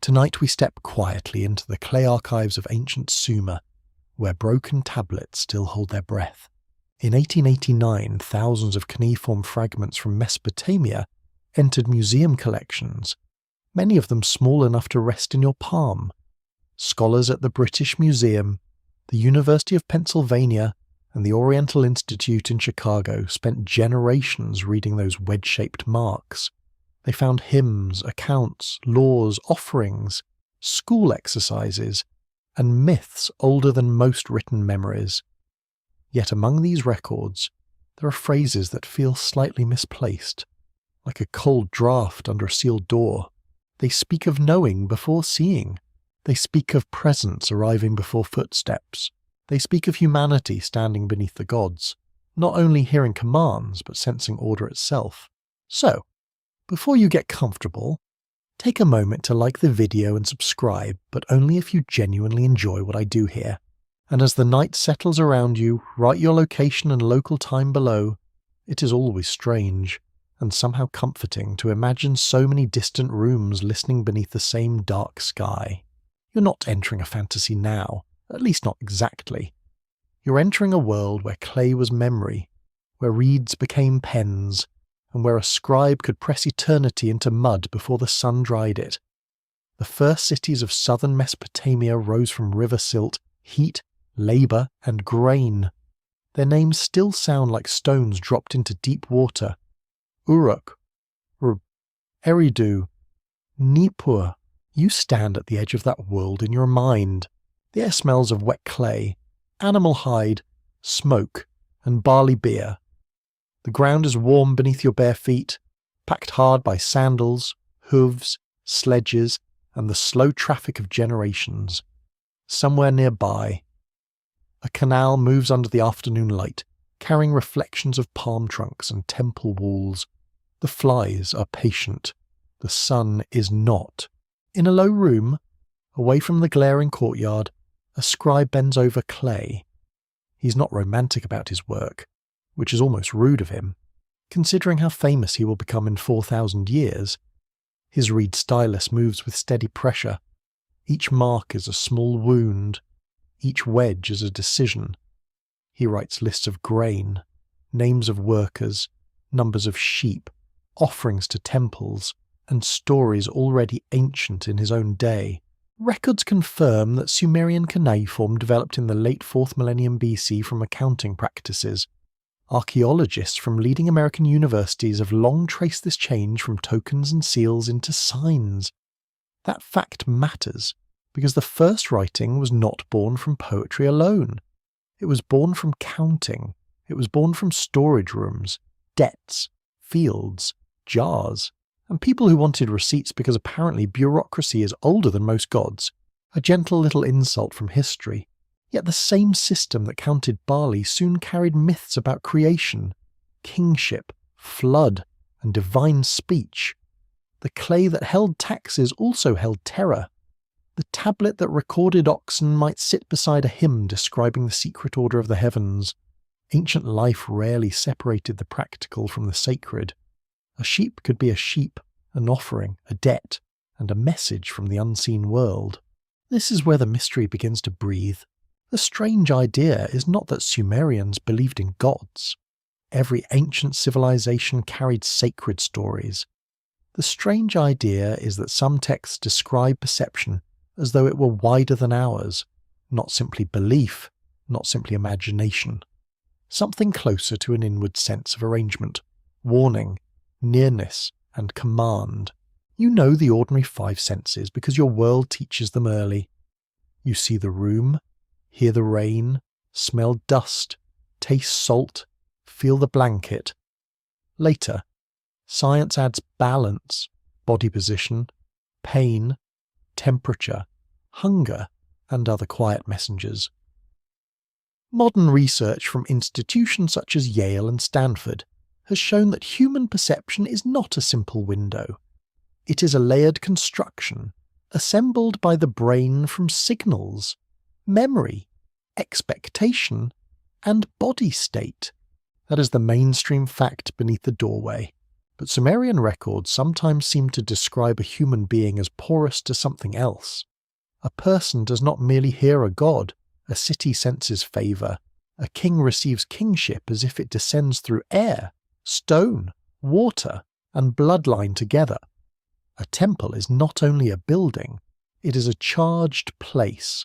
Tonight we step quietly into the clay archives of ancient Sumer, where broken tablets still hold their breath. In 1889, thousands of cuneiform fragments from Mesopotamia entered museum collections, many of them small enough to rest in your palm. Scholars at the British Museum, the University of Pennsylvania, and the Oriental Institute in Chicago spent generations reading those wedge-shaped marks. They found hymns, accounts, laws, offerings, school exercises, and myths older than most written memories. Yet among these records, there are phrases that feel slightly misplaced, like a cold draft under a sealed door. They speak of knowing before seeing. They speak of presence arriving before footsteps. They speak of humanity standing beneath the gods, not only hearing commands but sensing order itself. So, before you get comfortable, take a moment to like the video and subscribe, but only if you genuinely enjoy what I do here. And as the night settles around you, write your location and local time below. It is always strange, and somehow comforting, to imagine so many distant rooms listening beneath the same dark sky. You're not entering a fantasy now, at least not exactly. You're entering a world where clay was memory, where reeds became pens, and where a scribe could press eternity into mud before the sun dried it. The first cities of southern Mesopotamia rose from river silt, heat, labour, and grain. Their names still sound like stones dropped into deep water. Uruk, Eridu, Nippur. You stand at the edge of that world in your mind. The air smells of wet clay, animal hide, smoke, and barley beer. The ground is warm beneath your bare feet, packed hard by sandals, hooves, sledges, and the slow traffic of generations. Somewhere nearby, a canal moves under the afternoon light, carrying reflections of palm trunks and temple walls. The flies are patient. The sun is not. In a low room, away from the glaring courtyard, a scribe bends over clay. He's not romantic about his work, which is almost rude of him, considering how famous he will become in 4,000 years. His reed stylus moves with steady pressure. Each mark is a small wound. Each wedge is a decision. He writes lists of grain, names of workers, numbers of sheep, offerings to temples, and stories already ancient in his own day. Records confirm that Sumerian cuneiform developed in the late 4th millennium BC from accounting practices. Archaeologists from leading American universities have long traced this change from tokens and seals into signs. That fact matters because the first writing was not born from poetry alone. It was born from counting. It was born from storage rooms, debts, fields, jars, and people who wanted receipts because apparently bureaucracy is older than most gods. A gentle little insult from history. Yet the same system that counted barley soon carried myths about creation, kingship, flood, and divine speech. The clay that held taxes also held terror. The tablet that recorded oxen might sit beside a hymn describing the secret order of the heavens. Ancient life rarely separated the practical from the sacred. A sheep could be a sheep, an offering, a debt, and a message from the unseen world. This is where the mystery begins to breathe. The strange idea is not that Sumerians believed in gods. Every ancient civilization carried sacred stories. The strange idea is that some texts describe perception as though it were wider than ours, not simply belief, not simply imagination. Something closer to an inward sense of arrangement, warning, nearness, and command. You know the ordinary 5 senses because your world teaches them early. You see the room, hear the rain, smell dust, taste salt, feel the blanket. Later, science adds balance, body position, pain, temperature, hunger, and other quiet messengers. Modern research from institutions such as Yale and Stanford has shown that human perception is not a simple window. It is a layered construction, assembled by the brain from signals, memory, expectation, and body state. That is the mainstream fact beneath the doorway. But Sumerian records sometimes seem to describe a human being as porous to something else. A person does not merely hear a god, a city senses favour, a king receives kingship as if it descends through air, stone, water, and bloodline together. A temple is not only a building, it is a charged place,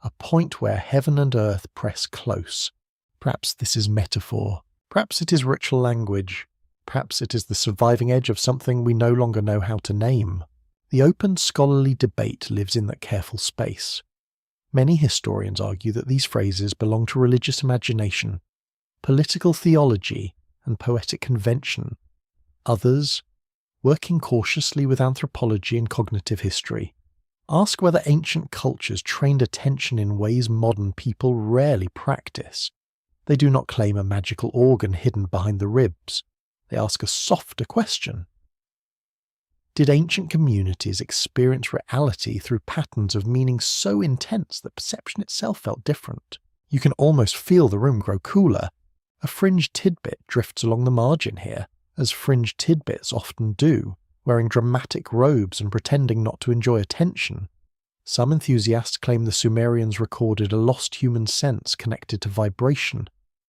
a point where heaven and earth press close. Perhaps this is metaphor, perhaps it is ritual language, perhaps it is the surviving edge of something we no longer know how to name. The open scholarly debate lives in that careful space. Many historians argue that these phrases belong to religious imagination, political theology, and poetic convention. Others, working cautiously with anthropology and cognitive history, ask whether ancient cultures trained attention in ways modern people rarely practice. They do not claim a magical organ hidden behind the ribs. They ask a softer question. Did ancient communities experience reality through patterns of meaning so intense that perception itself felt different? You can almost feel the room grow cooler. A fringe tidbit drifts along the margin here, as fringe tidbits often do, wearing dramatic robes and pretending not to enjoy attention. Some enthusiasts claim the Sumerians recorded a lost human sense connected to vibration,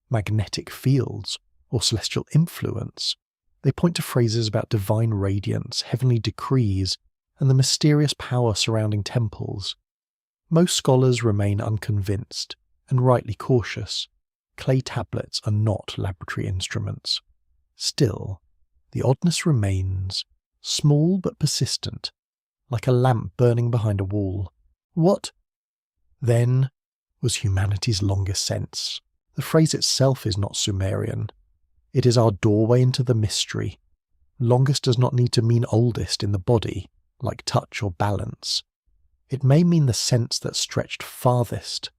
magnetic fields, or celestial influence. They point to phrases about divine radiance, heavenly decrees, and the mysterious power surrounding temples. Most scholars remain unconvinced, and rightly cautious. Clay tablets are not laboratory instruments. Still, the oddness remains, small but persistent, like a lamp burning behind a wall. What, then, was humanity's longest sense? The phrase itself is not Sumerian. It is our doorway into the mystery. Longest does not need to mean oldest in the body, like touch or balance. It may mean the sense that stretched farthest,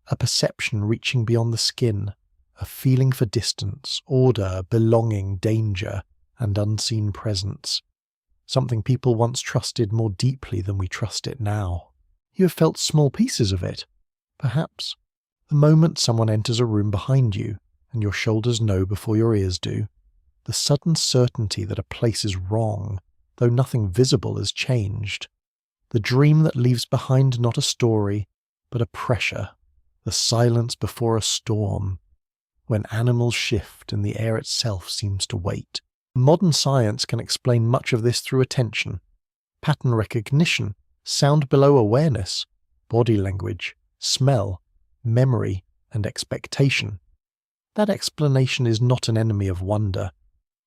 a perception reaching beyond the skin, a feeling for distance, order, belonging, danger, and unseen presence. Something people once trusted more deeply than we trust it now. You have felt small pieces of it, perhaps. The moment someone enters a room behind you, and your shoulders know before your ears do, the sudden certainty that a place is wrong, though nothing visible has changed. The dream that leaves behind not a story, but a pressure, the silence before a storm, when animals shift and the air itself seems to wait. Modern science can explain much of this through attention, pattern recognition, sound below awareness, body language, smell, memory, and expectation. That explanation is not an enemy of wonder.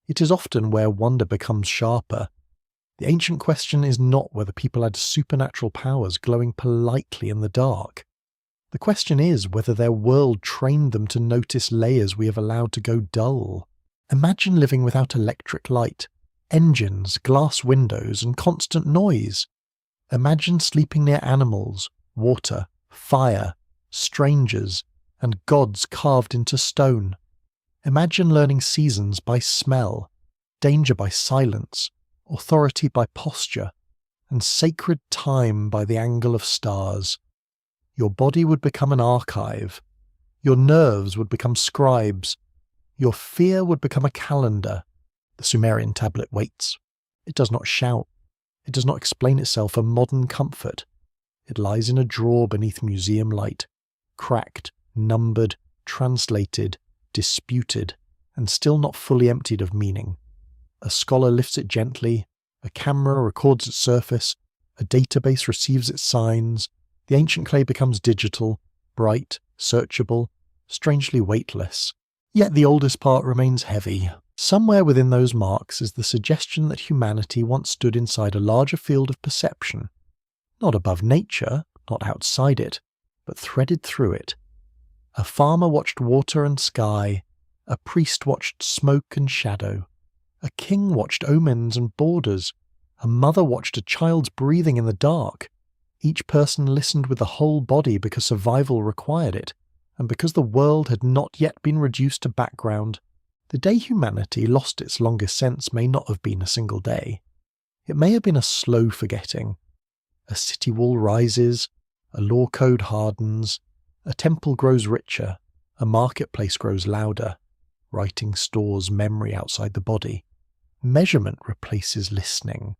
It is often where wonder becomes sharper. The ancient question is not whether people had supernatural powers glowing politely in the dark. The question is whether their world trained them to notice layers we have allowed to go dull. Imagine living without electric light, engines, glass windows, and constant noise. Imagine sleeping near animals, water, fire, strangers, and gods carved into stone. Imagine learning seasons by smell, danger by silence, authority by posture, and sacred time by the angle of stars. Your body would become an archive. Your nerves would become scribes. Your fear would become a calendar. The Sumerian tablet waits. It does not shout. It does not explain itself a modern comfort. It lies in a drawer beneath museum light, cracked, numbered, translated, disputed, and still not fully emptied of meaning. A scholar lifts it gently, a camera records its surface, a database receives its signs, the ancient clay becomes digital, bright, searchable, strangely weightless. Yet the oldest part remains heavy. Somewhere within those marks is the suggestion that humanity once stood inside a larger field of perception, not above nature, not outside it, but threaded through it. A farmer watched water and sky, a priest watched smoke and shadow, a king watched omens and borders, a mother watched a child's breathing in the dark. Each person listened with the whole body because survival required it, and because the world had not yet been reduced to background. The day humanity lost its longest sense may not have been a single day. It may have been a slow forgetting. A city wall rises, a law code hardens, a temple grows richer, a marketplace grows louder, writing stores memory outside the body. Measurement replaces listening.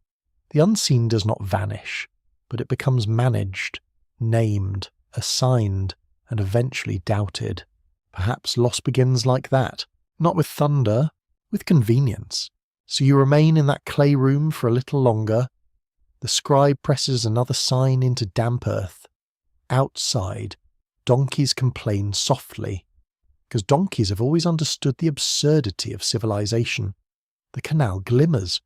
The unseen does not vanish, but it becomes managed, named, assigned, and eventually doubted. Perhaps loss begins like that, not with thunder, with convenience. So you remain in that clay room for a little longer. The scribe presses another sign into damp earth. Outside, donkeys complain softly, because donkeys have always understood the absurdity of civilization. The canal glimmers.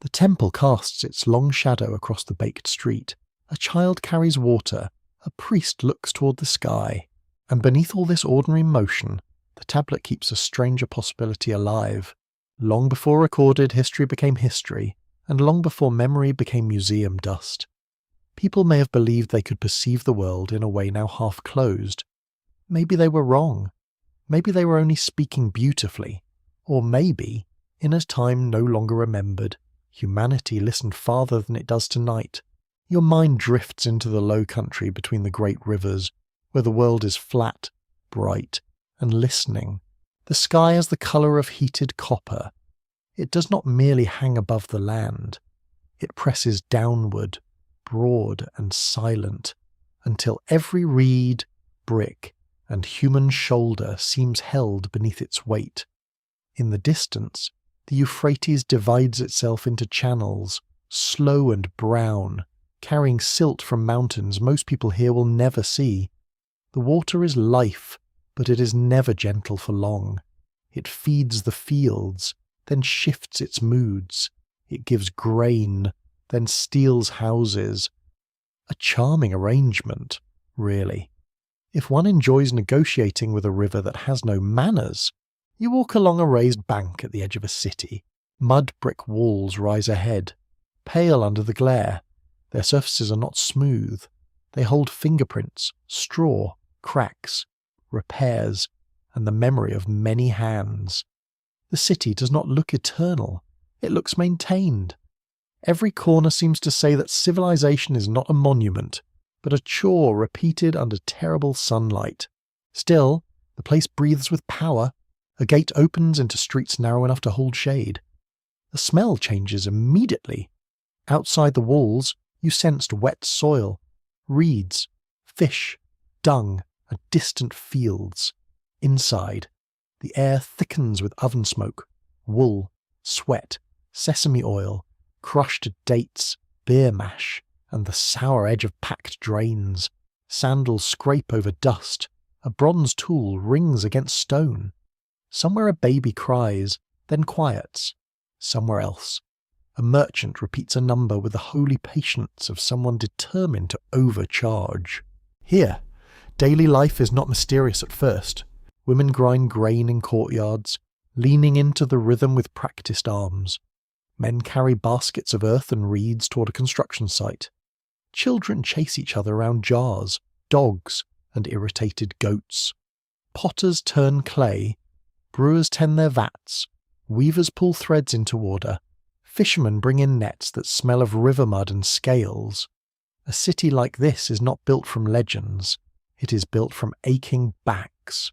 The temple casts its long shadow across the baked street. A child carries water. A priest looks toward the sky. And beneath all this ordinary motion, the tablet keeps a stranger possibility alive. Long before recorded history became history, and long before memory became museum dust. People may have believed they could perceive the world in a way now half closed. Maybe they were wrong. Maybe they were only speaking beautifully. Or maybe, in a time no longer remembered, humanity listened farther than it does tonight. Your mind drifts into the low country between the great rivers, where the world is flat, bright, and listening. The sky has the colour of heated copper. It does not merely hang above the land. It presses downward, broad and silent, until every reed, brick, and human shoulder seems held beneath its weight. In the distance, the Euphrates divides itself into channels, slow and brown, carrying silt from mountains most people here will never see. The water is life, but it is never gentle for long. It feeds the fields, then shifts its moods. It gives grain, then steals houses. A charming arrangement, really. If one enjoys negotiating with a river that has no manners, you walk along a raised bank at the edge of a city. Mud brick walls rise ahead, pale under the glare. Their surfaces are not smooth. They hold fingerprints, straw, cracks, repairs, and the memory of many hands. The city does not look eternal. It looks maintained. Every corner seems to say that civilization is not a monument, but a chore repeated under terrible sunlight. Still, the place breathes with power. A gate opens into streets narrow enough to hold shade. The smell changes immediately. Outside the walls, you sensed wet soil, reeds, fish, dung, and distant fields. Inside, the air thickens with oven smoke, wool, sweat, sesame oil, crushed dates, beer mash, and the sour edge of packed drains. Sandals scrape over dust. A bronze tool rings against stone. Somewhere a baby cries, then quiets. Somewhere else, a merchant repeats a number with the holy patience of someone determined to overcharge. Here, daily life is not mysterious at first. Women grind grain in courtyards, leaning into the rhythm with practiced arms. Men carry baskets of earth and reeds toward a construction site. Children chase each other around jars, dogs, and irritated goats. Potters turn clay. Brewers tend their vats. Weavers pull threads into order. Fishermen bring in nets that smell of river mud and scales. A city like this is not built from legends. It is built from aching backs,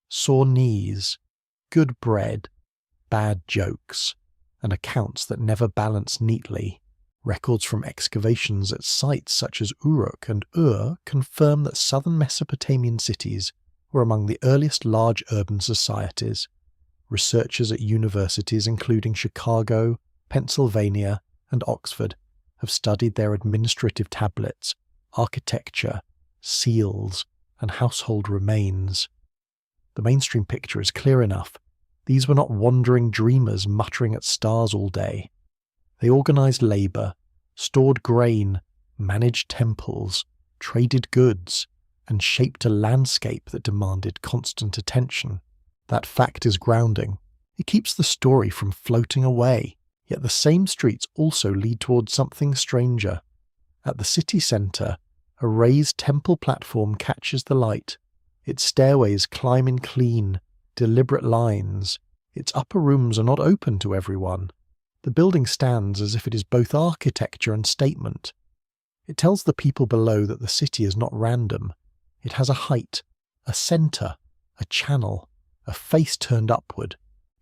sore knees, good bread, bad jokes, and accounts that never balance neatly. Records from excavations at sites such as Uruk and Ur confirm that southern Mesopotamian cities were among the earliest large urban societies. Researchers at universities including Chicago, Pennsylvania, and Oxford have studied their administrative tablets, architecture, seals, and household remains. The mainstream picture is clear enough. These were not wandering dreamers muttering at stars all day. They organized labor, stored grain, managed temples, traded goods, and shaped a landscape that demanded constant attention. That fact is grounding. It keeps the story from floating away. Yet the same streets also lead towards something stranger. At the city centre, a raised temple platform catches the light. Its stairways climb in clean, deliberate lines. Its upper rooms are not open to everyone. The building stands as if it is both architecture and statement. It tells the people below that the city is not random. It has a height, a centre, a channel, a face turned upward.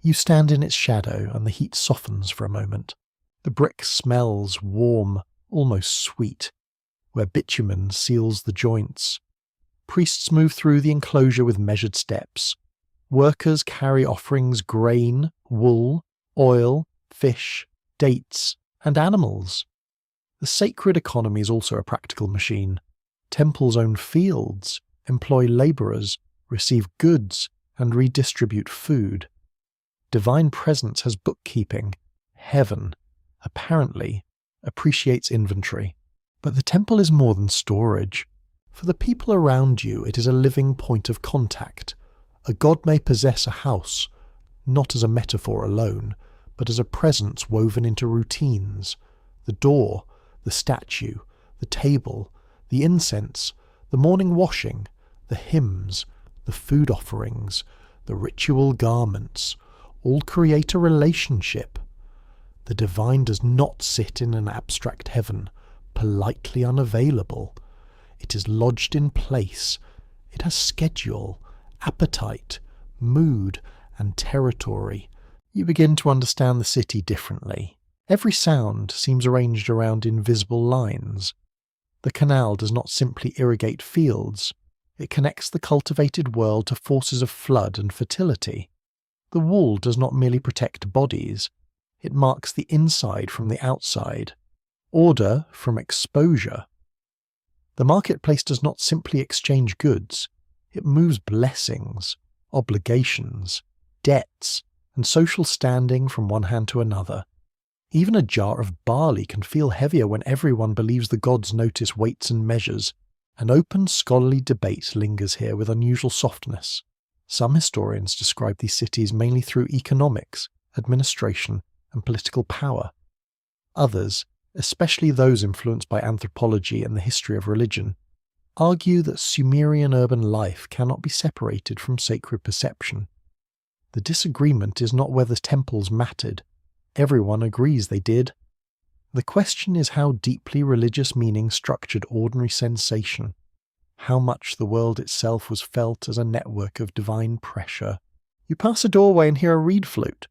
You stand in its shadow and the heat softens for a moment. The brick smells warm, almost sweet, where bitumen seals the joints. Priests move through the enclosure with measured steps. Workers carry offerings, grain, wool, oil, fish, dates, and animals. The sacred economy is also a practical machine. Temples own fields, employ labourers, receive goods, and redistribute food. Divine presence has bookkeeping. Heaven, apparently, appreciates inventory. But the temple is more than storage. For the people around you, it is a living point of contact. A god may possess a house, not as a metaphor alone, but as a presence woven into routines. The door, the statue, the table, the incense, the morning washing, the hymns, the food offerings, the ritual garments, all create a relationship. The divine does not sit in an abstract heaven, politely unavailable. It is lodged in place. It has schedule, appetite, mood, and territory. You begin to understand the city differently. Every sound seems arranged around invisible lines. The canal does not simply irrigate fields. It connects the cultivated world to forces of flood and fertility. The wall does not merely protect bodies. It marks the inside from the outside, order from exposure. The marketplace does not simply exchange goods. It moves blessings, obligations, debts, and social standing from one hand to another. Even a jar of barley can feel heavier when everyone believes the gods notice weights and measures. An open scholarly debate lingers here with unusual softness. Some historians describe these cities mainly through economics, administration, and political power. Others, especially those influenced by anthropology and the history of religion, argue that Sumerian urban life cannot be separated from sacred perception. The disagreement is not whether temples mattered. Everyone agrees they did. The question is how deeply religious meaning structured ordinary sensation, how much the world itself was felt as a network of divine pressure. You pass a doorway and hear a reed flute.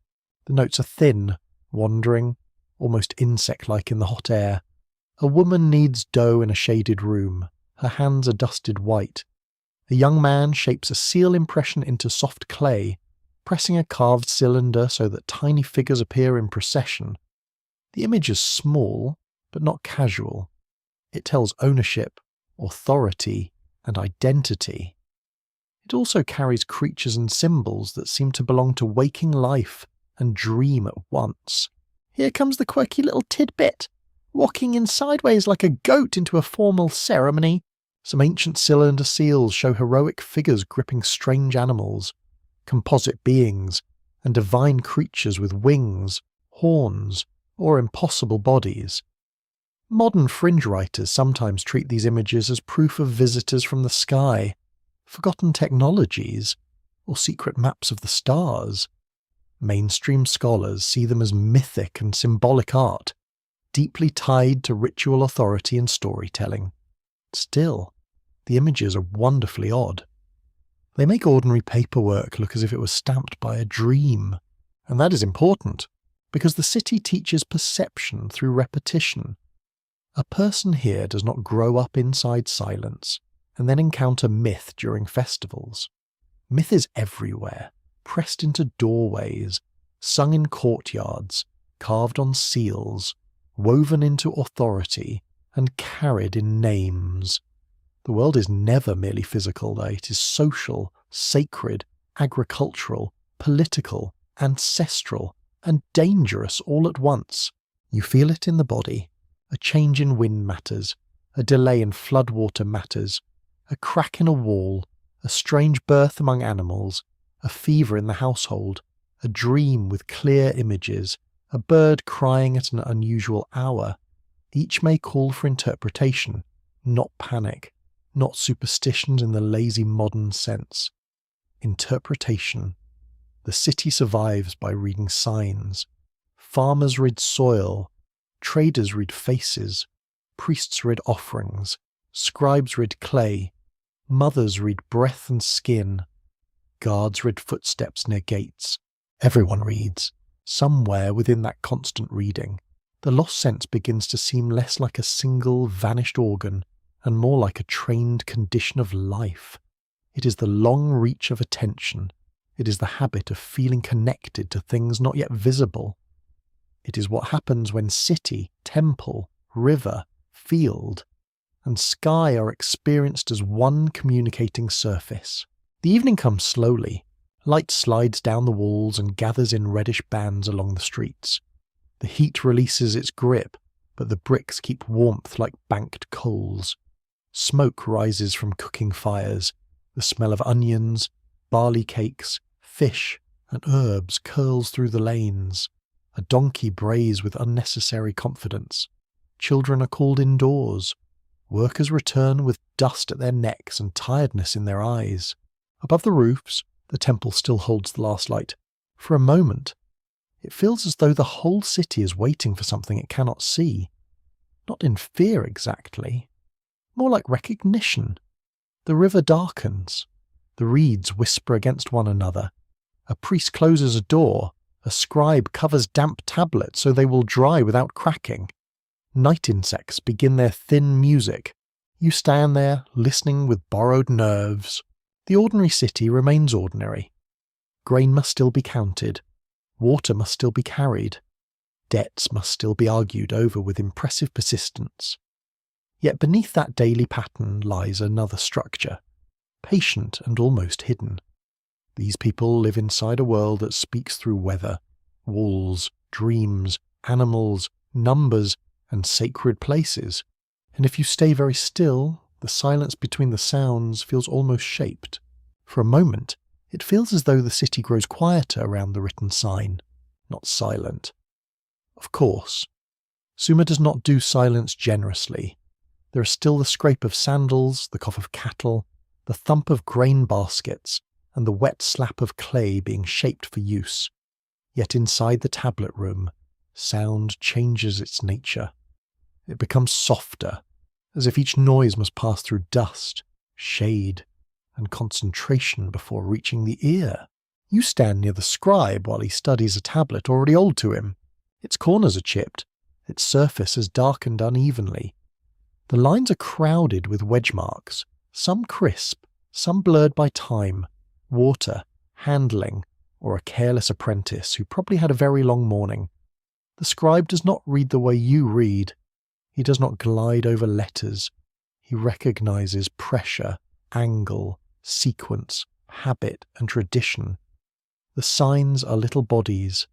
The notes are thin, wandering, almost insect-like in the hot air. A woman kneads dough in a shaded room. Her hands are dusted white. A young man shapes a seal impression into soft clay, pressing a carved cylinder so that tiny figures appear in procession. The image is small, but not casual. It tells ownership, authority, and identity. It also carries creatures and symbols that seem to belong to waking life and dream at once. Here comes the quirky little tidbit, walking in sideways like a goat into a formal ceremony. Some ancient cylinder seals show heroic figures gripping strange animals, composite beings, and divine creatures with wings, horns, or impossible bodies. Modern fringe writers sometimes treat these images as proof of visitors from the sky, forgotten technologies, or secret maps of the stars. Mainstream scholars see them as mythic and symbolic art, deeply tied to ritual authority and storytelling. Still, the images are wonderfully odd. They make ordinary paperwork look as if it was stamped by a dream, and that is important, because the city teaches perception through repetition. A person here does not grow up inside silence and then encounter myth during festivals. Myth is everywhere, pressed into doorways, sung in courtyards, carved on seals, woven into authority, and carried in names. The world is never merely physical, though. It is social, sacred, agricultural, political, ancestral, and dangerous all at once. You feel it in the body. A change in wind matters, a delay in floodwater matters, a crack in a wall, a strange birth among animals, a fever in the household, a dream with clear images, a bird crying at an unusual hour. Each may call for interpretation, not panic, not superstitions in the lazy modern sense. Interpretation. The city survives by reading signs. Farmers read soil, traders read faces, priests read offerings, scribes read clay, mothers read breath and skin, guards read footsteps near gates. Everyone reads. Somewhere within that constant reading, the lost sense begins to seem less like a single vanished organ and more like a trained condition of life. It is the long reach of attention. It is the habit of feeling connected to things not yet visible. It is what happens when city, temple, river, field, and sky are experienced as one communicating surface. The evening comes slowly. Light slides down the walls and gathers in reddish bands along the streets. The heat releases its grip, but the bricks keep warmth like banked coals. Smoke rises from cooking fires. The smell of onions, barley cakes, fish, and herbs curls through the lanes. A donkey brays with unnecessary confidence. Children are called indoors. Workers return with dust at their necks and tiredness in their eyes. Above the roofs, the temple still holds the last light. For a moment, it feels as though the whole city is waiting for something it cannot see. Not in fear exactly, more like recognition. The river darkens. The reeds whisper against one another. A priest closes a door. A scribe covers damp tablets so they will dry without cracking. Night insects begin their thin music. You stand there, listening with borrowed nerves. The ordinary city remains ordinary. Grain must still be counted. Water must still be carried. Debts must still be argued over with impressive persistence. Yet beneath that daily pattern lies another structure, patient and almost hidden. These people live inside a world that speaks through weather, walls, dreams, animals, numbers, and sacred places. And if you stay very still, the silence between the sounds feels almost shaped. For a moment, it feels as though the city grows quieter around the written sign, not silent. Of course, Sumer does not do silence generously. There is still the scrape of sandals, the cough of cattle, the thump of grain baskets, and the wet slap of clay being shaped for use. Yet inside the tablet room, sound changes its nature. It becomes softer, as if each noise must pass through dust, shade, and concentration before reaching the ear. You stand near the scribe while he studies a tablet already old to him. Its corners are chipped, its surface has darkened unevenly. The lines are crowded with wedge marks, some crisp, some blurred by time, water, handling, or a careless apprentice who probably had a very long morning. The scribe does not read the way you read. He does not glide over letters. He recognizes pressure, angle, sequence, habit, and tradition. The signs are little bodies.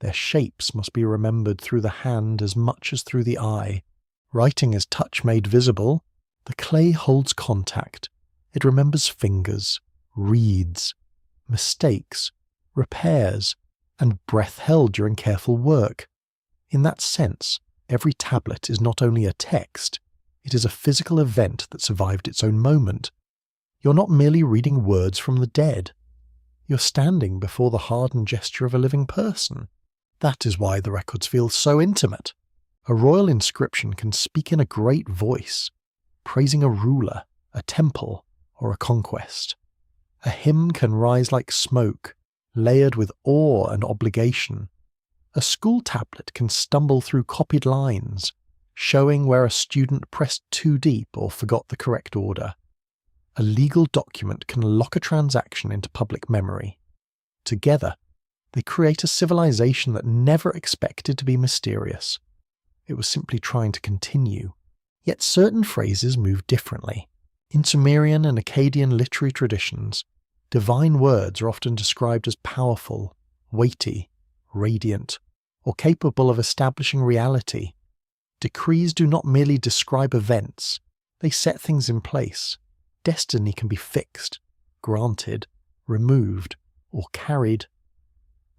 Their shapes must be remembered through the hand as much as through the eye. Writing is touch made visible. The clay holds contact. It remembers fingers, reads, mistakes, repairs, and breath held during careful work. In that sense, every tablet is not only a text, it is a physical event that survived its own moment. You're not merely reading words from the dead. You're standing before the hardened gesture of a living person. That is why the records feel so intimate. A royal inscription can speak in a great voice, praising a ruler, a temple, or a conquest. A hymn can rise like smoke, layered with awe and obligation. A school tablet can stumble through copied lines, showing where a student pressed too deep or forgot the correct order. A legal document can lock a transaction into public memory. Together, they create a civilization that never expected to be mysterious. It was simply trying to continue. Yet certain phrases move differently. In Sumerian and Akkadian literary traditions, divine words are often described as powerful, weighty, radiant, or capable of establishing reality. Decrees do not merely describe events, they set things in place. Destiny can be fixed, granted, removed, or carried.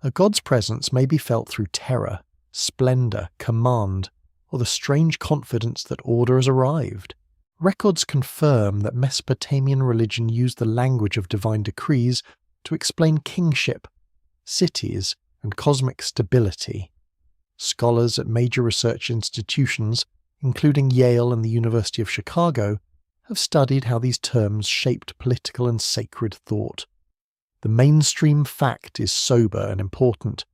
A god's presence may be felt through terror, splendor, command, or the strange confidence that order has arrived. Records confirm that Mesopotamian religion used the language of divine decrees to explain kingship, cities, and cosmic stability. Scholars at major research institutions, including Yale and the University of Chicago, have studied how these terms shaped political and sacred thought. The mainstream fact is sober and important.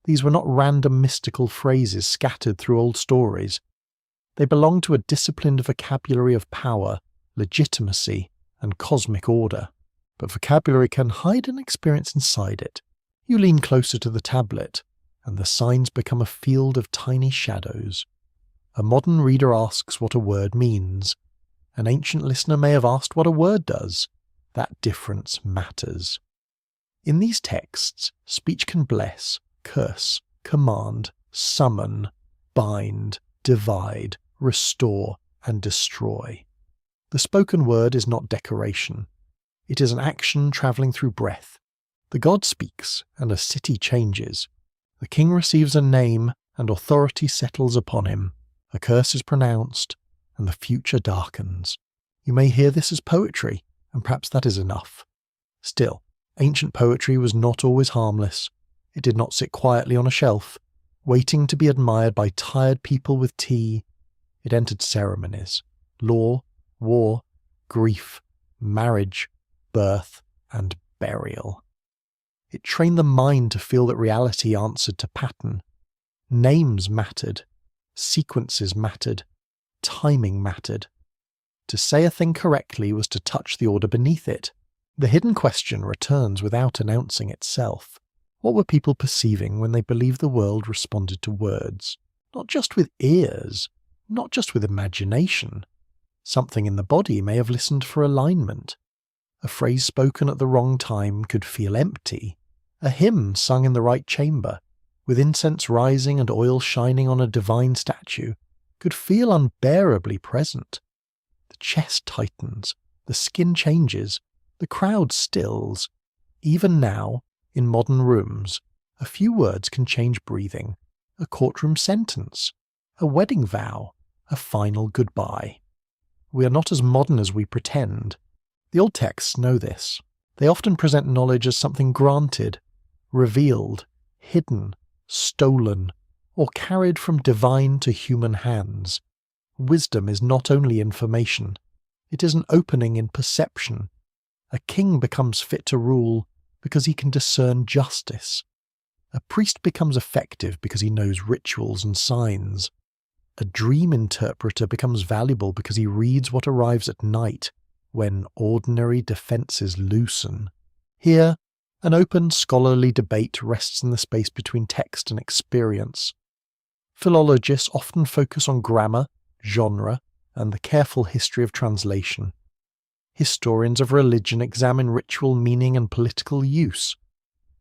These were not random mystical phrases scattered through old stories. They belong to a disciplined vocabulary of power, legitimacy, and cosmic order. But vocabulary can hide an experience inside it. You lean closer to the tablet, and the signs become a field of tiny shadows. A modern reader asks what a word means. An ancient listener may have asked what a word does. That difference matters. In these texts, speech can bless, curse, command, summon, bind, divide, restore, and destroy. The spoken word is not decoration. It is an action travelling through breath. The god speaks, and a city changes. The king receives a name, and authority settles upon him. A curse is pronounced, and the future darkens. You may hear this as poetry, and perhaps that is enough. Still, ancient poetry was not always harmless. It did not sit quietly on a shelf, waiting to be admired by tired people with tea. It entered ceremonies, law, war, grief, marriage, birth, and burial. It trained the mind to feel that reality answered to pattern. Names mattered, sequences mattered, timing mattered. To say a thing correctly was to touch the order beneath it. The hidden question returns without announcing itself. What were people perceiving when they believed the world responded to words? Not just with ears, not just with imagination. Something in the body may have listened for alignment. A phrase spoken at the wrong time could feel empty. A hymn sung in the right chamber, with incense rising and oil shining on a divine statue, could feel unbearably present. The chest tightens, the skin changes, the crowd stills. Even now, in modern rooms, a few words can change breathing, a courtroom sentence, a wedding vow, a final goodbye. We are not as modern as we pretend. The old texts know this. They often present knowledge as something granted, revealed, hidden, stolen, or carried from divine to human hands. Wisdom is not only information, it is an opening in perception. A king becomes fit to rule because he can discern justice. A priest becomes effective because he knows rituals and signs. A dream interpreter becomes valuable because he reads what arrives at night, when ordinary defences loosen. Here, an open scholarly debate rests in the space between text and experience. Philologists often focus on grammar, genre, and the careful history of translation. Historians of religion examine ritual meaning and political use.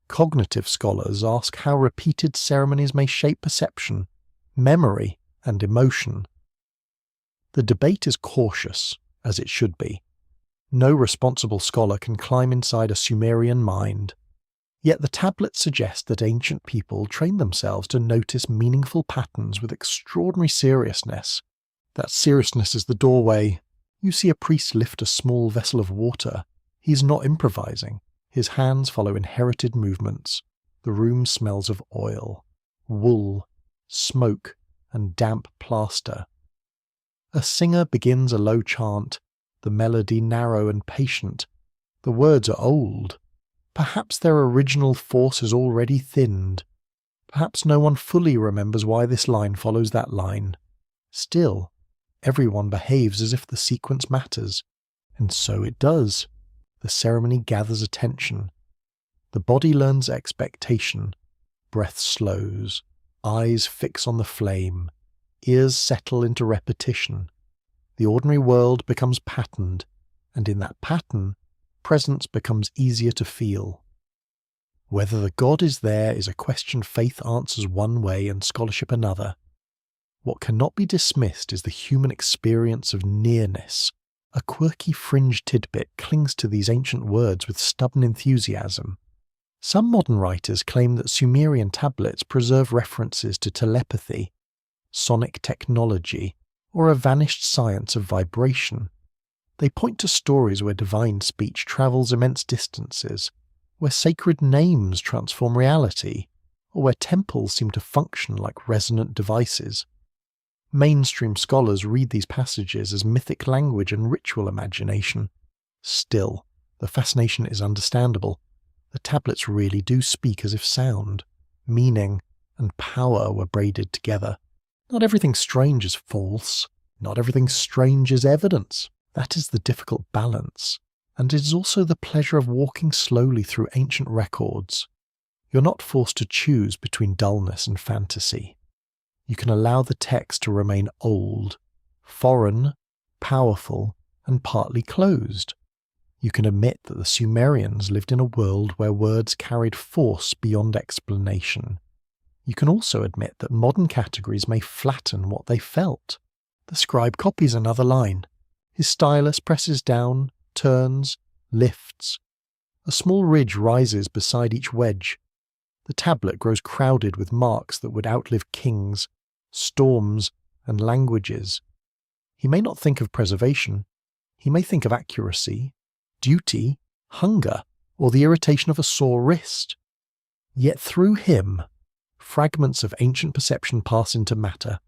Cognitive scholars ask how repeated ceremonies may shape perception, memory, and emotion. The debate is cautious, as it should be. No responsible scholar can climb inside a Sumerian mind. Yet the tablets suggest that ancient people trained themselves to notice meaningful patterns with extraordinary seriousness. That seriousness is the doorway. You see a priest lift a small vessel of water. He is not improvising. His hands follow inherited movements. The room smells of oil, wool, smoke, and damp plaster. A singer begins a low chant, the melody narrow and patient. The words are old. Perhaps their original force is already thinned. Perhaps no one fully remembers why this line follows that line. Still, everyone behaves as if the sequence matters. And so it does. The ceremony gathers attention. The body learns expectation. Breath slows. Eyes fix on the flame. Ears settle into repetition. The ordinary world becomes patterned, and in that pattern, presence becomes easier to feel. Whether the God is there is a question faith answers one way and scholarship another. What cannot be dismissed is the human experience of nearness. A quirky fringe tidbit clings to these ancient words with stubborn enthusiasm. Some modern writers claim that Sumerian tablets preserve references to telepathy, sonic technology, or a vanished science of vibration. They point to stories where divine speech travels immense distances, where sacred names transform reality, or where temples seem to function like resonant devices. Mainstream scholars read these passages as mythic language and ritual imagination. Still, the fascination is understandable. The tablets really do speak as if sound, meaning, and power were braided together. Not everything strange is false. Not everything strange is evidence. That is the difficult balance. And it is also the pleasure of walking slowly through ancient records. You're not forced to choose between dullness and fantasy. You can allow the text to remain old, foreign, powerful, and partly closed. You can admit that the Sumerians lived in a world where words carried force beyond explanation. You can also admit that modern categories may flatten what they felt. The scribe copies another line. His stylus presses down, turns, lifts. A small ridge rises beside each wedge. The tablet grows crowded with marks that would outlive kings, storms, and languages. He may not think of preservation. He may think of accuracy, duty, hunger, or the irritation of a sore wrist. Yet through him, fragments of ancient perception pass into matter.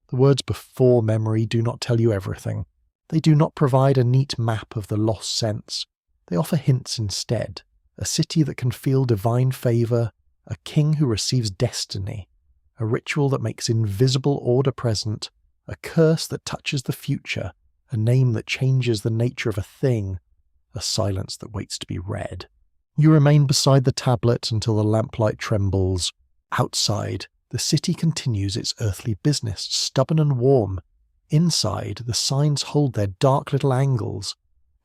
The words before memory do not tell you everything. They do not provide a neat map of the lost sense. They offer hints instead. A city that can feel divine favour, a king who receives destiny, a ritual that makes invisible order present, a curse that touches the future, a name that changes the nature of a thing, a silence that waits to be read. You remain beside the tablet until the lamplight trembles. Outside, the city continues its earthly business, stubborn and warm. Inside, the signs hold their dark little angles.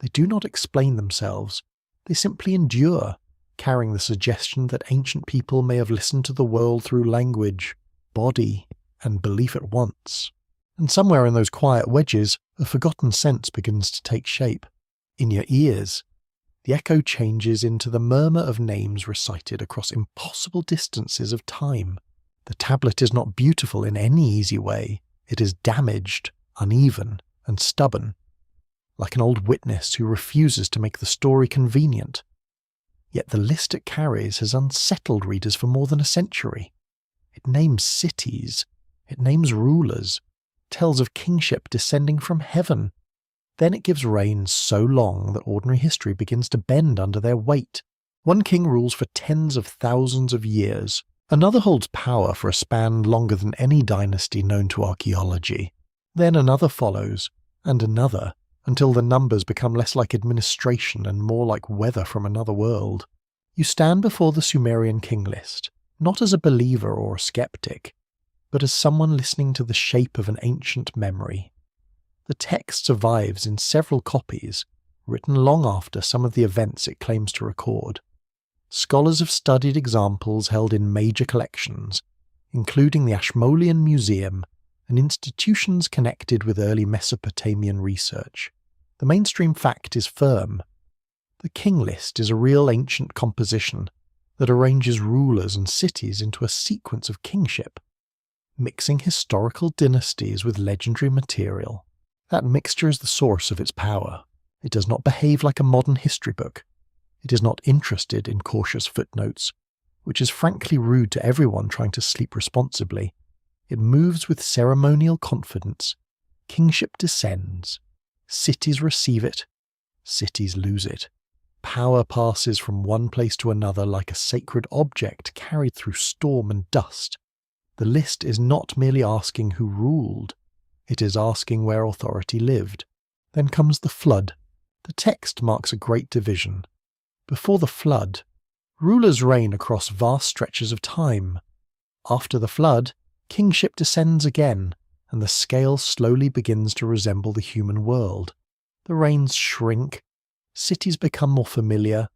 They do not explain themselves. They simply endure, carrying the suggestion that ancient people may have listened to the world through language, body, and belief at once. And somewhere in those quiet wedges, a forgotten sense begins to take shape. In your ears, the echo changes into the murmur of names recited across impossible distances of time. The tablet is not beautiful in any easy way. It is damaged, uneven, and stubborn, like an old witness who refuses to make the story convenient. Yet the list it carries has unsettled readers for more than a century. It names cities, it names rulers, tells of kingship descending from heaven. Then it gives reigns so long that ordinary history begins to bend under their weight. One king rules for tens of thousands of years. Another holds power for a span longer than any dynasty known to archaeology. Then another follows, and another, until the numbers become less like administration and more like weather from another world. You stand before the Sumerian king list, not as a believer or a skeptic, but as someone listening to the shape of an ancient memory. The text survives in several copies, written long after some of the events it claims to record. Scholars have studied examples held in major collections, including the Ashmolean Museum and institutions connected with early Mesopotamian research. The mainstream fact is firm. The king list is a real ancient composition that arranges rulers and cities into a sequence of kingship, mixing historical dynasties with legendary material. That mixture is the source of its power. It does not behave like a modern history book. It is not interested in cautious footnotes, which is frankly rude to everyone trying to sleep responsibly. It moves with ceremonial confidence. Kingship descends. Cities receive it. Cities lose it. Power passes from one place to another like a sacred object carried through storm and dust. The list is not merely asking who ruled. It is asking where authority lived. Then comes the flood. The text marks a great division. Before the flood, rulers reign across vast stretches of time. After the flood, kingship descends again, and the scale slowly begins to resemble the human world. The reigns shrink, cities become more familiar,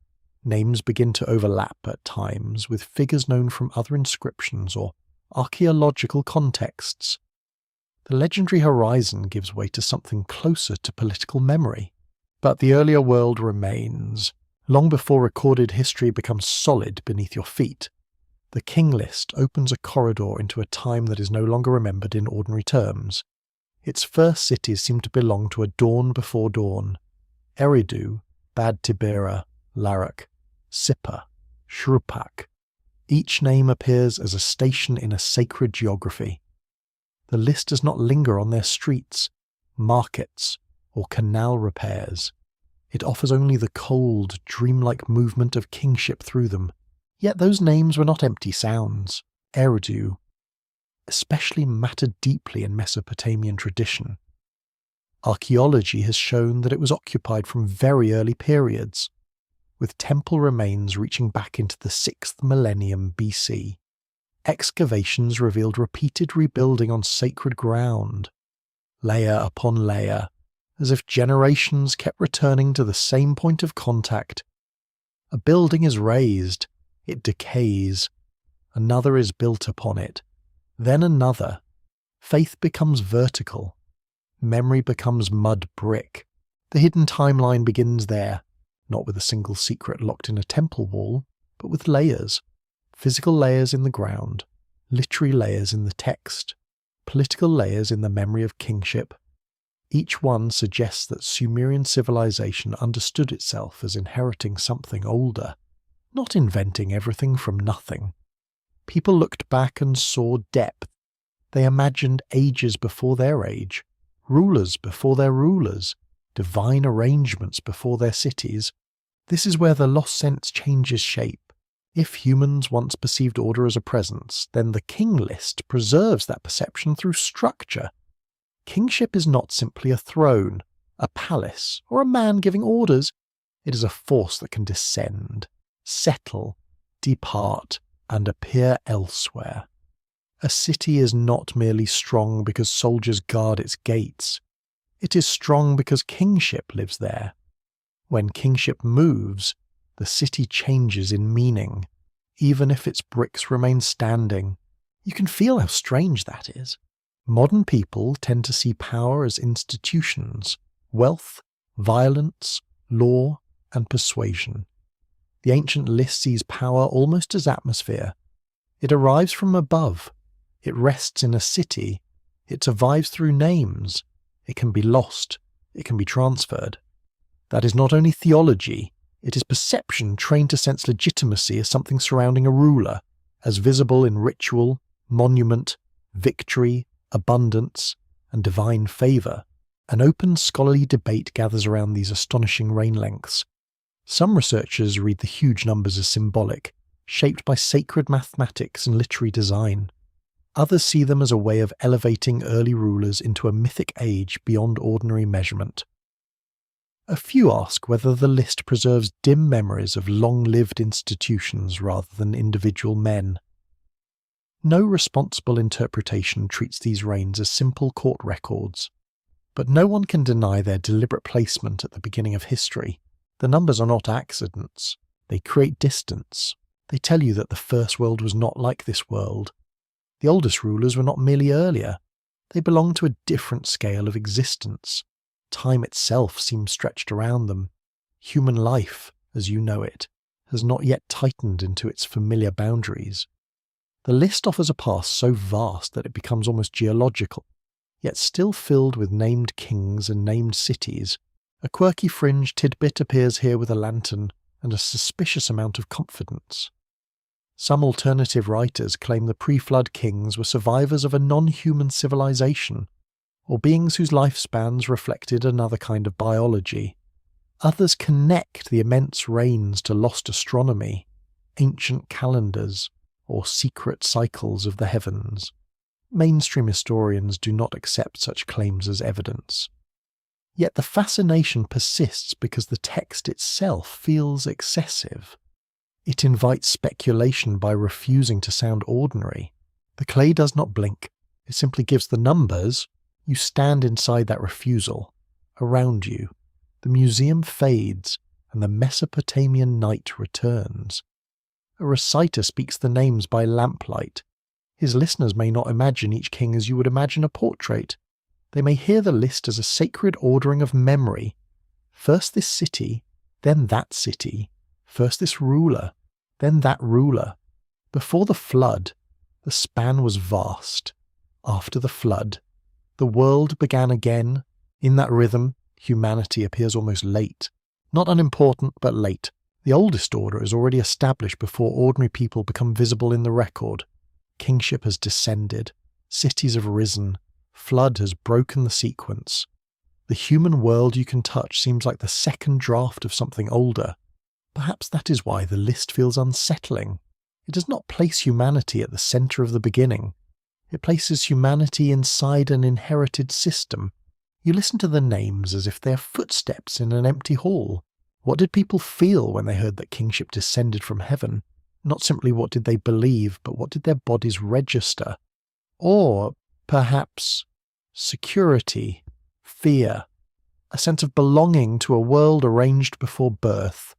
names begin to overlap at times with figures known from other inscriptions or archaeological contexts. The legendary horizon gives way to something closer to political memory. But the earlier world remains. Long before recorded history becomes solid beneath your feet, the king list opens a corridor into a time that is no longer remembered in ordinary terms. Its first cities seem to belong to a dawn before dawn. Eridu, Bad Tibera, Larak, Sippar, Shrupak. Each name appears as a station in a sacred geography. The list does not linger on their streets, markets, or canal repairs. It offers only the cold, dreamlike movement of kingship through them. Yet those names were not empty sounds. Eridu especially mattered deeply in Mesopotamian tradition. Archaeology has shown that it was occupied from very early periods, with temple remains reaching back into the 6th millennium BC. Excavations revealed repeated rebuilding on sacred ground, layer upon layer, as if generations kept returning to the same point of contact. A building is raised, it decays, another is built upon it, then another. Faith becomes vertical, memory becomes mud brick. The hidden timeline begins there, not with a single secret locked in a temple wall, but with layers. Physical layers in the ground, literary layers in the text, political layers in the memory of kingship. Each one suggests that Sumerian civilization understood itself as inheriting something older, not inventing everything from nothing. People looked back and saw depth. They imagined ages before their age, rulers before their rulers, divine arrangements before their cities. This is where the lost sense changes shape. If humans once perceived order as a presence, then the king list preserves that perception through structure. Kingship is not simply a throne, a palace, or a man giving orders. It is a force that can descend, settle, depart, and appear elsewhere. A city is not merely strong because soldiers guard its gates. It is strong because kingship lives there. When kingship moves, the city changes in meaning, even if its bricks remain standing. You can feel how strange that is. Modern people tend to see power as institutions, wealth, violence, law, and persuasion. The ancient list sees power almost as atmosphere. It arrives from above. It rests in a city. It survives through names. It can be lost. It can be transferred. That is not only theology, it is perception trained to sense legitimacy as something surrounding a ruler, as visible in ritual, monument, victory, abundance, and divine favour. An open scholarly debate gathers around these astonishing reign lengths. Some researchers read the huge numbers as symbolic, shaped by sacred mathematics and literary design. Others see them as a way of elevating early rulers into a mythic age beyond ordinary measurement. A few ask whether the list preserves dim memories of long-lived institutions rather than individual men. No responsible interpretation treats these reigns as simple court records, but no one can deny their deliberate placement at the beginning of history. The numbers are not accidents. They create distance. They tell you that the first world was not like this world. The oldest rulers were not merely earlier. They belonged to a different scale of existence. Time itself seems stretched around them. Human life, as you know it, has not yet tightened into its familiar boundaries. The list offers a past so vast that it becomes almost geological, yet still filled with named kings and named cities. A quirky fringe tidbit appears here with a lantern and a suspicious amount of confidence. Some alternative writers claim the pre-flood kings were survivors of a non-human civilization, or beings whose lifespans reflected another kind of biology. Others connect the immense reigns to lost astronomy, ancient calendars, or secret cycles of the heavens. Mainstream historians do not accept such claims as evidence. Yet the fascination persists because the text itself feels excessive. It invites speculation by refusing to sound ordinary. The clay does not blink. It simply gives the numbers. You stand inside that refusal. Around you, the museum fades and the Mesopotamian night returns. A reciter speaks the names by lamplight. His listeners may not imagine each king as you would imagine a portrait. They may hear the list as a sacred ordering of memory. First this city, then that city. First this ruler, then that ruler. Before the flood, the span was vast. After the flood, the world began again. In that rhythm, humanity appears almost late. Not unimportant, but late. The oldest order is already established before ordinary people become visible in the record. Kingship has descended. Cities have risen. Flood has broken the sequence. The human world you can touch seems like the second draft of something older. Perhaps that is why the list feels unsettling. It does not place humanity at the centre of the beginning. It places humanity inside an inherited system. You listen to the names as if they are footsteps in an empty hall. What did people feel when they heard that kingship descended from heaven? Not simply what did they believe, but what did their bodies register? Or, perhaps, security, fear, a sense of belonging to a world arranged before birth,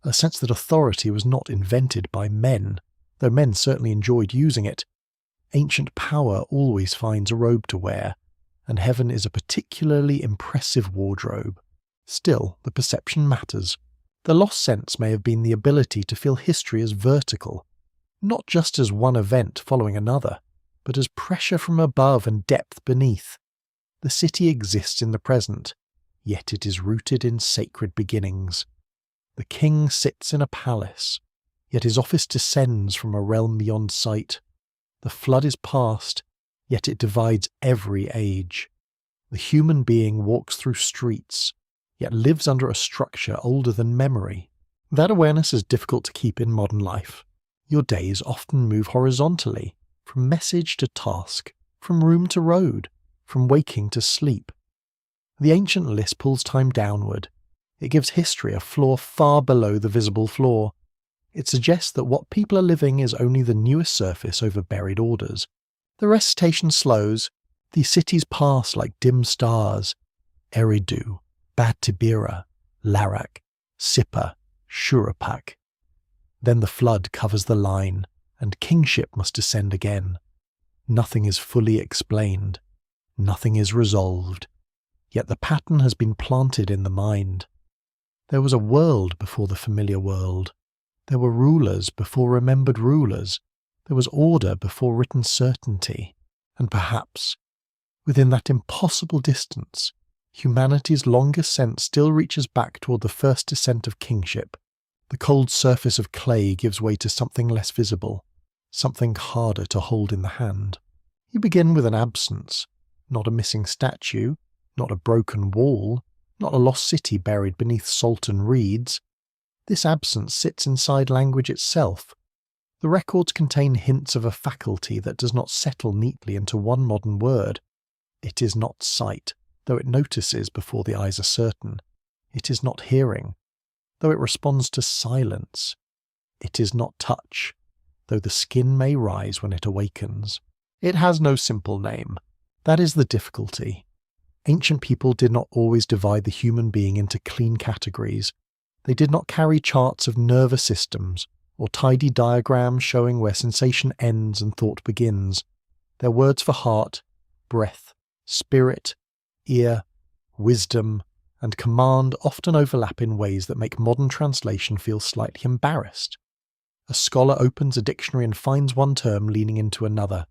a sense that authority was not invented by men, though men certainly enjoyed using it. Ancient power always finds a robe to wear, and heaven is a particularly impressive wardrobe. Still, the perception matters. The lost sense may have been the ability to feel history as vertical, not just as one event following another, but as pressure from above and depth beneath. The city exists in the present, yet it is rooted in sacred beginnings. The king sits in a palace, yet his office descends from a realm beyond sight. The flood is past, yet it divides every age. The human being walks through streets, yet lives under a structure older than memory. That awareness is difficult to keep in modern life. Your days often move horizontally, from message to task, from room to road, from waking to sleep. The ancient list pulls time downward. It gives history a floor far below the visible floor. It suggests that what people are living is only the newest surface over buried orders. The recitation slows. These cities pass like dim stars. Eridu, Bad Tibira, Larak, Sippa, Shurapak. Then the flood covers the line, and kingship must descend again. Nothing is fully explained. Nothing is resolved. Yet the pattern has been planted in the mind. There was a world before the familiar world. There were rulers before remembered rulers. There was order before written certainty. And perhaps, within that impossible distance, humanity's longest sense still reaches back toward the first descent of kingship. The cold surface of clay gives way to something less visible, something harder to hold in the hand. You begin with an absence, not a missing statue, not a broken wall, not a lost city buried beneath salt and reeds. This absence sits inside language itself. The records contain hints of a faculty that does not settle neatly into one modern word. It is not sight, though it notices before the eyes are certain. It is not hearing, though it responds to silence. It is not touch, though the skin may rise when it awakens. It has no simple name. That is the difficulty. Ancient people did not always divide the human being into clean categories. They did not carry charts of nervous systems, or tidy diagrams showing where sensation ends and thought begins. Their words for heart, breath, spirit, ear, wisdom, and command often overlap in ways that make modern translation feel slightly embarrassed. A scholar opens a dictionary and finds one term leaning into another.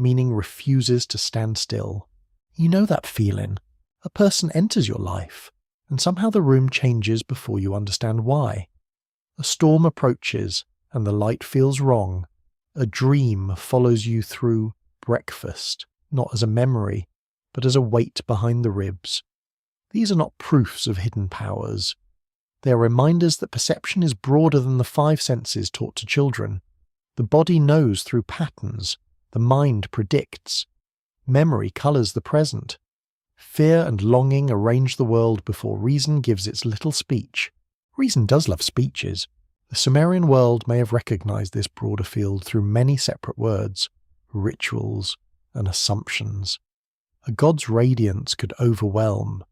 Meaning refuses to stand still. You know that feeling. A person enters your life, and somehow the room changes before you understand why. A storm approaches, and the light feels wrong. A dream follows you through breakfast, not as a memory, but as a weight behind the ribs. These are not proofs of hidden powers. They are reminders that perception is broader than the five senses taught to children. The body knows through patterns. The mind predicts. Memory colours the present. Fear and longing arrange the world before reason gives its little speech. Reason does love speeches. The Sumerian world may have recognised this broader field through many separate words, rituals, and assumptions. A god's radiance could overwhelm.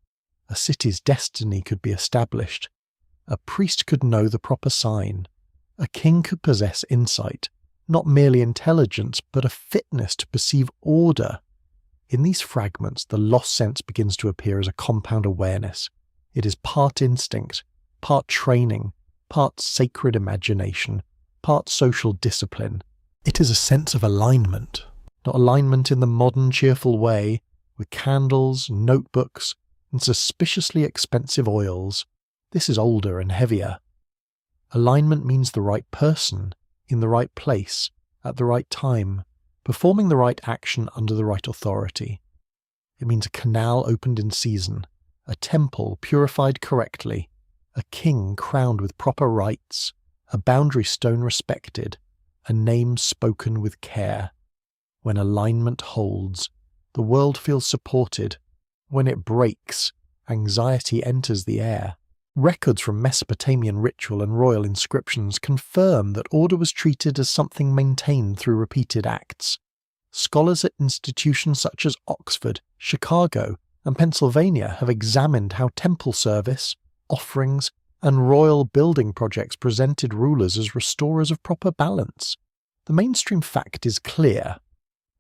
A city's destiny could be established. A priest could know the proper sign. A king could possess insight. Not merely intelligence, but a fitness to perceive order. In these fragments, the lost sense begins to appear as a compound awareness. It is part instinct, part training, part sacred imagination, part social discipline. It is a sense of alignment, not alignment in the modern cheerful way, with candles, notebooks, and suspiciously expensive oils. This is older and heavier. Alignment means the right person, in the right place, at the right time, performing the right action under the right authority. It means a canal opened in season, a temple purified correctly, a king crowned with proper rites, a boundary stone respected, a name spoken with care. When alignment holds, the world feels supported. When it breaks, anxiety enters the air. Records from Mesopotamian ritual and royal inscriptions confirm that order was treated as something maintained through repeated acts. Scholars at institutions such as Oxford, Chicago, and Pennsylvania have examined how temple service, offerings, and royal building projects presented rulers as restorers of proper balance. The mainstream fact is clear.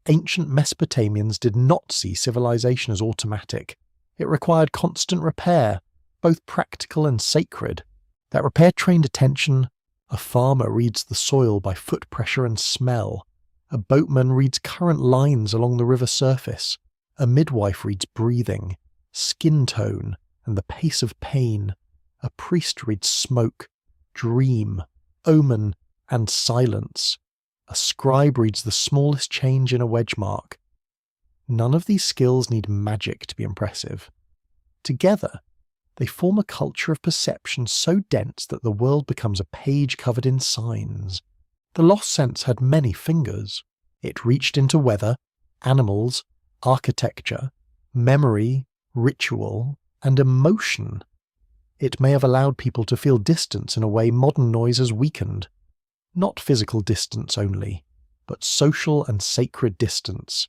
Ancient Mesopotamians did not see civilization as automatic. It required constant repair, both practical and sacred. That repair trained attention. A farmer reads the soil by foot pressure and smell. A boatman reads current lines along the river surface. A midwife reads breathing, skin tone, and the pace of pain. A priest reads smoke, dream, omen, and silence. A scribe reads the smallest change in a wedge mark. None of these skills need magic to be impressive. Together, they form a culture of perception so dense that the world becomes a page covered in signs. The lost sense had many fingers. It reached into weather, animals, architecture, memory, ritual, and emotion. It may have allowed people to feel distance in a way modern noise has weakened. Not physical distance only, but social and sacred distance.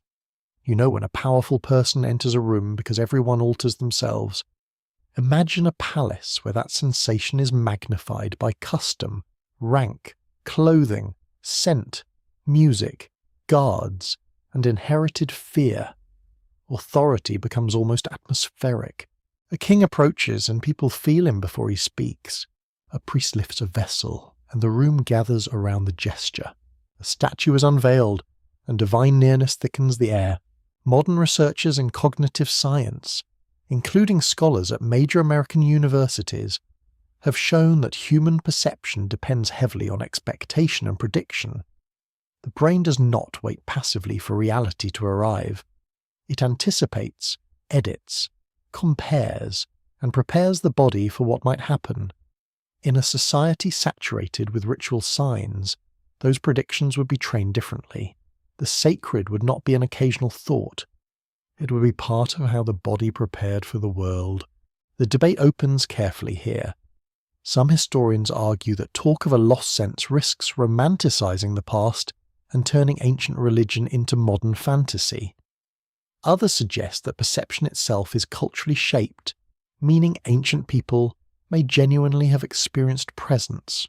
You know when a powerful person enters a room because everyone alters themselves. Imagine a palace where that sensation is magnified by custom, rank, clothing, scent, music, guards, and inherited fear. Authority becomes almost atmospheric. A king approaches and people feel him before he speaks. A priest lifts a vessel, and the room gathers around the gesture. A statue is unveiled, and divine nearness thickens the air. Modern researchers in cognitive science, including scholars at major American universities, have shown that human perception depends heavily on expectation and prediction. The brain does not wait passively for reality to arrive. It anticipates, edits, compares, and prepares the body for what might happen. In a society saturated with ritual signs, those predictions would be trained differently. The sacred would not be an occasional thought. It would be part of how the body prepared for the world. The debate opens carefully here. Some historians argue that talk of a lost sense risks romanticizing the past and turning ancient religion into modern fantasy. Others suggest that perception itself is culturally shaped, meaning ancient people may genuinely have experienced presence,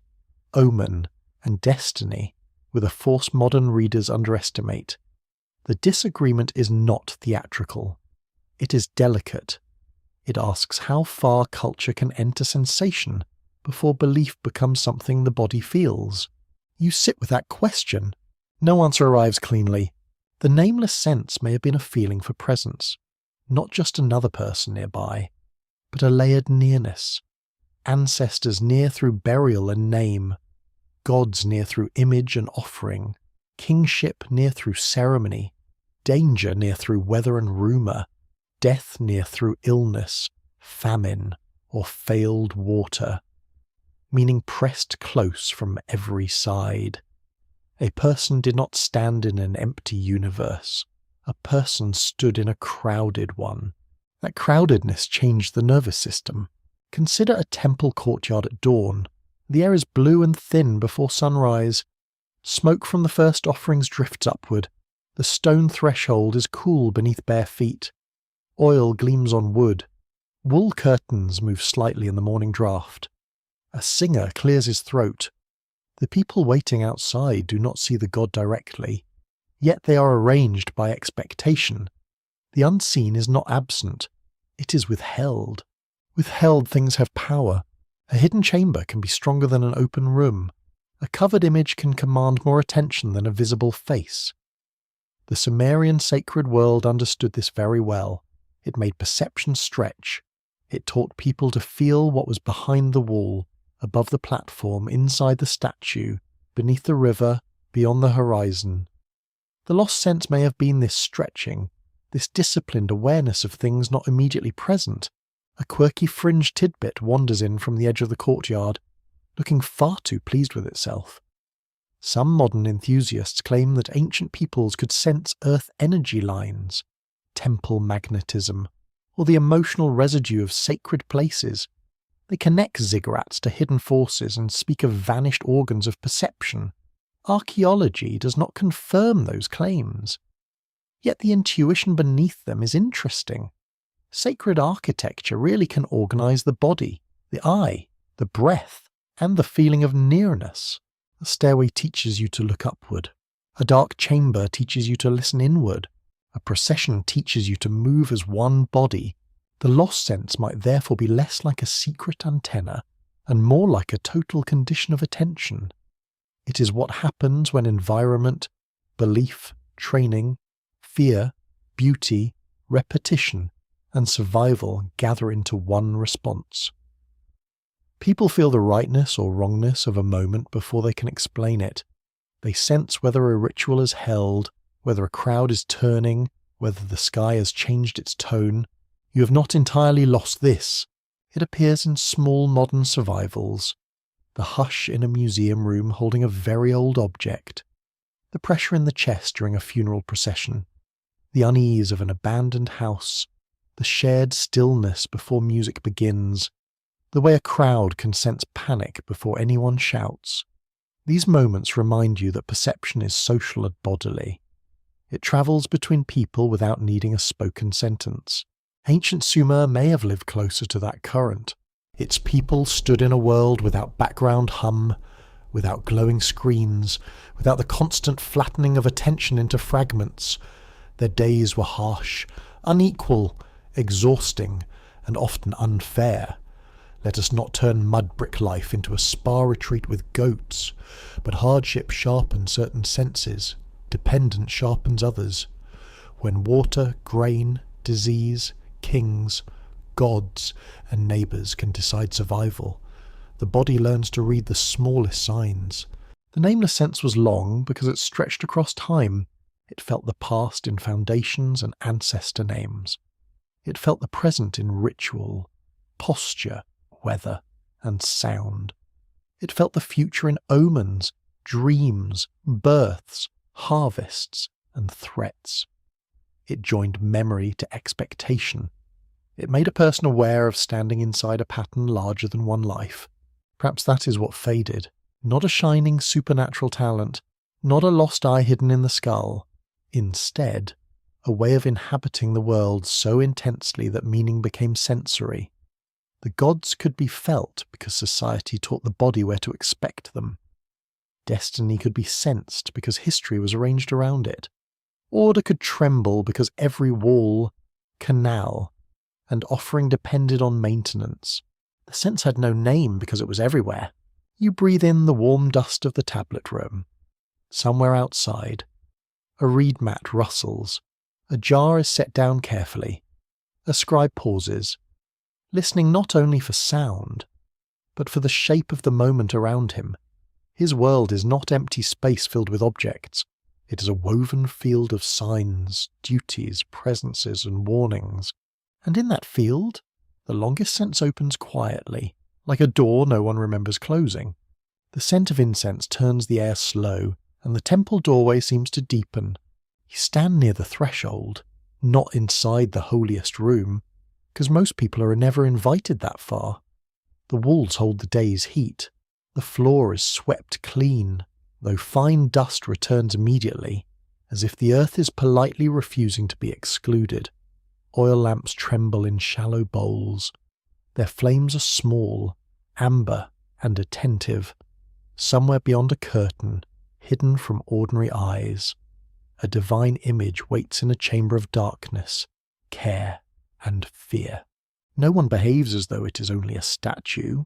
omen, and destiny with a force modern readers underestimate. The disagreement is not theatrical. It is delicate. It asks how far culture can enter sensation before belief becomes something the body feels. You sit with that question. No answer arrives cleanly. The nameless sense may have been a feeling for presence, not just another person nearby, but a layered nearness. Ancestors near through burial and name, gods near through image and offering, kingship near through ceremony, danger near through weather and rumour, death near through illness, famine, or failed water, meaning pressed close from every side. A person did not stand in an empty universe. A person stood in a crowded one. That crowdedness changed the nervous system. Consider a temple courtyard at dawn. The air is blue and thin before sunrise. Smoke from the first offerings drifts upward. The stone threshold is cool beneath bare feet. Oil gleams on wood. Wool curtains move slightly in the morning draught. A singer clears his throat. The people waiting outside do not see the god directly, yet they are arranged by expectation. The unseen is not absent, it is withheld. Withheld things have power. A hidden chamber can be stronger than an open room. A covered image can command more attention than a visible face. The Sumerian sacred world understood this very well. It made perception stretch. It taught people to feel what was behind the wall, above the platform, inside the statue, beneath the river, beyond the horizon. The lost sense may have been this stretching, this disciplined awareness of things not immediately present, A quirky fringe tidbit wanders in from the edge of the courtyard, looking far too pleased with itself. Some modern enthusiasts claim that ancient peoples could sense earth energy lines, temple magnetism, or the emotional residue of sacred places. They connect ziggurats to hidden forces and speak of vanished organs of perception. Archaeology does not confirm those claims. Yet the intuition beneath them is interesting. Sacred architecture really can organize the body, the eye, the breath, and the feeling of nearness. A stairway teaches you to look upward. A dark chamber teaches you to listen inward. A procession teaches you to move as one body. The lost sense might therefore be less like a secret antenna and more like a total condition of attention. It is what happens when environment, belief, training, fear, beauty, repetition, and survival gather into one response. People feel the rightness or wrongness of a moment before they can explain it. They sense whether a ritual is held, whether a crowd is turning, whether the sky has changed its tone. You have not entirely lost this. It appears in small modern survivals. The hush in a museum room holding a very old object. The pressure in the chest during a funeral procession. The unease of an abandoned house. The shared stillness before music begins. The way a crowd can sense panic before anyone shouts. These moments remind you that perception is social and bodily. It travels between people without needing a spoken sentence. Ancient Sumer may have lived closer to that current. Its people stood in a world without background hum, without glowing screens, without the constant flattening of attention into fragments. Their days were harsh, unequal, exhausting, and often unfair. Let us not turn mud brick life into a spa retreat with goats, but hardship sharpens certain senses, dependence sharpens others. When water, grain, disease, kings, gods, and neighbours can decide survival, the body learns to read the smallest signs. The nameless sense was long because it stretched across time. It felt the past in foundations and ancestor names. It felt the present in ritual, posture, weather, and sound. It felt the future in omens, dreams, births, harvests, and threats. It joined memory to expectation. It made a person aware of standing inside a pattern larger than one life. Perhaps that is what faded. Not a shining supernatural talent, not a lost eye hidden in the skull. Instead, a way of inhabiting the world so intensely that meaning became sensory. The gods could be felt because society taught the body where to expect them. Destiny could be sensed because history was arranged around it. Order could tremble because every wall, canal, and offering depended on maintenance. The sense had no name because it was everywhere. You breathe in the warm dust of the tablet room. Somewhere outside, a reed mat rustles. A jar is set down carefully. A scribe pauses, listening not only for sound, but for the shape of the moment around him. His world is not empty space filled with objects. It is a woven field of signs, duties, presences, and warnings. And in that field, the longest sense opens quietly, like a door no one remembers closing. The scent of incense turns the air slow, and the temple doorway seems to deepen. You stand near the threshold, not inside the holiest room, because most people are never invited that far. The walls hold the day's heat. The floor is swept clean, though fine dust returns immediately, as if the earth is politely refusing to be excluded. Oil lamps tremble in shallow bowls. Their flames are small, amber, and attentive. Somewhere beyond a curtain, hidden from ordinary eyes, a divine image waits in a chamber of darkness, care, and fear. No one behaves as though it is only a statue.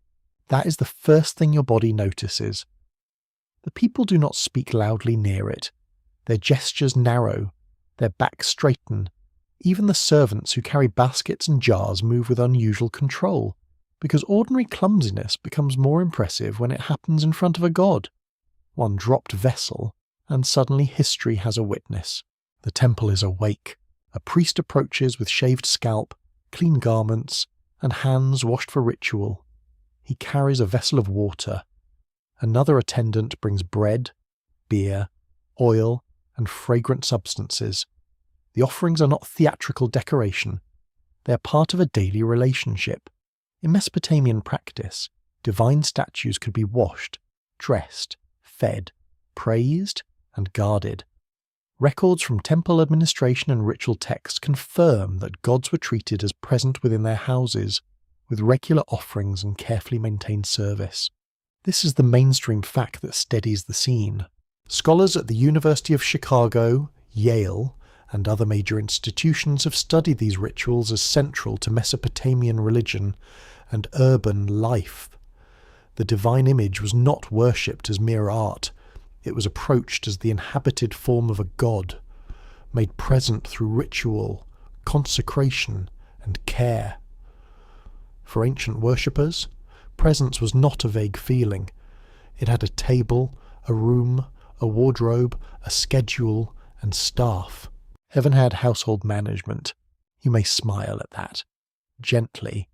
That is the first thing your body notices. The people do not speak loudly near it. Their gestures narrow, their backs straighten. Even the servants who carry baskets and jars move with unusual control, because ordinary clumsiness becomes more impressive when it happens in front of a god. One dropped vessel, and suddenly history has a witness. The temple is awake. A priest approaches with shaved scalp, clean garments, and hands washed for ritual. He carries a vessel of water. Another attendant brings bread, beer, oil, and fragrant substances. The offerings are not theatrical decoration. They are part of a daily relationship. In Mesopotamian practice, divine statues could be washed, dressed, fed, praised, and guarded. Records from temple administration and ritual texts confirm that gods were treated as present within their houses, with regular offerings and carefully maintained service. This is the mainstream fact that steadies the scene. Scholars at the University of Chicago, Yale, and other major institutions have studied these rituals as central to Mesopotamian religion and urban life. The divine image was not worshipped as mere art. It was approached as the inhabited form of a god, made present through ritual, consecration, and care. For ancient worshippers, presence was not a vague feeling. It had a table, a room, a wardrobe, a schedule, and staff. Heaven had household management. You may smile at that. Gently.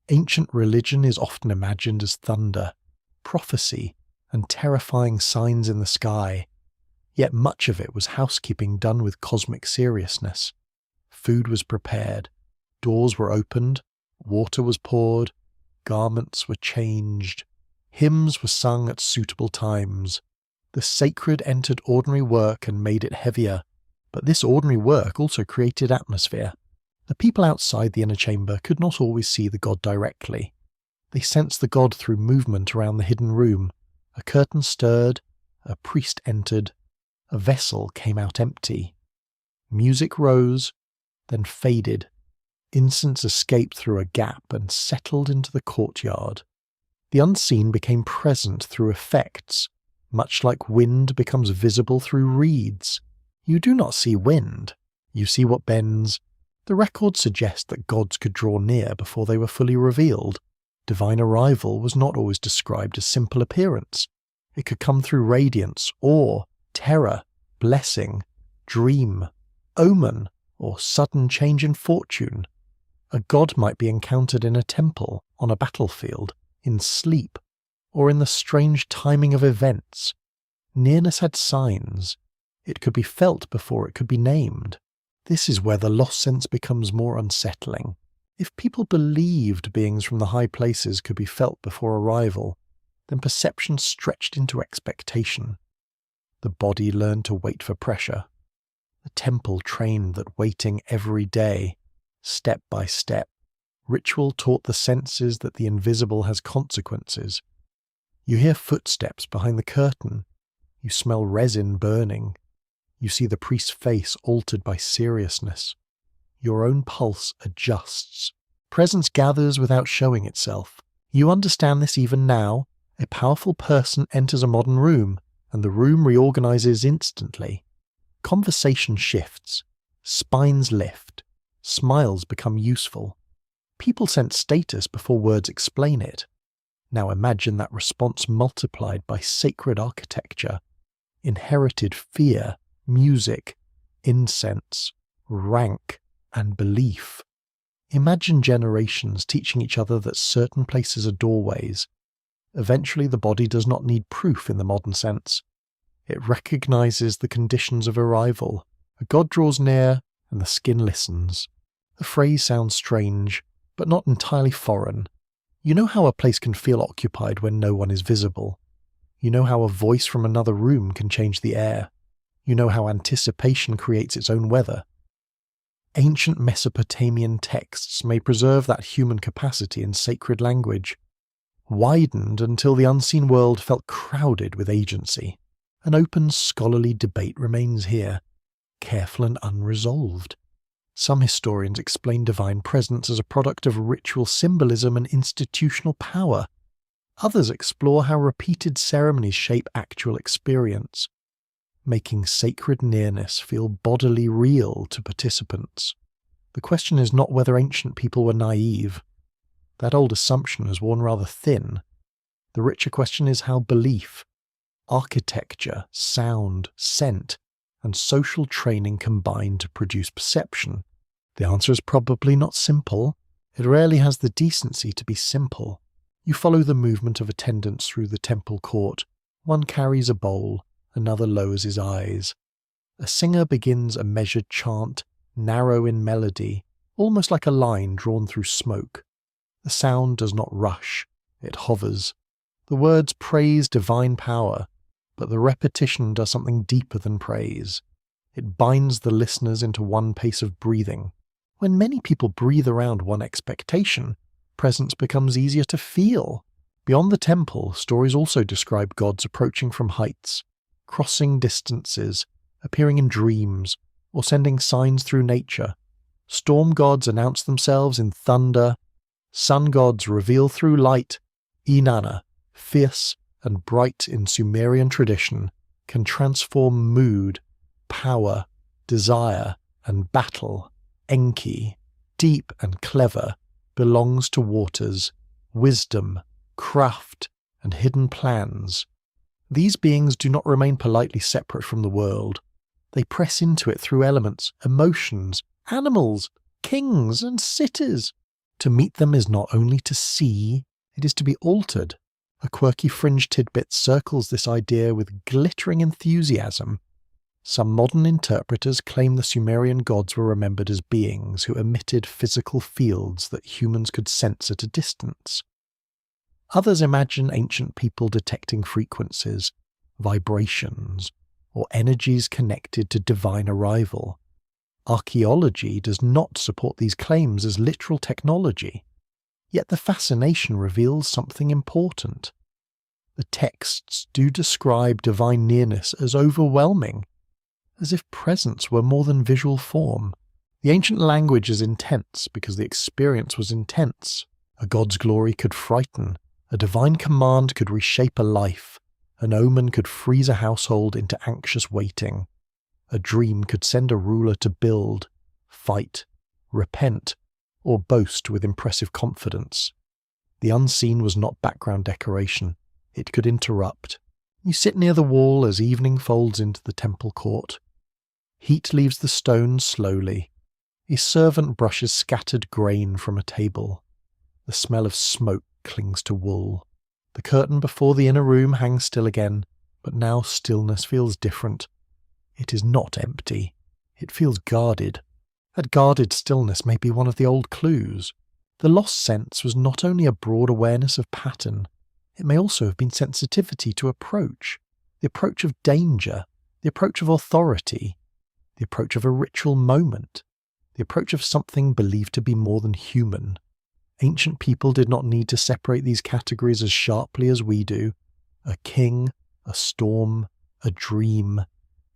Ancient religion is often imagined as thunder, prophecy, and terrifying signs in the sky. Yet much of it was housekeeping done with cosmic seriousness. Food was prepared, doors were opened, water was poured, garments were changed, hymns were sung at suitable times. The sacred entered ordinary work and made it heavier, but this ordinary work also created atmosphere. The people outside the inner chamber could not always see the god directly. They sensed the god through movement around the hidden room. A curtain stirred, a priest entered, a vessel came out empty. Music rose, then faded. Incense escaped through a gap and settled into the courtyard. The unseen became present through effects, much like wind becomes visible through reeds. You do not see wind, you see what bends. The records suggest that gods could draw near before they were fully revealed. Divine arrival was not always described as simple appearance. It could come through radiance, awe, terror, blessing, dream, omen, or sudden change in fortune. A god might be encountered in a temple, on a battlefield, in sleep, or in the strange timing of events. Nearness had signs. It could be felt before it could be named. This is where the lost sense becomes more unsettling. If people believed beings from the high places could be felt before arrival, then perception stretched into expectation. The body learned to wait for pressure. The temple trained that waiting every day, step by step. Ritual taught the senses that the invisible has consequences. You hear footsteps behind the curtain. You smell resin burning. You see the priest's face altered by seriousness. Your own pulse adjusts. Presence gathers without showing itself. You understand this even now. A powerful person enters a modern room, and the room reorganizes instantly. Conversation shifts. Spines lift. Smiles become useful. People sense status before words explain it. Now imagine that response multiplied by sacred architecture, inherited fear, music, incense, rank, and belief. Imagine generations teaching each other that certain places are doorways. Eventually the body does not need proof in the modern sense. It recognizes the conditions of arrival. A god draws near, and the skin listens. The phrase sounds strange, but not entirely foreign. You know how a place can feel occupied when no one is visible. You know how a voice from another room can change the air. You know how anticipation creates its own weather. Ancient Mesopotamian texts may preserve that human capacity in sacred language, widened until the unseen world felt crowded with agency. An open scholarly debate remains here, careful and unresolved. Some historians explain divine presence as a product of ritual symbolism and institutional power. Others explore how repeated ceremonies shape actual experience, making sacred nearness feel bodily real to participants. The question is not whether ancient people were naive. That old assumption has worn rather thin. The richer question is how belief, architecture, sound, scent, and social training combine to produce perception. The answer is probably not simple. It rarely has the decency to be simple. You follow the movement of attendants through the temple court. One carries a bowl, another lowers his eyes. A singer begins a measured chant, narrow in melody, almost like a line drawn through smoke. The sound does not rush, it hovers. The words praise divine power, but the repetition does something deeper than praise. It binds the listeners into one pace of breathing. When many people breathe around one expectation, presence becomes easier to feel. Beyond the temple, stories also describe gods approaching from heights, crossing distances, appearing in dreams, or sending signs through nature. Storm gods announce themselves in thunder. Sun gods reveal through light. Inanna, fierce and bright in Sumerian tradition, can transform mood, power, desire, and battle. Enki, deep and clever, belongs to waters, wisdom, craft, and hidden plans. These beings do not remain politely separate from the world. They press into it through elements, emotions, animals, kings, and cities. To meet them is not only to see, it is to be altered. A quirky fringe tidbit circles this idea with glittering enthusiasm. Some modern interpreters claim the Sumerian gods were remembered as beings who emitted physical fields that humans could sense at a distance. Others imagine ancient people detecting frequencies, vibrations, or energies connected to divine arrival. Archaeology does not support these claims as literal technology, yet the fascination reveals something important. The texts do describe divine nearness as overwhelming, as if presence were more than visual form. The ancient language is intense because the experience was intense. A god's glory could frighten, a divine command could reshape a life, an omen could freeze a household into anxious waiting. A dream could send a ruler to build, fight, repent, or boast with impressive confidence. The unseen was not background decoration. It could interrupt. You sit near the wall as evening folds into the temple court. Heat leaves the stones slowly. A servant brushes scattered grain from a table. The smell of smoke clings to wool. The curtain before the inner room hangs still again, but now stillness feels different. It is not empty. It feels guarded. That guarded stillness may be one of the old clues. The lost sense was not only a broad awareness of pattern, it may also have been sensitivity to approach, the approach of danger, the approach of authority, the approach of a ritual moment, the approach of something believed to be more than human. Ancient people did not need to separate these categories as sharply as we do. A king, a storm, a dream,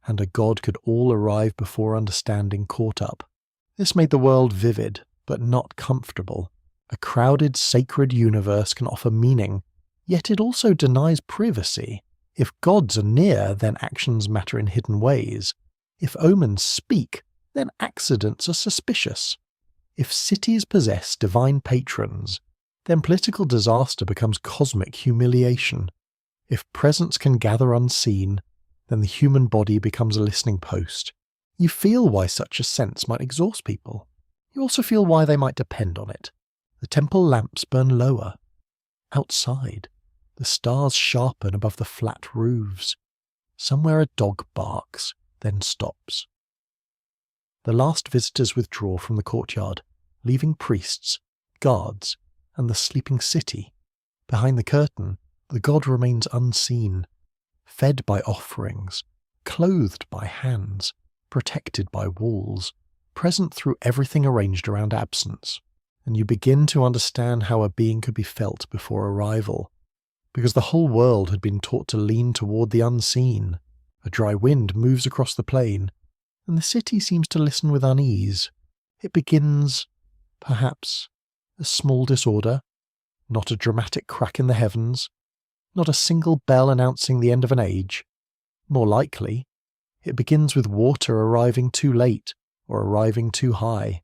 and a god could all arrive before understanding caught up. This made the world vivid, but not comfortable. A crowded, sacred universe can offer meaning, yet it also denies privacy. If gods are near, then actions matter in hidden ways. If omens speak, then accidents are suspicious. If cities possess divine patrons, then political disaster becomes cosmic humiliation. If presence can gather unseen, then the human body becomes a listening post. You feel why such a sense might exhaust people. You also feel why they might depend on it. The temple lamps burn lower. Outside, the stars sharpen above the flat roofs. Somewhere a dog barks, then stops. The last visitors withdraw from the courtyard, leaving priests, guards, and the sleeping city. Behind the curtain, the god remains unseen, fed by offerings, clothed by hands, protected by walls, present through everything arranged around absence. And you begin to understand how a being could be felt before arrival, because the whole world had been taught to lean toward the unseen. A dry wind moves across the plain, and the city seems to listen with unease. It begins, perhaps, a small disorder, not a dramatic crack in the heavens, not a single bell announcing the end of an age. More likely, it begins with water arriving too late or arriving too high.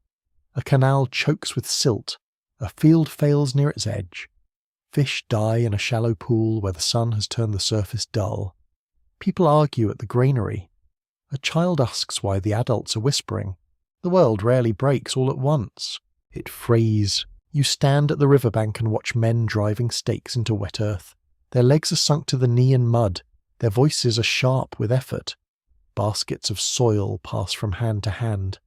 A canal chokes with silt, a field fails near its edge. Fish die in a shallow pool where the sun has turned the surface dull. People argue at the granary. A child asks why the adults are whispering. The world rarely breaks all at once. It frays, You stand at the riverbank and watch men driving stakes into wet earth. Their legs are sunk to the knee in mud. Their voices are sharp with effort. Baskets of soil pass from hand to hand.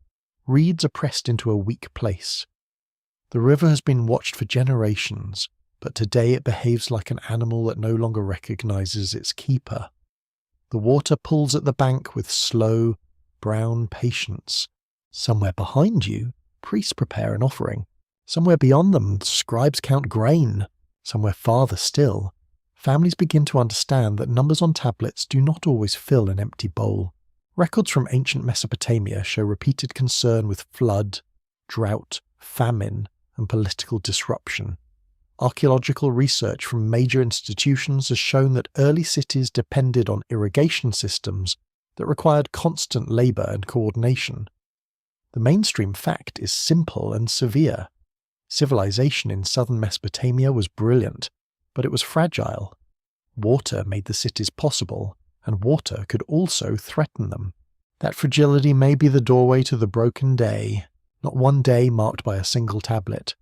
Reeds are pressed into a weak place. The river has been watched for generations, but today it behaves like an animal that no longer recognizes its keeper. The water pulls at the bank with slow, brown patience. Somewhere behind you, priests prepare an offering. Somewhere beyond them, scribes count grain. Somewhere farther still, families begin to understand that numbers on tablets do not always fill an empty bowl. Records from ancient Mesopotamia show repeated concern with flood, drought, famine, and political disruption. Archaeological research from major institutions has shown that early cities depended on irrigation systems that required constant labour and coordination. The mainstream fact is simple and severe. Civilization in southern Mesopotamia was brilliant, but it was fragile. Water made the cities possible, and water could also threaten them. That fragility may be the doorway to the broken day, not one day marked by a single tablet.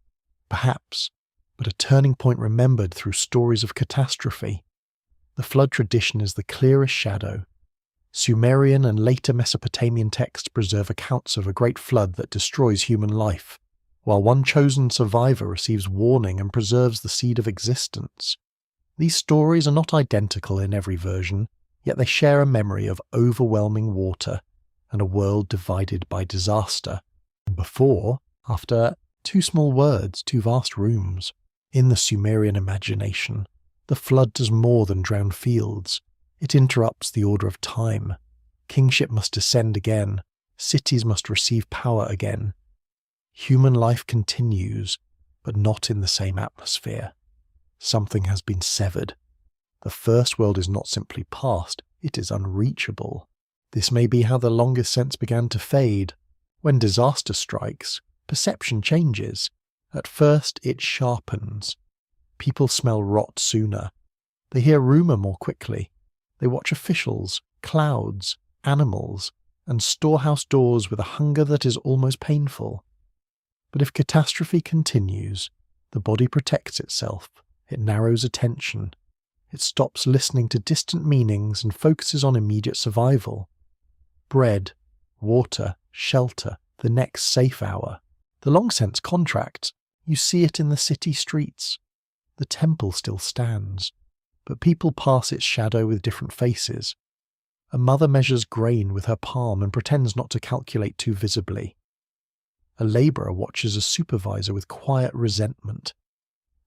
Perhaps, but a turning point remembered through stories of catastrophe. The flood tradition is the clearest shadow. Sumerian and later Mesopotamian texts preserve accounts of a great flood that destroys human life, while one chosen survivor receives warning and preserves the seed of existence. These stories are not identical in every version, yet they share a memory of overwhelming water and a world divided by disaster. Before, after, two small words, two vast rooms. In the Sumerian imagination, the flood does more than drown fields. It interrupts the order of time. Kingship must descend again. Cities must receive power again. Human life continues, but not in the same atmosphere. Something has been severed. The first world is not simply past, it is unreachable. This may be how the longest sense began to fade. When disaster strikes, perception changes. At first, it sharpens. People smell rot sooner. They hear rumour more quickly. They watch officials, clouds, animals, and storehouse doors with a hunger that is almost painful. But if catastrophe continues, the body protects itself. It narrows attention. It stops listening to distant meanings and focuses on immediate survival. Bread, water, shelter, the next safe hour. The long sense contracts. You see it in the city streets. The temple still stands, but people pass its shadow with different faces. A mother measures grain with her palm and pretends not to calculate too visibly. A labourer watches a supervisor with quiet resentment.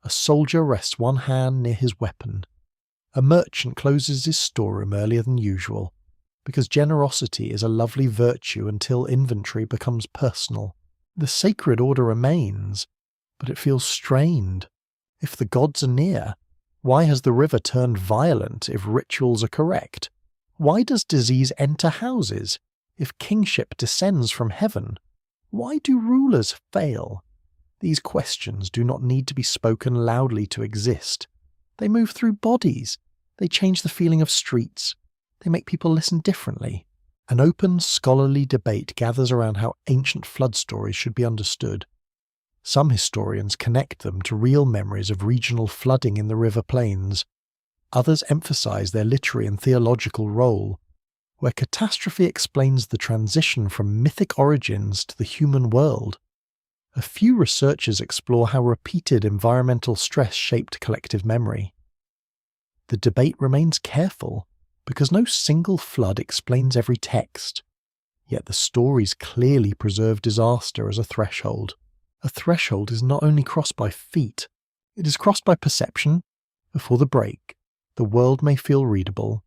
A soldier rests one hand near his weapon. A merchant closes his storeroom earlier than usual, because generosity is a lovely virtue until inventory becomes personal. The sacred order remains, but it feels strained. If the gods are near, why has the river turned violent if rituals are correct? Why does disease enter houses if kingship descends from heaven? Why do rulers fail? These questions do not need to be spoken loudly to exist. They move through bodies. They change the feeling of streets. They make people listen differently. An open, scholarly debate gathers around how ancient flood stories should be understood. Some historians connect them to real memories of regional flooding in the river plains. Others emphasize their literary and theological role, where catastrophe explains the transition from mythic origins to the human world. A few researchers explore how repeated environmental stress shaped collective memory. The debate remains careful, because no single flood explains every text. Yet the stories clearly preserve disaster as a threshold. A threshold is not only crossed by feet, it is crossed by perception. Before the break, the world may feel readable,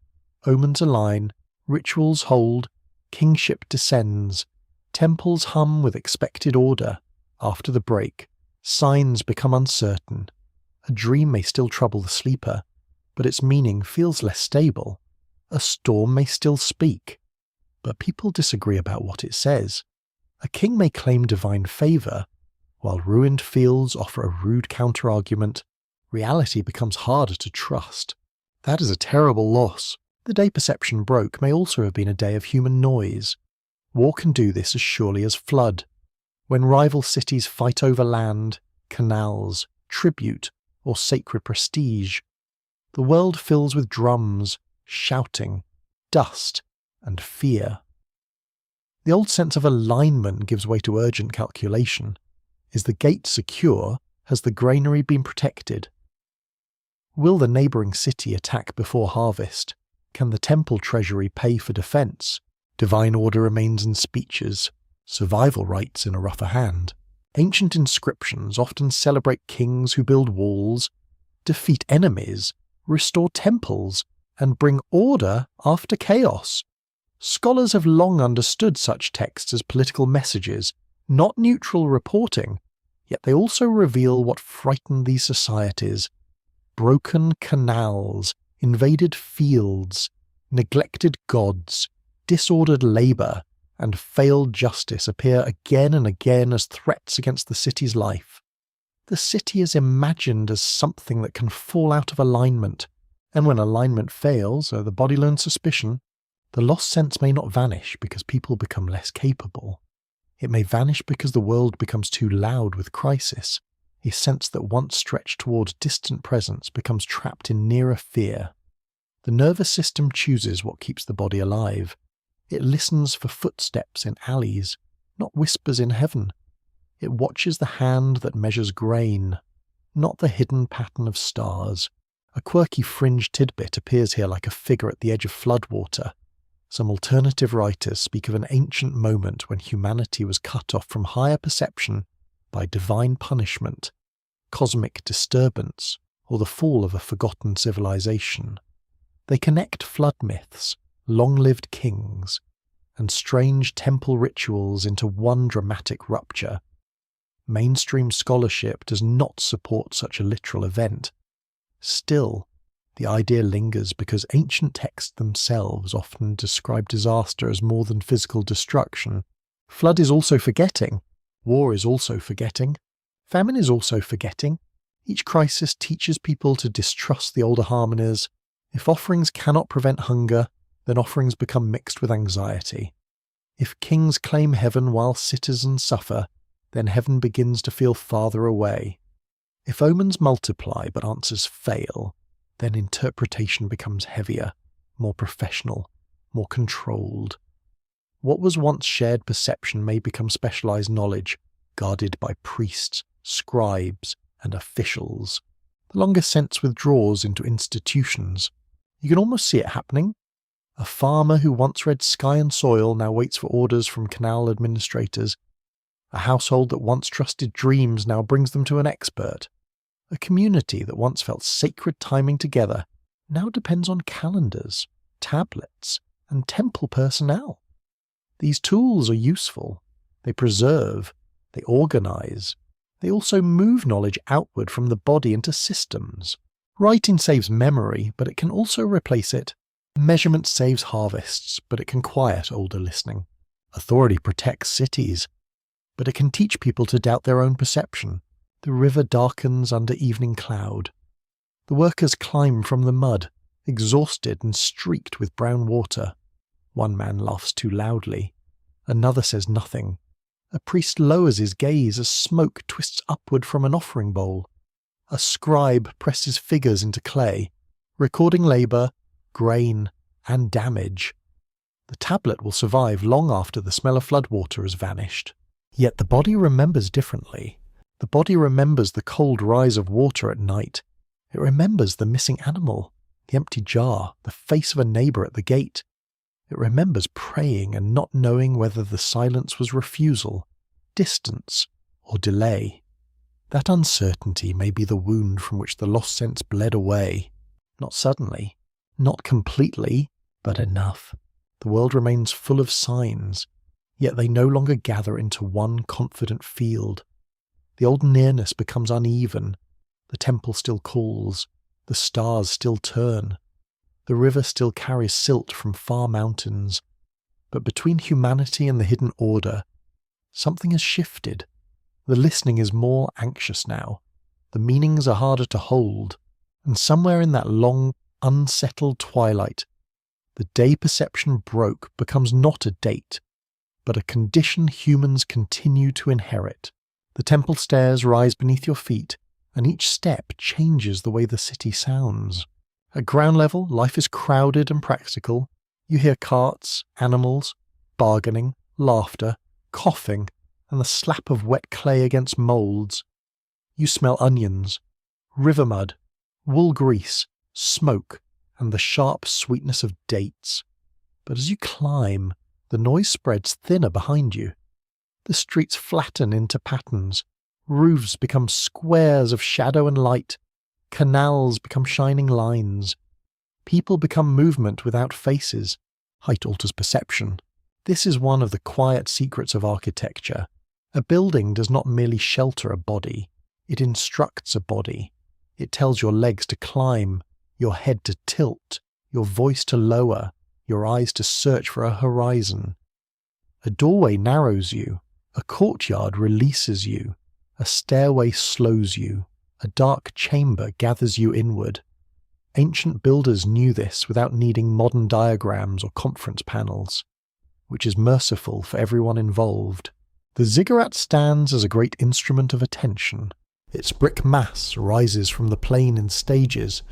omens align, rituals hold, kingship descends, temples hum with expected order. After the break, signs become uncertain. A dream may still trouble the sleeper, but its meaning feels less stable. A storm may still speak, but people disagree about what it says. A king may claim divine favour, while ruined fields offer a rude counter-argument. Reality becomes harder to trust. That is a terrible loss. The day perception broke may also have been a day of human noise. War can do this as surely as flood. When rival cities fight over land, canals, tribute, or sacred prestige. The world fills with drums, shouting, dust, and fear. The old sense of alignment gives way to urgent calculation. Is the gate secure? Has the granary been protected? Will the neighbouring city attack before harvest? Can the temple treasury pay for defence? Divine order remains in speeches, survival rights in a rougher hand. Ancient inscriptions often celebrate kings who build walls, defeat enemies, restore temples, and bring order after chaos. Scholars have long understood such texts as political messages, not neutral reporting, yet they also reveal what frightened these societies. Broken canals, invaded fields, neglected gods, disordered labour, and failed justice appear again and again as threats against the city's life. The city is imagined as something that can fall out of alignment, and when alignment fails, or the body learns suspicion, the lost sense may not vanish because people become less capable. It may vanish because the world becomes too loud with crisis. A sense that once stretched toward distant presence becomes trapped in nearer fear. The nervous system chooses what keeps the body alive. It listens for footsteps in alleys, not whispers in heaven. It watches the hand that measures grain, not the hidden pattern of stars. A quirky fringe tidbit appears here like a figure at the edge of floodwater. Some alternative writers speak of an ancient moment when humanity was cut off from higher perception by divine punishment, cosmic disturbance, or the fall of a forgotten civilization. They connect flood myths, long-lived kings, and strange temple rituals into one dramatic rupture. Mainstream scholarship does not support such a literal event. Still, the idea lingers because ancient texts themselves often describe disaster as more than physical destruction. Flood is also forgetting. War is also forgetting. Famine is also forgetting. Each crisis teaches people to distrust the older harmonies. If offerings cannot prevent hunger, then offerings become mixed with anxiety. If kings claim heaven while citizens suffer, then heaven begins to feel farther away. If omens multiply but answers fail, then interpretation becomes heavier, more professional, more controlled. What was once shared perception may become specialized knowledge, guarded by priests, scribes, and officials. The longer sense withdraws into institutions. You can almost see it happening. A farmer who once read Sky and Soil now waits for orders from canal administrators. A household that once trusted dreams now brings them to an expert. A community that once felt sacred timing together now depends on calendars, tablets, and temple personnel. These tools are useful. They preserve. They organize. They also move knowledge outward from the body into systems. Writing saves memory, but it can also replace it. Measurement saves harvests, but it can quiet older listening. Authority protects cities, but it can teach people to doubt their own perception. The river darkens under evening cloud. The workers climb from the mud, exhausted and streaked with brown water. One man laughs too loudly. Another says nothing. A priest lowers his gaze as smoke twists upward from an offering bowl. A scribe presses figures into clay, recording labour, grain, and damage. The tablet will survive long after the smell of floodwater has vanished. Yet the body remembers differently. The body remembers the cold rise of water at night. It remembers the missing animal, the empty jar, the face of a neighbour at the gate. It remembers praying and not knowing whether the silence was refusal, distance, or delay. That uncertainty may be the wound from which the lost sense bled away. Not suddenly, not completely, but enough. The world remains full of signs, yet they no longer gather into one confident field. The old nearness becomes uneven. The temple still calls. The stars still turn. The river still carries silt from far mountains. But between humanity and the hidden order, something has shifted. The listening is more anxious now. The meanings are harder to hold. And somewhere in that long, unsettled twilight, the day perception broke becomes not a date, but a condition humans continue to inherit. The temple stairs rise beneath your feet, and each step changes the way the city sounds. At ground level, life is crowded and practical. You hear carts, animals, bargaining, laughter, coughing, and the slap of wet clay against moulds. You smell onions, river mud, wool grease, smoke, and the sharp sweetness of dates. But as you climb, the noise spreads thinner behind you. The streets flatten into patterns, roofs become squares of shadow and light, canals become shining lines. People become movement without faces. Height alters perception. This is one of the quiet secrets of architecture. A building does not merely shelter a body, it instructs a body. It tells your legs to climb, your head to tilt, your voice to lower, your eyes to search for a horizon. A doorway narrows you, a courtyard releases you, a stairway slows you, a dark chamber gathers you inward. Ancient builders knew this without needing modern diagrams or conference panels, which is merciful for everyone involved. The ziggurat stands as a great instrument of attention. Its brick mass rises from the plain in stages,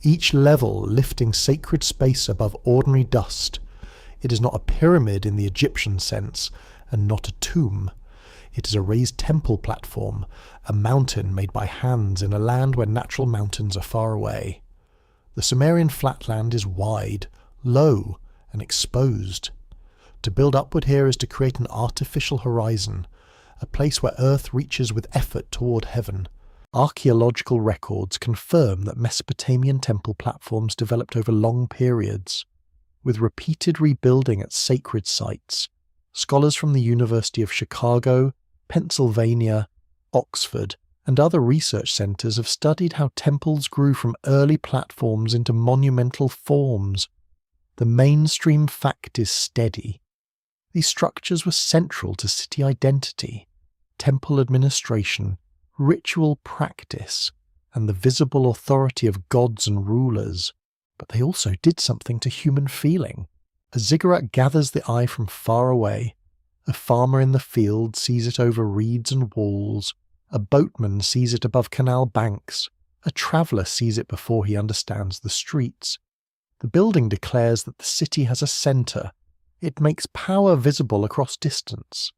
each level lifting sacred space above ordinary dust. It is not a pyramid in the Egyptian sense, and not a tomb. It is a raised temple platform, a mountain made by hands in a land where natural mountains are far away. The Sumerian flatland is wide, low, and exposed. To build upward here is to create an artificial horizon, a place where earth reaches with effort toward heaven. Archaeological records confirm that Mesopotamian temple platforms developed over long periods, with repeated rebuilding at sacred sites. Scholars from the University of Chicago, Pennsylvania, Oxford, and other research centers have studied how temples grew from early platforms into monumental forms. The mainstream fact is steady. These structures were central to city identity, temple administration, ritual practice, and the visible authority of gods and rulers. But they also did something to human feeling. A ziggurat gathers the eye from far away. A farmer in the field sees it over reeds and walls. A boatman sees it above canal banks. A traveller sees it before he understands the streets. The building declares that the city has a centre. It makes power visible across distance.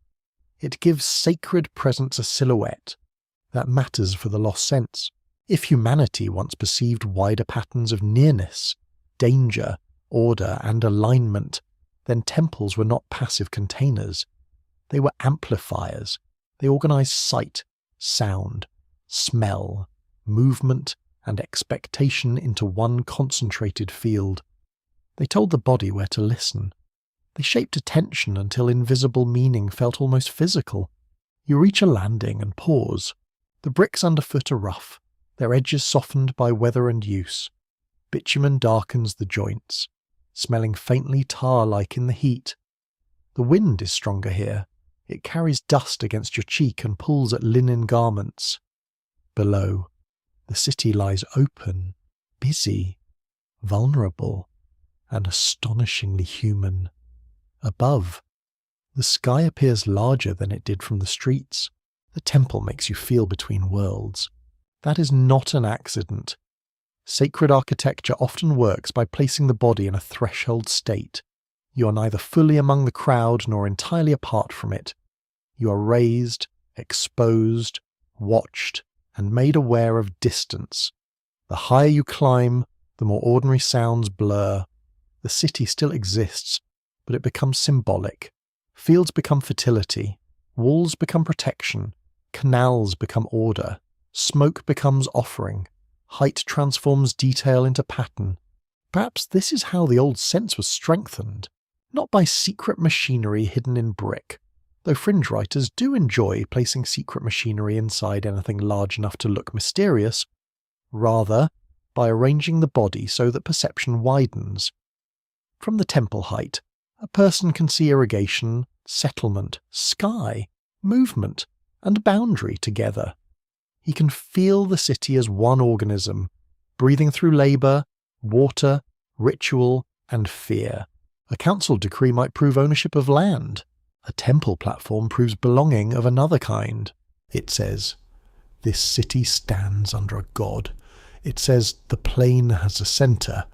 It gives sacred presence a silhouette that matters for the lost sense. If humanity once perceived wider patterns of nearness, danger, order, and alignment, then temples were not passive containers. They were amplifiers. They organized sight, sound, smell, movement, and expectation into one concentrated field. They told the body where to listen. They shaped attention until invisible meaning felt almost physical. You reach a landing and pause. The bricks underfoot are rough, their edges softened by weather and use. Bitumen darkens the joints, smelling faintly tar-like in the heat. The wind is stronger here. It carries dust against your cheek and pulls at linen garments. Below, the city lies open, busy, vulnerable, and astonishingly human. Above, the sky appears larger than it did from the streets. The temple makes you feel between worlds. That is not an accident. Sacred architecture often works by placing the body in a threshold state. You are neither fully among the crowd nor entirely apart from it. You are raised, exposed, watched, and made aware of distance. The higher you climb, the more ordinary sounds blur. The city still exists, but it becomes symbolic. Fields become fertility. Walls become protection. Canals become order. Smoke becomes offering. Height transforms detail into pattern. Perhaps this is how the old sense was strengthened, not by secret machinery hidden in brick, though fringe writers do enjoy placing secret machinery inside anything large enough to look mysterious, rather by arranging the body so that perception widens. From the temple height, a person can see irrigation, settlement, sky, movement, and boundary together. He can feel the city as one organism, breathing through labour, water, ritual, and fear. A council decree might prove ownership of land. A temple platform proves belonging of another kind. It says, "This city stands under a god." It says, "The plain has a centre."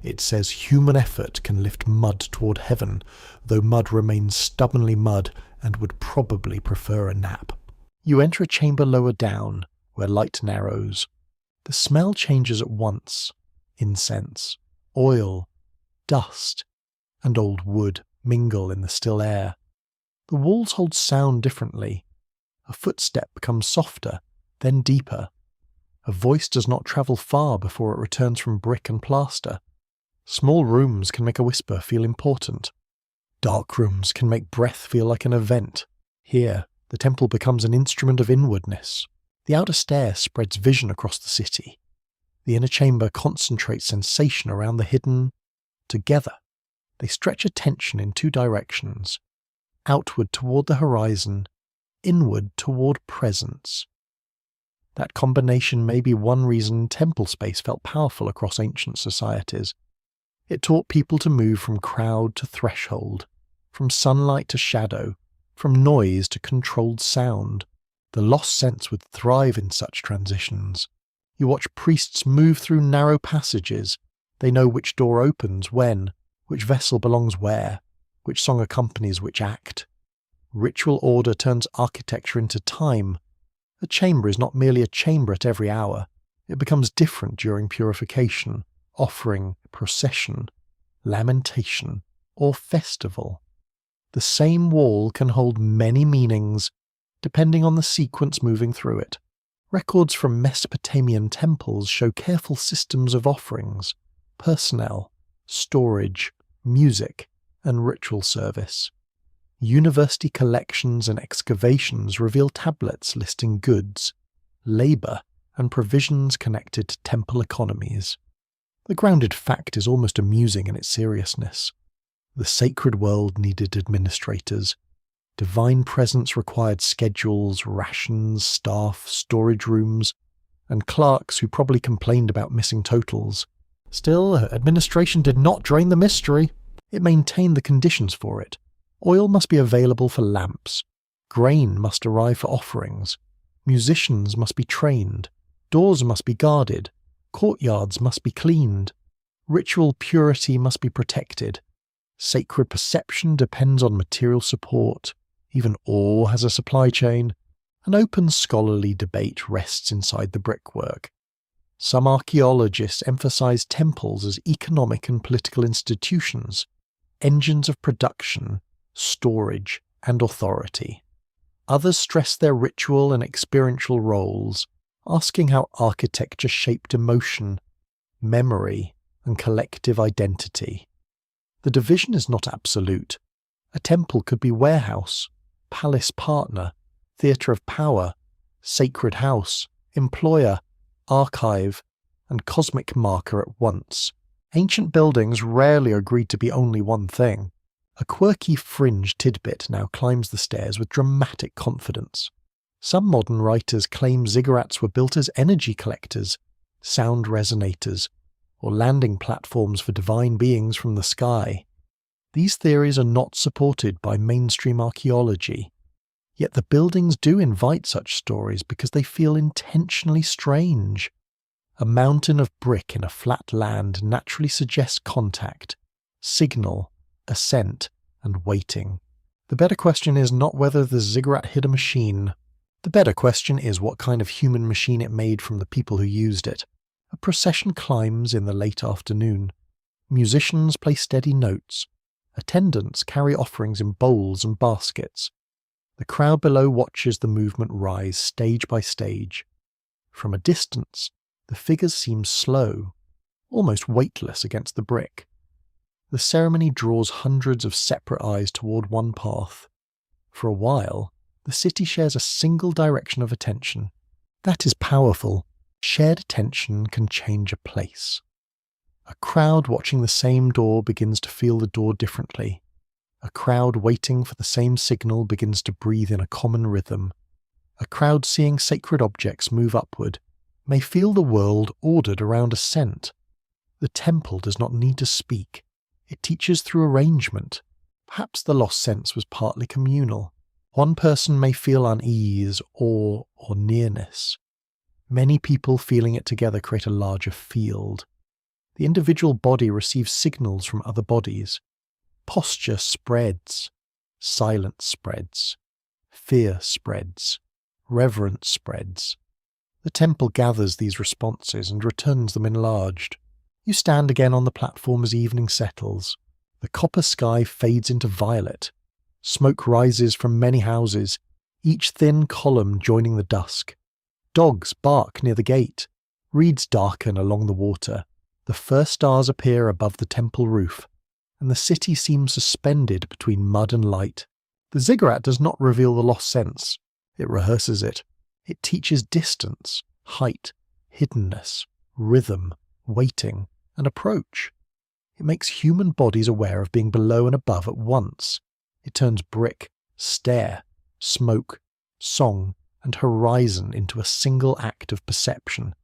It says, "Human effort can lift mud toward heaven, though mud remains stubbornly mud and would probably prefer a nap." You enter a chamber lower down, where light narrows. The smell changes at once. Incense, oil, dust, and old wood mingle in the still air. The walls hold sound differently. A footstep becomes softer, then deeper. A voice does not travel far before it returns from brick and plaster. Small rooms can make a whisper feel important. Dark rooms can make breath feel like an event. Here, the temple becomes an instrument of inwardness. The outer stair spreads vision across the city. The inner chamber concentrates sensation around the hidden. Together, they stretch attention in two directions: outward toward the horizon, inward toward presence. That combination may be one reason temple space felt powerful across ancient societies. It taught people to move from crowd to threshold, from sunlight to shadow, from noise to controlled sound. The lost sense would thrive in such transitions. You watch priests move through narrow passages. They know which door opens when, which vessel belongs where, which song accompanies which act. Ritual order turns architecture into time. A chamber is not merely a chamber at every hour. It becomes different during purification, offering, procession, lamentation, or festival. The same wall can hold many meanings, depending on the sequence moving through it. Records from Mesopotamian temples show careful systems of offerings, personnel, storage, music, and ritual service. University collections and excavations reveal tablets listing goods, labour, and provisions connected to temple economies. The grounded fact is almost amusing in its seriousness. The sacred world needed administrators. Divine presence required schedules, rations, staff, storage rooms, and clerks who probably complained about missing totals. Still, administration did not drain the mystery. It maintained the conditions for it. Oil must be available for lamps. Grain must arrive for offerings. Musicians must be trained. Doors must be guarded. Courtyards must be cleaned. Ritual purity must be protected. Sacred perception depends on material support. Even ore has a supply chain. An open scholarly debate rests inside the brickwork. Some archaeologists emphasize temples as economic and political institutions, engines of production, storage, and authority. Others stress their ritual and experiential roles, asking how architecture shaped emotion, memory, and collective identity. The division is not absolute. A temple could be warehouse, palace partner, theatre of power, sacred house, employer, archive, and cosmic marker at once. Ancient buildings rarely agreed to be only one thing. A quirky fringe tidbit now climbs the stairs with dramatic confidence. Some modern writers claim ziggurats were built as energy collectors, sound resonators, or landing platforms for divine beings from the sky. These theories are not supported by mainstream archaeology, yet the buildings do invite such stories because they feel intentionally strange. A mountain of brick in a flat land naturally suggests contact, signal, ascent, and waiting. The better question is not whether the ziggurat hid a machine. The better question is what kind of human machine it made from the people who used it. A procession climbs in the late afternoon. Musicians play steady notes. Attendants carry offerings in bowls and baskets. The crowd below watches the movement rise stage by stage. From a distance, the figures seem slow, almost weightless against the brick. The ceremony draws hundreds of separate eyes toward one path. For a while, the city shares a single direction of attention. That is powerful. Shared attention can change a place. A crowd watching the same door begins to feel the door differently. A crowd waiting for the same signal begins to breathe in a common rhythm. A crowd seeing sacred objects move upward may feel the world ordered around a scent. The temple does not need to speak. It teaches through arrangement. Perhaps the lost sense was partly communal. One person may feel unease, awe, or nearness. Many people feeling it together create a larger field. The individual body receives signals from other bodies. Posture spreads. Silence spreads. Fear spreads. Reverence spreads. The temple gathers these responses and returns them enlarged. You stand again on the platform as evening settles. The copper sky fades into violet. Smoke rises from many houses, each thin column joining the dusk. Dogs bark near the gate. Reeds darken along the water. The first stars appear above the temple roof, and the city seems suspended between mud and light. The ziggurat does not reveal the lost sense. It rehearses it. It teaches distance, height, hiddenness, rhythm, waiting, and approach. It makes human bodies aware of being below and above at once. It turns brick, stair, smoke, song, and horizon into a single act of perception.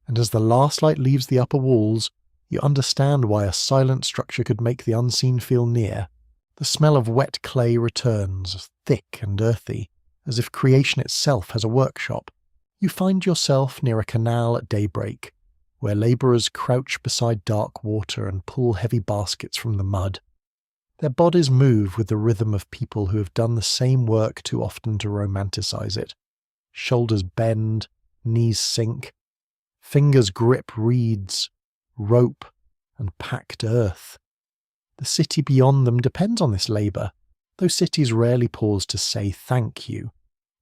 And as the last light leaves the upper walls, you understand why a silent structure could make the unseen feel near. The smell of wet clay returns, thick and earthy, as if creation itself has a workshop. You find yourself near a canal at daybreak, where labourers crouch beside dark water and pull heavy baskets from the mud. Their bodies move with the rhythm of people who have done the same work too often to romanticize it. Shoulders bend, knees sink, fingers grip reeds, rope, and packed earth. The city beyond them depends on this labour. Those cities rarely pause to say thank you.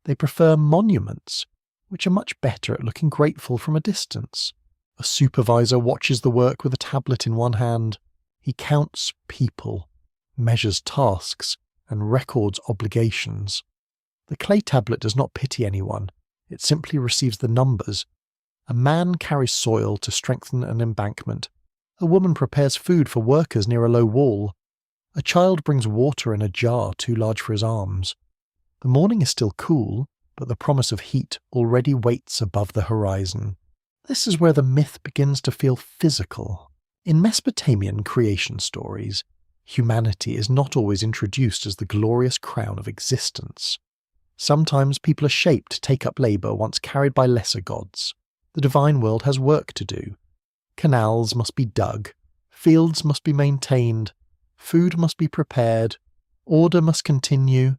They prefer monuments, which are much better at looking grateful from a distance. A supervisor watches the work with a tablet in one hand. He counts people, measures tasks, and records obligations. The clay tablet does not pity anyone. It simply receives the numbers. A man carries soil to strengthen an embankment. A woman prepares food for workers near a low wall. A child brings water in a jar too large for his arms. The morning is still cool, but the promise of heat already waits above the horizon. This is where the myth begins to feel physical. In Mesopotamian creation stories, humanity is not always introduced as the glorious crown of existence. Sometimes people are shaped to take up labour once carried by lesser gods. The divine world has work to do. Canals must be dug, fields must be maintained, food must be prepared, order must continue.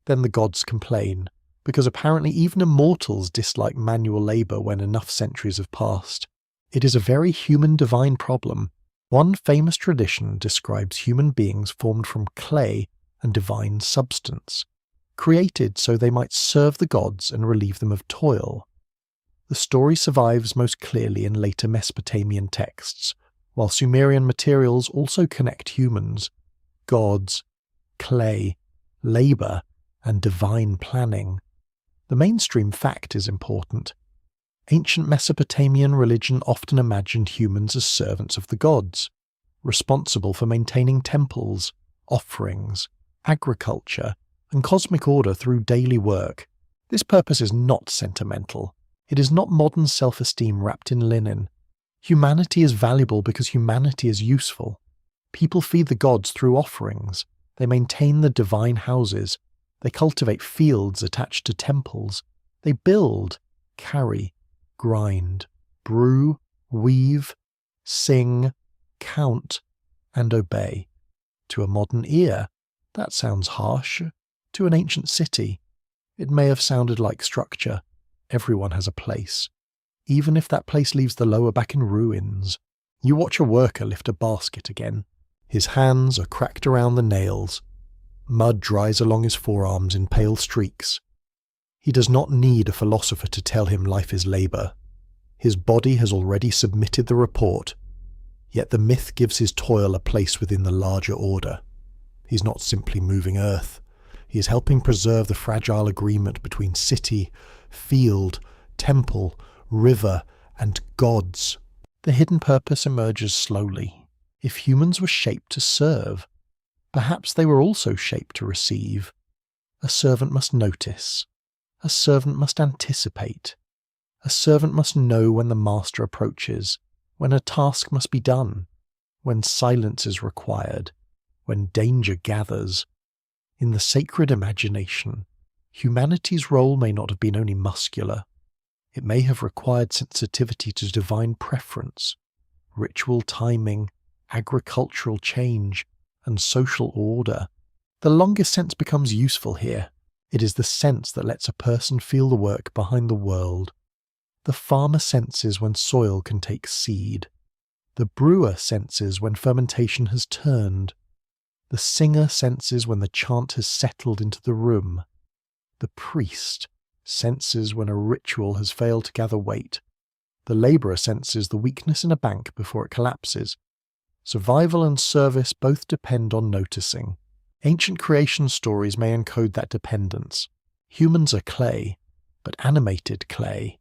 Then the gods complain, because apparently even immortals dislike manual labour when enough centuries have passed. It is a very human divine problem. One famous tradition describes human beings formed from clay and divine substance, created so they might serve the gods and relieve them of toil. The story survives most clearly in later Mesopotamian texts, while Sumerian materials also connect humans, gods, clay, labour, and divine planning. The mainstream fact is important. Ancient Mesopotamian religion often imagined humans as servants of the gods, responsible for maintaining temples, offerings, agriculture, and cosmic order through daily work. This purpose is not sentimental. It is not modern self-esteem wrapped in linen. Humanity is valuable because humanity is useful. People feed the gods through offerings. They maintain the divine houses. They cultivate fields attached to temples. They build, carry, grind, brew, weave, sing, count, and obey. To a modern ear, that sounds harsh. To an ancient city, it may have sounded like structure. Everyone has a place, even if that place leaves the lower back in ruins. You watch a worker lift a basket again. His hands are cracked around the nails. Mud dries along his forearms in pale streaks. He does not need a philosopher to tell him life is labour. His body has already submitted the report, yet the myth gives his toil a place within the larger order. He's not simply moving earth. He is helping preserve the fragile agreement between city, field, temple, river, and gods. The hidden purpose emerges slowly. If humans were shaped to serve, perhaps they were also shaped to receive. A servant must notice. A servant must anticipate. A servant must know when the master approaches, when a task must be done, when silence is required, when danger gathers. In the sacred imagination, Humanity's role may not have been only muscular. It may have required sensitivity to divine preference, ritual timing, agricultural change, and social order. The longest sense becomes useful here. It is the sense that lets a person feel the work behind the world. The farmer senses when soil can take seed. The brewer senses when fermentation has turned. The singer senses when the chant has settled into the room. The priest senses when a ritual has failed to gather weight. The labourer senses the weakness in a bank before it collapses. Survival and service both depend on noticing. Ancient creation stories may encode that dependence. Humans are clay, but animated clay.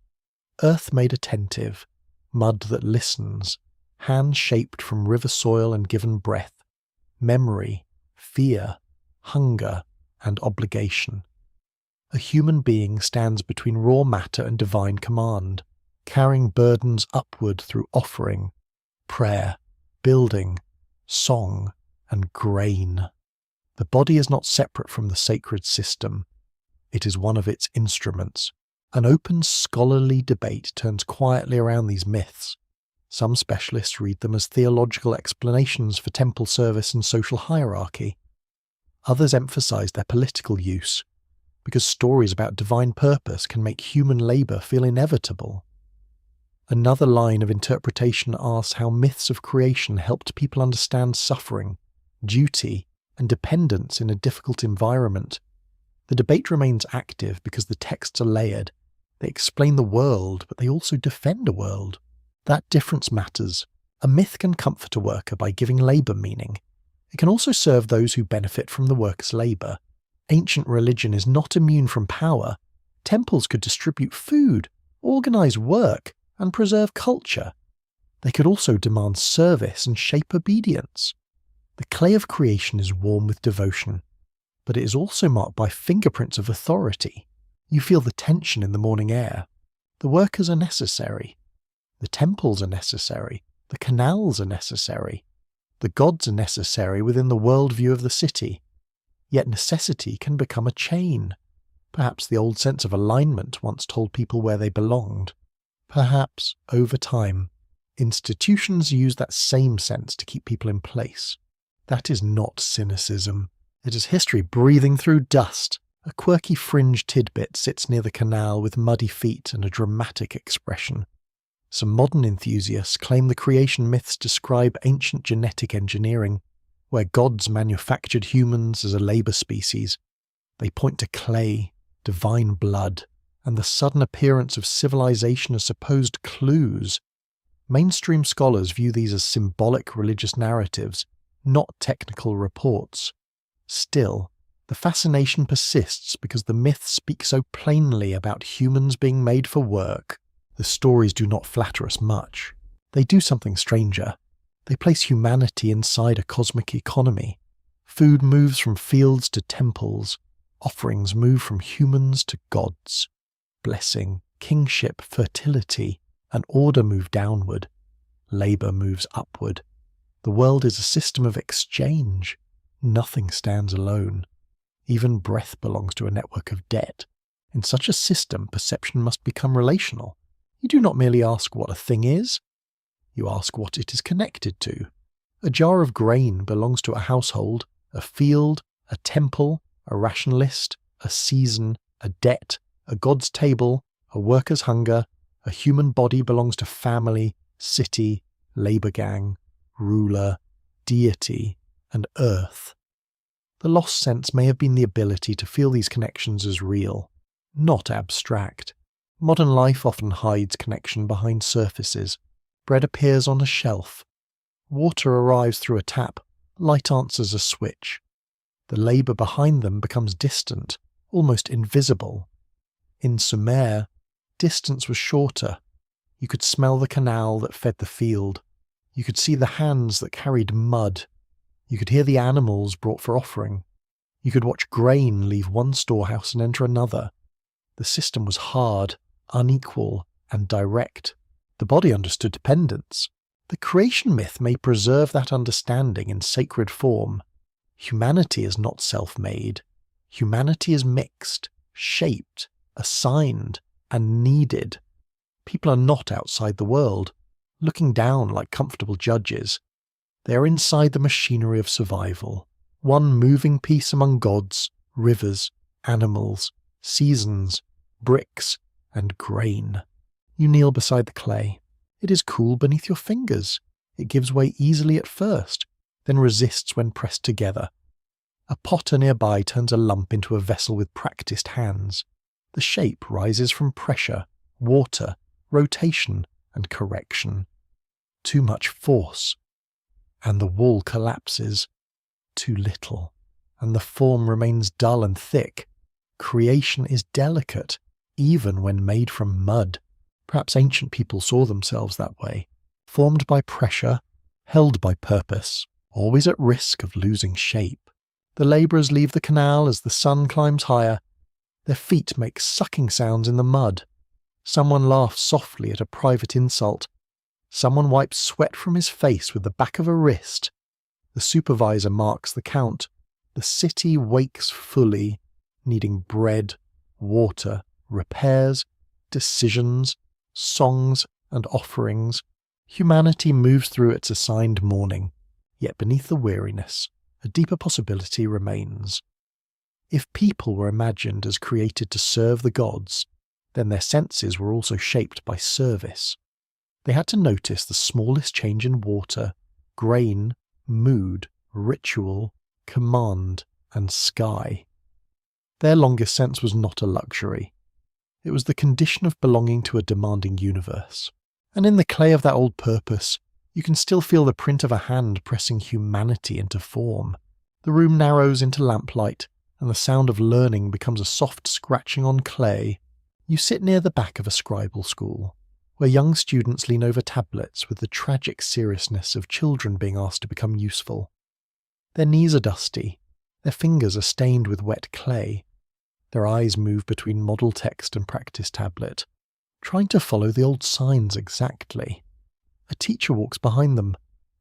Earth made attentive, mud that listens, hands shaped from river soil and given breath, memory, fear, hunger, and obligation. A human being stands between raw matter and divine command, carrying burdens upward through offering, prayer, building, song, and grain. The body is not separate from the sacred system. It is one of its instruments. An open scholarly debate turns quietly around these myths. Some specialists read them as theological explanations for temple service and social hierarchy. Others emphasize their political use, because stories about divine purpose can make human labour feel inevitable. Another line of interpretation asks how myths of creation helped people understand suffering, duty, and dependence in a difficult environment. The debate remains active because the texts are layered. They explain the world, but they also defend a world. That difference matters. A myth can comfort a worker by giving labour meaning. It can also serve those who benefit from the worker's labour. Ancient religion is not immune from power. Temples could distribute food, organise work, and preserve culture. They could also demand service and shape obedience. The clay of creation is warm with devotion, but it is also marked by fingerprints of authority. You feel the tension in the morning air. The workers are necessary. The temples are necessary. The canals are necessary. The gods are necessary within the worldview of the city. Yet necessity can become a chain. Perhaps the old sense of alignment once told people where they belonged. Perhaps, over time, institutions use that same sense to keep people in place. That is not cynicism. It is history breathing through dust. A quirky fringe tidbit sits near the canal with muddy feet and a dramatic expression. Some modern enthusiasts claim the creation myths describe ancient genetic engineering, where gods manufactured humans as a labour species. They point to clay, divine blood, and the sudden appearance of civilization as supposed clues. Mainstream scholars view these as symbolic religious narratives, not technical reports. Still, the fascination persists because the myths speak so plainly about humans being made for work. The stories do not flatter us much. They do something stranger. They place humanity inside a cosmic economy. Food moves from fields to temples. Offerings move from humans to gods. Blessing, kingship, fertility, and order move downward. Labour moves upward. The world is a system of exchange. Nothing stands alone. Even breath belongs to a network of debt. In such a system, perception must become relational. You do not merely ask what a thing is. You ask what it is connected to. A jar of grain belongs to a household, a field, a temple, a rationalist, a season, a debt, a god's table, a worker's hunger. A human body belongs to family, city, labour gang, ruler, deity, and earth. The lost sense may have been the ability to feel these connections as real, not abstract. Modern life often hides connection behind surfaces. Bread appears on a shelf. Water arrives through a tap. Light answers a switch. The labour behind them becomes distant, almost invisible. In Sumer, distance was shorter. You could smell the canal that fed the field. You could see the hands that carried mud. You could hear the animals brought for offering. You could watch grain leave one storehouse and enter another. The system was hard, unequal, and direct. The body understood dependence. The creation myth may preserve that understanding in sacred form. Humanity is not self-made. Humanity is mixed, shaped, assigned, and needed. People are not outside the world, looking down like comfortable judges. They are inside the machinery of survival, one moving piece among gods, rivers, animals, seasons, bricks, and grain. You kneel beside the clay. It is cool beneath your fingers. It gives way easily at first, then resists when pressed together. A potter nearby turns a lump into a vessel with practiced hands. The shape rises from pressure, water, rotation, and correction. Too much force, and the wall collapses. Too little, and the form remains dull and thick. Creation is delicate, even when made from mud. Perhaps ancient people saw themselves that way, formed by pressure, held by purpose, always at risk of losing shape. The labourers leave the canal as the sun climbs higher. Their feet make sucking sounds in the mud. Someone laughs softly at a private insult. Someone wipes sweat from his face with the back of a wrist. The supervisor marks the count. The city wakes fully, needing bread, water, repairs, decisions, songs, and offerings. Humanity moves through its assigned morning, yet beneath the weariness, a deeper possibility remains. If people were imagined as created to serve the gods, then their senses were also shaped by service. They had to notice the smallest change in water, grain, mood, ritual, command, and sky. Their longest sense was not a luxury. It was the condition of belonging to a demanding universe. And in the clay of that old purpose, you can still feel the print of a hand pressing humanity into form. The room narrows into lamplight, and the sound of learning becomes a soft scratching on clay. You sit near the back of a scribal school, where young students lean over tablets with the tragic seriousness of children being asked to become useful. Their knees are dusty, their fingers are stained with wet clay. Their eyes move between model text and practice tablet, trying to follow the old signs exactly. A teacher walks behind them,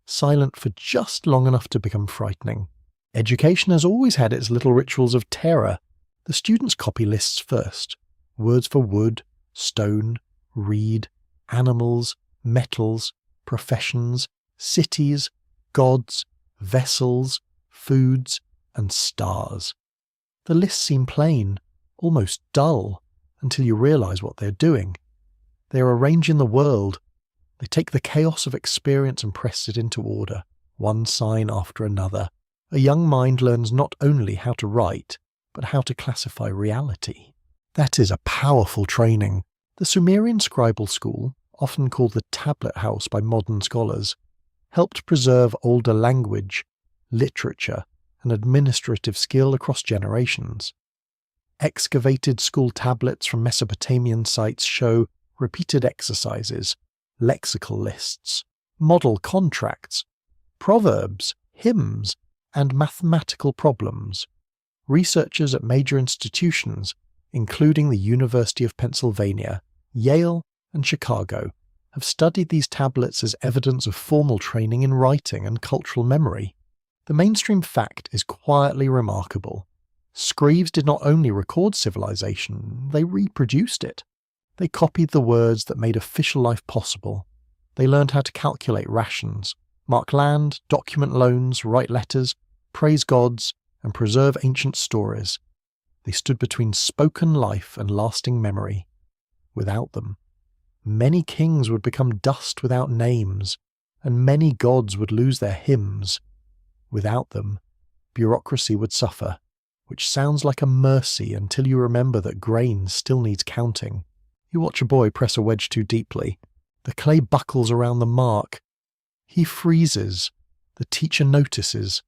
silent for just long enough to become frightening. Education has always had its little rituals of terror. The students copy lists first. Words for wood, stone, reed, animals, metals, professions, cities, gods, vessels, foods, and stars. The lists seem plain, almost dull, until you realise what they're doing. They are arranging the world. They take the chaos of experience and press it into order, one sign after another. A young mind learns not only how to write, but how to classify reality. That is a powerful training. The Sumerian scribal school, often called the tablet house by modern scholars, helped preserve older language, literature, and administrative skill across generations. Excavated school tablets from Mesopotamian sites show repeated exercises, lexical lists, model contracts, proverbs, hymns, and mathematical problems. Researchers at major institutions, including the University of Pennsylvania, Yale, and Chicago, have studied these tablets as evidence of formal training in writing and cultural memory. The mainstream fact is quietly remarkable. Scribes did not only record civilization, they reproduced it. They copied the words that made official life possible. They learned how to calculate rations, mark land, document loans, write letters, praise gods, and preserve ancient stories. They stood between spoken life and lasting memory. Without them, many kings would become dust without names, and many gods would lose their hymns. Without them, bureaucracy would suffer, which sounds like a mercy until you remember that grain still needs counting. You watch a boy press a wedge too deeply. The clay buckles around the mark. He freezes. The teacher notices.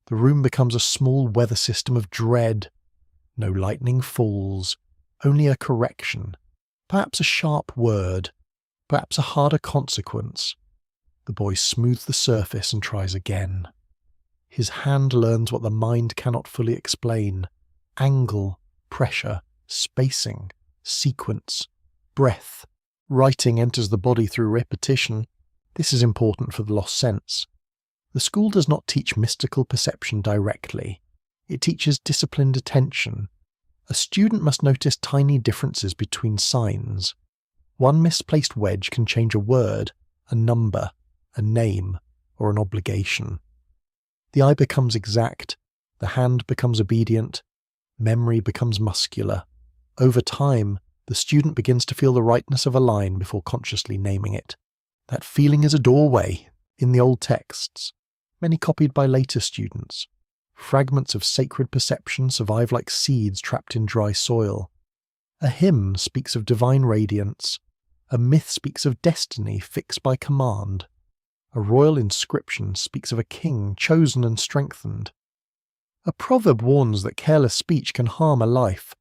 The room becomes a small weather system of dread. No lightning falls, only a correction. Perhaps a sharp word, perhaps a harder consequence. The boy smooths the surface and tries again. His hand learns what the mind cannot fully explain. Angle, pressure, spacing, sequence, breath. Writing enters the body through repetition. This is important for the lost sense. The school does not teach mystical perception directly. It teaches disciplined attention, A student must notice tiny differences between signs. One misplaced wedge can change a word, a number, a name, or an obligation. The eye becomes exact, the hand becomes obedient, memory becomes muscular. Over time, the student begins to feel the rightness of a line before consciously naming it. That feeling is a doorway in the old texts, many copied by later students. Fragments of sacred perception survive like seeds trapped in dry soil. A hymn speaks of divine radiance. A myth speaks of destiny fixed by command. A royal inscription speaks of a king chosen and strengthened. A proverb warns that careless speech can harm a life.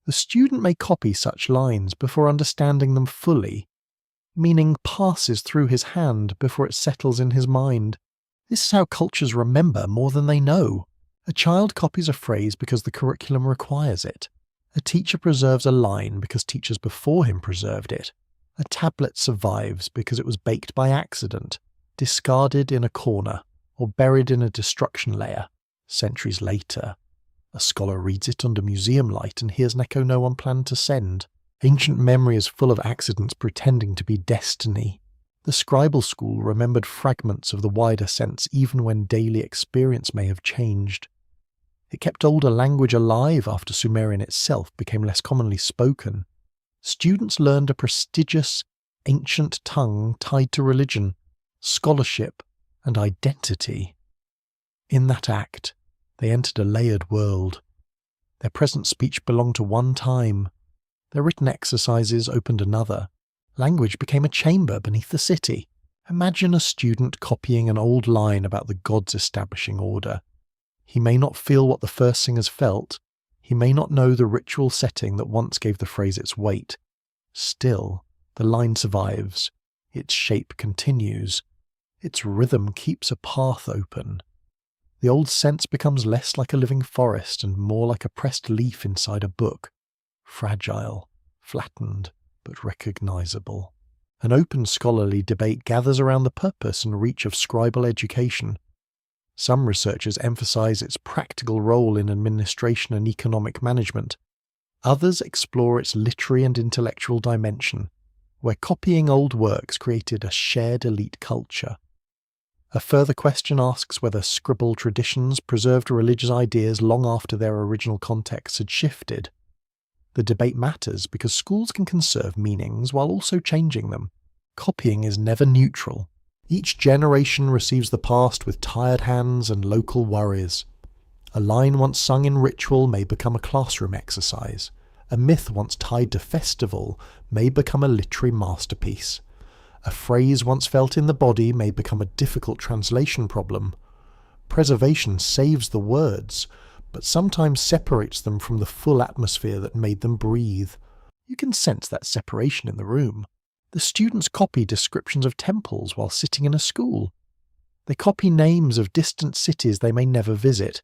The student may copy such lines before understanding them fully. Meaning passes through his hand before it settles in his mind. This is how cultures remember more than they know. A child copies a phrase because the curriculum requires it. A teacher preserves a line because teachers before him preserved it. A tablet survives because it was baked by accident, discarded in a corner, or buried in a destruction layer, centuries later. A scholar reads it under museum light and hears an echo no one planned to send. Ancient memory is full of accidents pretending to be destiny. The scribal school remembered fragments of the wider sense even when daily experience may have changed. It kept older language alive after Sumerian itself became less commonly spoken. Students learned a prestigious, ancient tongue tied to religion, scholarship, and identity. In that act, they entered a layered world. Their present speech belonged to one time. Their written exercises opened another. Language became a chamber beneath the city. Imagine a student copying an old line about the gods establishing order. He may not feel what the first singers felt. He may not know the ritual setting that once gave the phrase its weight. Still, the line survives. Its shape continues. Its rhythm keeps a path open. The old sense becomes less like a living forest and more like a pressed leaf inside a book. Fragile, flattened, but recognizable. An open scholarly debate gathers around the purpose and reach of scribal education. Some researchers emphasize its practical role in administration and economic management. Others explore its literary and intellectual dimension, where copying old works created a shared elite culture. A further question asks whether scribal traditions preserved religious ideas long after their original contexts had shifted. The debate matters because schools can conserve meanings while also changing them. Copying is never neutral. Each generation receives the past with tired hands and local worries. A line once sung in ritual may become a classroom exercise. A myth once tied to festival may become a literary masterpiece. A phrase once felt in the body may become a difficult translation problem. Preservation saves the words, but sometimes separates them from the full atmosphere that made them breathe. You can sense that separation in the room. The students copy descriptions of temples while sitting in a school. They copy names of distant cities they may never visit.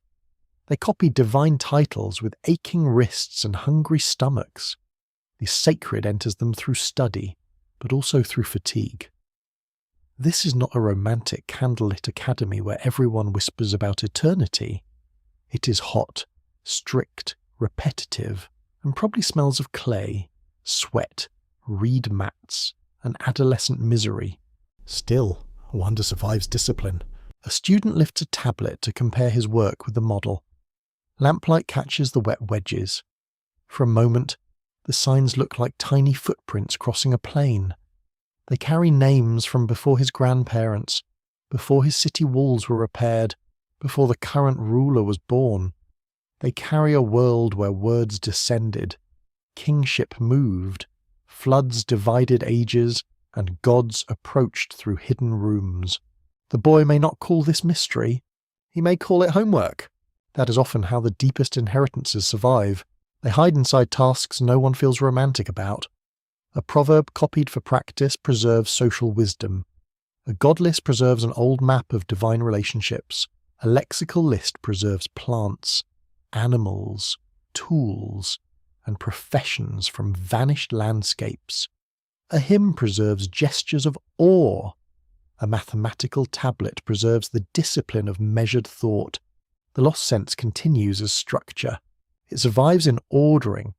They copy divine titles with aching wrists and hungry stomachs. The sacred enters them through study, but also through fatigue. This is not a romantic candlelit academy where everyone whispers about eternity. It is hot, strict, repetitive, and probably smells of clay, sweat, reed mats, and adolescent misery. Still, wonder survives discipline. A student lifts a tablet to compare his work with the model. Lamplight catches the wet wedges. For a moment, the signs look like tiny footprints crossing a plain. They carry names from before his grandparents, before his city walls were repaired, before the current ruler was born. They carry a world where words descended, kingship moved, floods divided ages, and gods approached through hidden rooms. The boy may not call this mystery. He may call it homework. That is often how the deepest inheritances survive. They hide inside tasks no one feels romantic about. A proverb copied for practice preserves social wisdom. A god list preserves an old map of divine relationships. A lexical list preserves plants, animals, tools, and professions from vanished landscapes. A hymn preserves gestures of awe. A mathematical tablet preserves the discipline of measured thought. The lost sense continues as structure. It survives in ordering,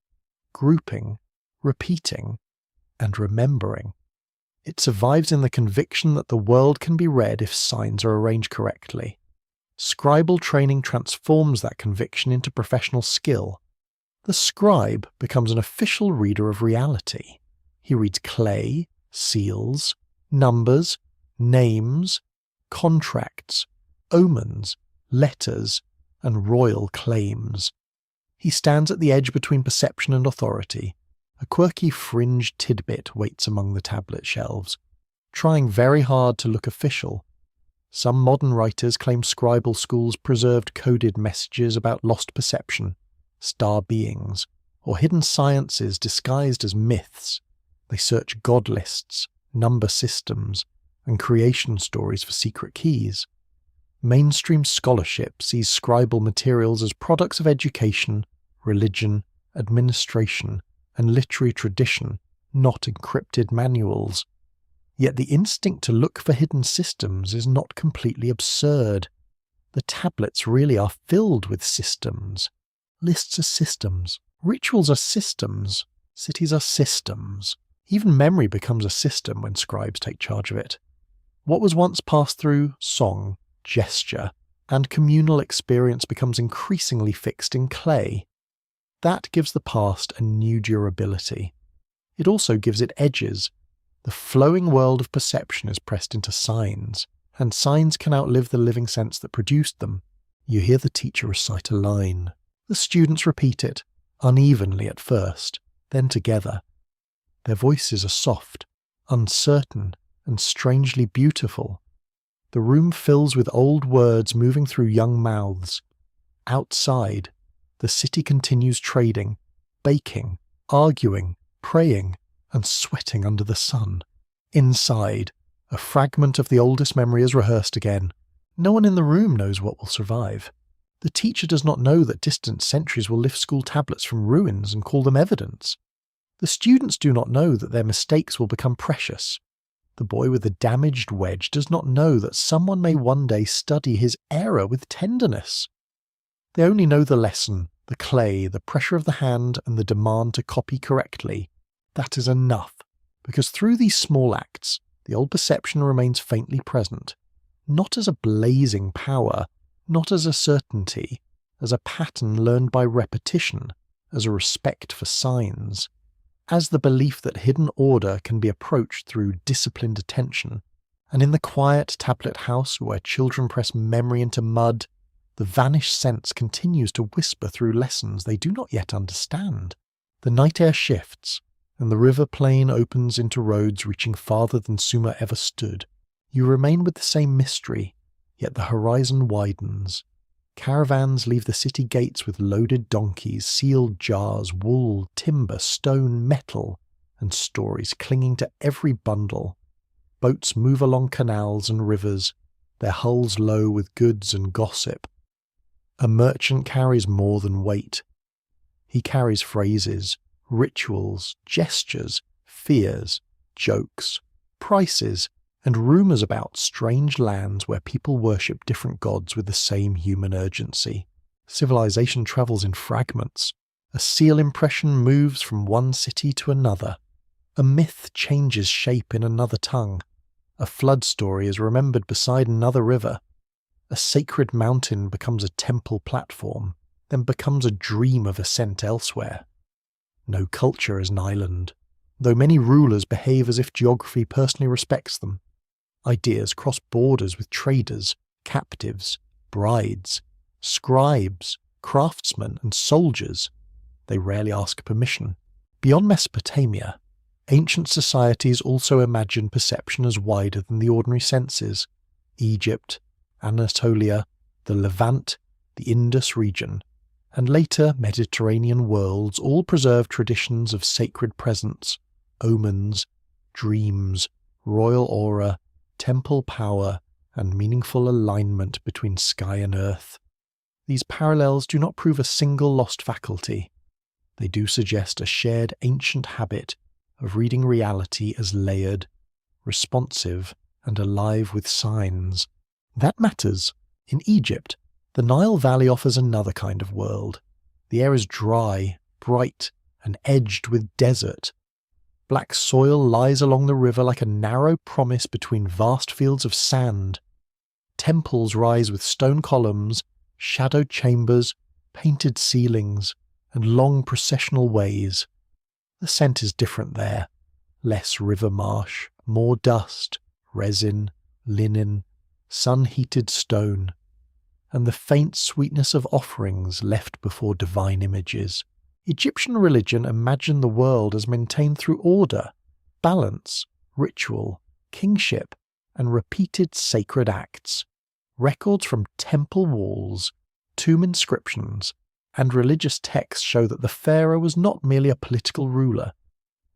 grouping, repeating, and remembering. It survives in the conviction that the world can be read if signs are arranged correctly. Scribal training transforms that conviction into professional skill. The scribe becomes an official reader of reality. He reads clay, seals, numbers, names, contracts, omens, letters, and royal claims. He stands at the edge between perception and authority. A quirky fringed tidbit waits among the tablet shelves, trying very hard to look official. Some modern writers claim scribal schools preserved coded messages about lost perception, star beings, or hidden sciences disguised as myths. They search god lists, number systems, and creation stories for secret keys. Mainstream scholarship sees scribal materials as products of education, religion, administration, and literary tradition, not encrypted manuals. Yet the instinct to look for hidden systems is not completely absurd. The tablets really are filled with systems. Lists are systems. Rituals are systems. Cities are systems. Even memory becomes a system when scribes take charge of it. What was once passed through song, gesture, and communal experience becomes increasingly fixed in clay. That gives the past a new durability. It also gives it edges. The flowing world of perception is pressed into signs, and signs can outlive the living sense that produced them. You hear the teacher recite a line. The students repeat it, unevenly at first, then together. Their voices are soft, uncertain, and strangely beautiful. The room fills with old words moving through young mouths. Outside, the city continues trading, baking, arguing, praying, and sweating under the sun. Inside, a fragment of the oldest memory is rehearsed again. No one in the room knows what will survive. The teacher does not know that distant centuries will lift school tablets from ruins and call them evidence. The students do not know that their mistakes will become precious. The boy with the damaged wedge does not know that someone may one day study his error with tenderness. They only know the lesson, the clay, the pressure of the hand, and the demand to copy correctly. That is enough, because through these small acts, the old perception remains faintly present, not as a blazing power, not as a certainty, as a pattern learned by repetition, as a respect for signs, as the belief that hidden order can be approached through disciplined attention. And in the quiet tablet house where children press memory into mud, the vanished sense continues to whisper through lessons they do not yet understand. The night air shifts, and the river plain opens into roads reaching farther than Sumer ever stood. You remain with the same mystery, yet the horizon widens. Caravans leave the city gates with loaded donkeys, sealed jars, wool, timber, stone, metal, and stories clinging to every bundle. Boats move along canals and rivers, their hulls low with goods and gossip. A merchant carries more than weight. He carries phrases, rituals, gestures, fears, jokes, prices, and rumours about strange lands where people worship different gods with the same human urgency. Civilization travels in fragments. A seal impression moves from one city to another. A myth changes shape in another tongue. A flood story is remembered beside another river. A sacred mountain becomes a temple platform, then becomes a dream of ascent elsewhere. No culture is an island, though many rulers behave as if geography personally respects them. Ideas cross borders with traders, captives, brides, scribes, craftsmen, and soldiers. They rarely ask permission. Beyond Mesopotamia, ancient societies also imagined perception as wider than the ordinary senses. Egypt, Anatolia, the Levant, the Indus region, and later Mediterranean worlds all preserved traditions of sacred presence, omens, dreams, royal aura, temple power, and meaningful alignment between sky and earth. These parallels do not prove a single lost faculty. They do suggest a shared ancient habit of reading reality as layered, responsive, and alive with signs. That matters. In Egypt, the Nile Valley offers another kind of world. The air is dry, bright, and edged with desert. Black soil lies along the river like a narrow promise between vast fields of sand. Temples rise with stone columns, shadowed chambers, painted ceilings, and long processional ways. The scent is different there. Less river marsh, more dust, resin, linen, sun-heated stone, and the faint sweetness of offerings left before divine images. Egyptian religion imagined the world as maintained through order, balance, ritual, kingship, and repeated sacred acts. Records from temple walls, tomb inscriptions, and religious texts show that the pharaoh was not merely a political ruler.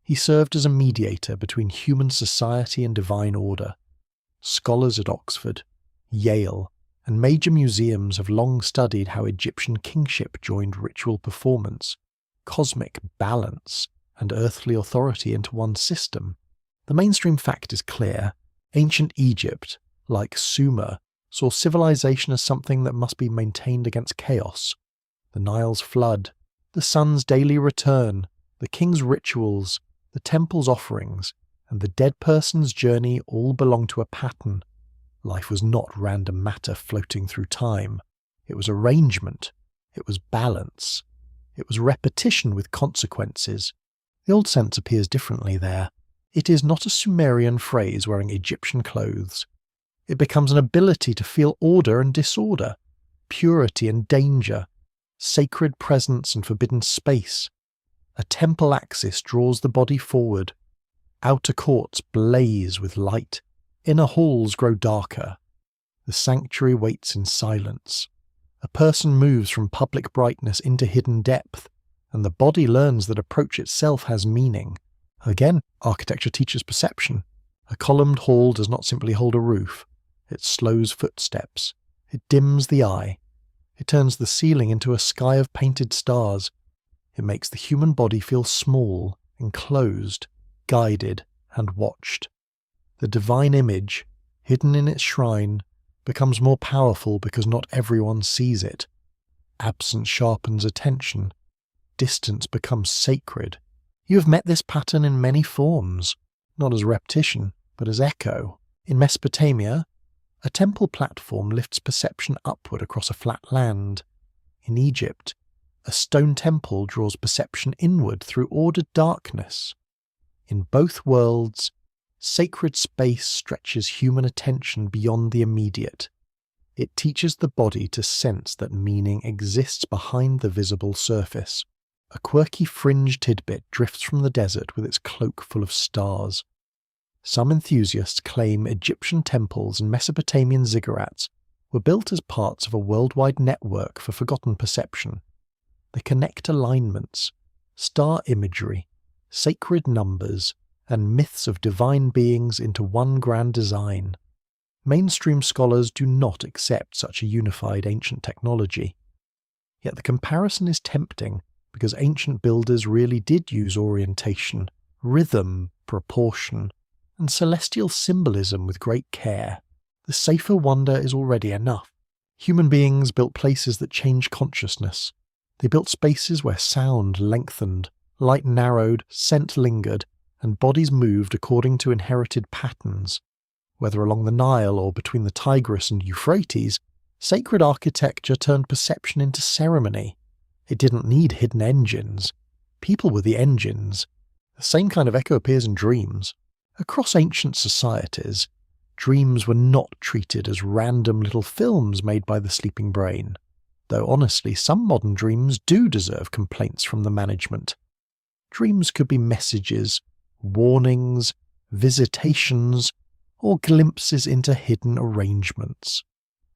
He served as a mediator between human society and divine order. Scholars at Oxford, Yale, and major museums have long studied how Egyptian kingship joined ritual performance, cosmic balance, and earthly authority into one system. The mainstream fact is clear. Ancient Egypt, like Sumer, saw civilization as something that must be maintained against chaos. The Nile's flood, the sun's daily return, the king's rituals, the temple's offerings, and the dead person's journey all belong to a pattern. Life was not random matter floating through time. It was arrangement. It was balance. It was repetition with consequences. The old sense appears differently there. It is not a Sumerian phrase wearing Egyptian clothes. It becomes an ability to feel order and disorder, purity and danger, sacred presence and forbidden space. A temple axis draws the body forward. Outer courts blaze with light. Inner halls grow darker. The sanctuary waits in silence. A person moves from public brightness into hidden depth, and the body learns that approach itself has meaning. Again, architecture teaches perception. A columned hall does not simply hold a roof. It slows footsteps. It dims the eye. It turns the ceiling into a sky of painted stars. It makes the human body feel small, enclosed, guided, and watched. The divine image, hidden in its shrine, becomes more powerful because not everyone sees it. Absence sharpens attention. Distance becomes sacred. You have met this pattern in many forms, not as repetition, but as echo. In Mesopotamia, a temple platform lifts perception upward across a flat land. In Egypt, a stone temple draws perception inward through ordered darkness. In both worlds, sacred space stretches human attention beyond the immediate. It teaches the body to sense that meaning exists behind the visible surface. A quirky fringe tidbit drifts from the desert with its cloak full of stars. Some enthusiasts claim Egyptian temples and Mesopotamian ziggurats were built as parts of a worldwide network for forgotten perception. They connect alignments, star imagery, sacred numbers, and myths of divine beings into one grand design. Mainstream scholars do not accept such a unified ancient technology. Yet the comparison is tempting because ancient builders really did use orientation, rhythm, proportion, and celestial symbolism with great care. The safer wonder is already enough. Human beings built places that changed consciousness. They built spaces where sound lengthened, light narrowed, scent lingered, and bodies moved according to inherited patterns. Whether along the Nile or between the Tigris and Euphrates, sacred architecture turned perception into ceremony. It didn't need hidden engines. People were the engines. The same kind of echo appears in dreams. Across ancient societies, dreams were not treated as random little films made by the sleeping brain, though honestly some modern dreams do deserve complaints from the management. Dreams could be messages, warnings, visitations, or glimpses into hidden arrangements.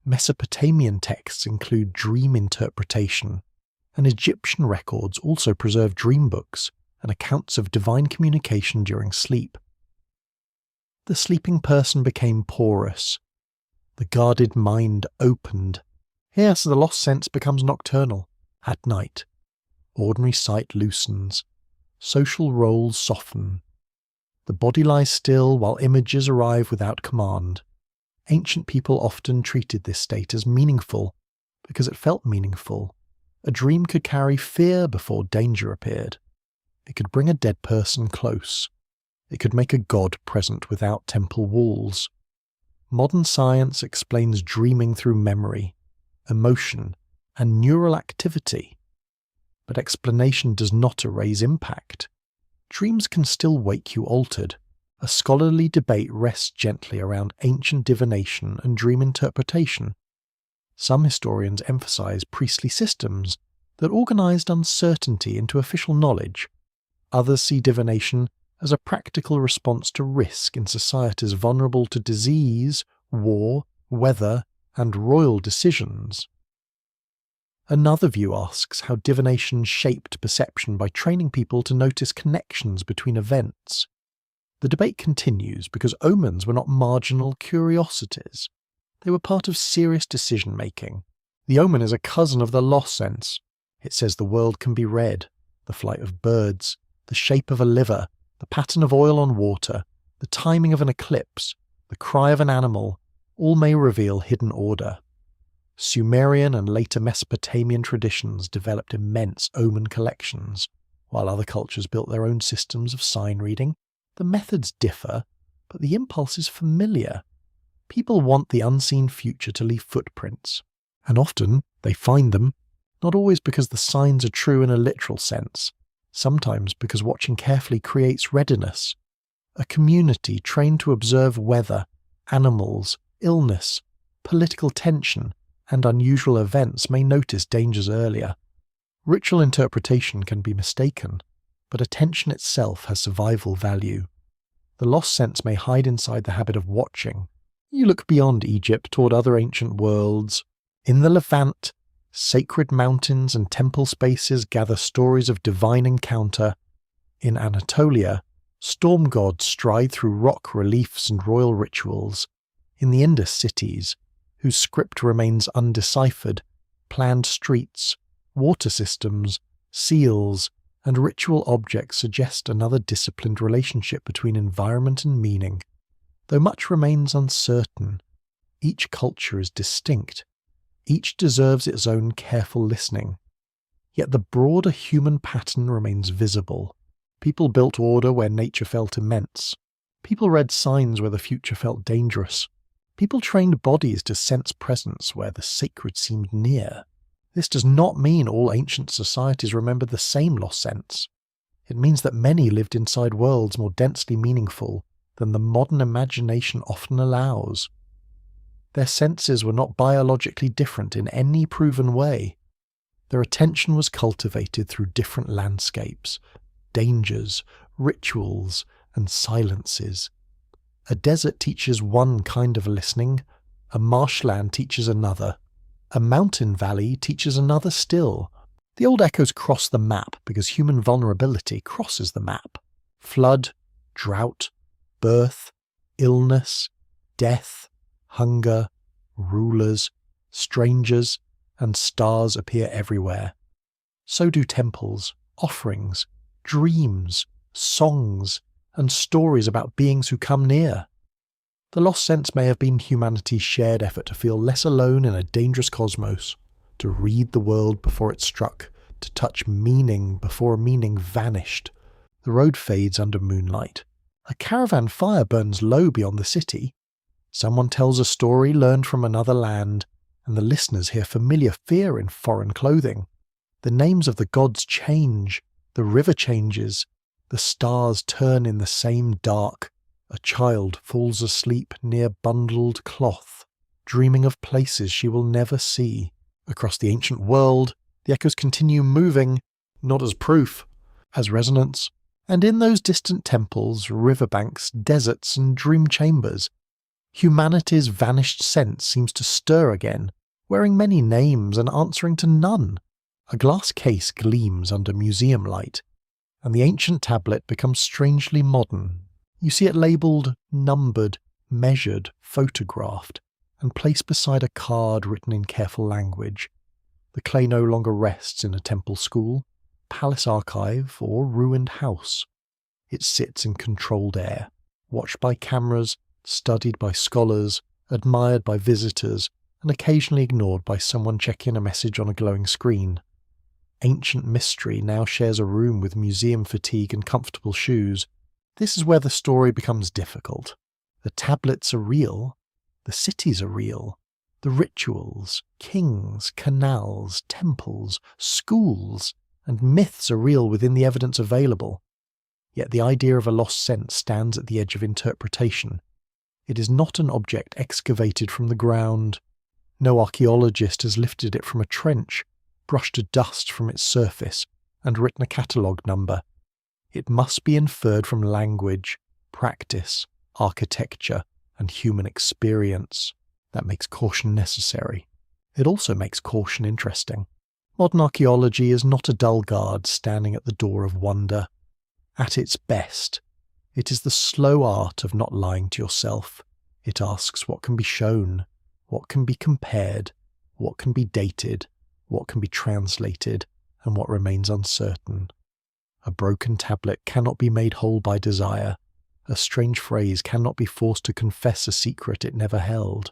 Mesopotamian texts include dream interpretation, and Egyptian records also preserve dream books and accounts of divine communication during sleep. The sleeping person became porous. The guarded mind opened. Yes, the lost sense becomes nocturnal. At night, ordinary sight loosens. Social roles soften. The body lies still while images arrive without command. Ancient people often treated this state as meaningful because it felt meaningful, A dream could carry fear before danger appeared. It could bring a dead person close. It could make a god present without temple walls. Modern science explains dreaming through memory, emotion, and neural activity. But explanation does not erase impact. Dreams can still wake you altered. A scholarly debate rests gently around ancient divination and dream interpretation. Some historians emphasize priestly systems that organized uncertainty into official knowledge. Others see divination as a practical response to risk in societies vulnerable to disease, war, weather, and royal decisions. Another view asks how divination shaped perception by training people to notice connections between events. The debate continues because omens were not marginal curiosities. They were part of serious decision-making. The omen is a cousin of the lost sense. It says the world can be read, the flight of birds, the shape of a liver, the pattern of oil on water, the timing of an eclipse, the cry of an animal, all may reveal hidden order. Sumerian and later Mesopotamian traditions developed immense omen collections, while other cultures built their own systems of sign reading. The methods differ, but the impulse is familiar. People want the unseen future to leave footprints, and often they find them, not always because the signs are true in a literal sense, sometimes because watching carefully creates readiness. A community trained to observe weather, animals, illness, political tension, and unusual events may notice dangers earlier. Ritual interpretation can be mistaken, but attention itself has survival value. The lost sense may hide inside the habit of watching. You look beyond Egypt toward other ancient worlds. In the Levant, sacred mountains and temple spaces gather stories of divine encounter. In Anatolia, storm gods stride through rock reliefs and royal rituals. In the Indus cities, whose script remains undeciphered, planned streets, water systems, seals, and ritual objects suggest another disciplined relationship between environment and meaning. Though much remains uncertain, each culture is distinct. Each deserves its own careful listening. Yet the broader human pattern remains visible. People built order where nature felt immense. People read signs where the future felt dangerous. People trained bodies to sense presence where the sacred seemed near. This does not mean all ancient societies remembered the same lost sense. It means that many lived inside worlds more densely meaningful than the modern imagination often allows. Their senses were not biologically different in any proven way. Their attention was cultivated through different landscapes, dangers, rituals, and silences. A desert teaches one kind of listening, a marshland teaches another. A mountain valley teaches another still. The old echoes cross the map because human vulnerability crosses the map. Flood, drought, birth, illness, death, hunger, rulers, strangers, and stars appear everywhere. So do temples, offerings, dreams, songs, and stories about beings who come near. The lost sense may have been humanity's shared effort to feel less alone in a dangerous cosmos, to read the world before it struck, to touch meaning before meaning vanished. The road fades under moonlight. A caravan fire burns low beyond the city. Someone tells a story learned from another land, and the listeners hear familiar fear in foreign clothing. The names of the gods change, the river changes, the stars turn in the same dark. A child falls asleep near bundled cloth, dreaming of places she will never see. Across the ancient world, the echoes continue moving, not as proof, as resonance. And in those distant temples, riverbanks, deserts, and dream chambers, humanity's vanished sense seems to stir again, wearing many names and answering to none. A glass case gleams under museum light, and the ancient tablet becomes strangely modern. You see it labelled, numbered, measured, photographed, and placed beside a card written in careful language. The clay no longer rests in a temple school, palace archive, or ruined house. It sits in controlled air, watched by cameras, studied by scholars, admired by visitors, and occasionally ignored by someone checking a message on a glowing screen. ancient mystery now shares a room with museum fatigue and comfortable shoes, this is where the story becomes difficult. The tablets are real, the cities are real, the rituals, kings, canals, temples, schools, and myths are real within the evidence available. Yet the idea of a lost sense stands at the edge of interpretation. It is not an object excavated from the ground. No archaeologist has lifted it from a trench, brushed a dust from its surface, and written a catalogue number. It must be inferred from language, practice, architecture, and human experience. That makes caution necessary. It also makes caution interesting. Modern archaeology is not a dull guard standing at the door of wonder. At its best, it is the slow art of not lying to yourself. It asks what can be shown, what can be compared, what can be dated, what can be translated, and what remains uncertain. A broken tablet cannot be made whole by desire. A strange phrase cannot be forced to confess a secret it never held.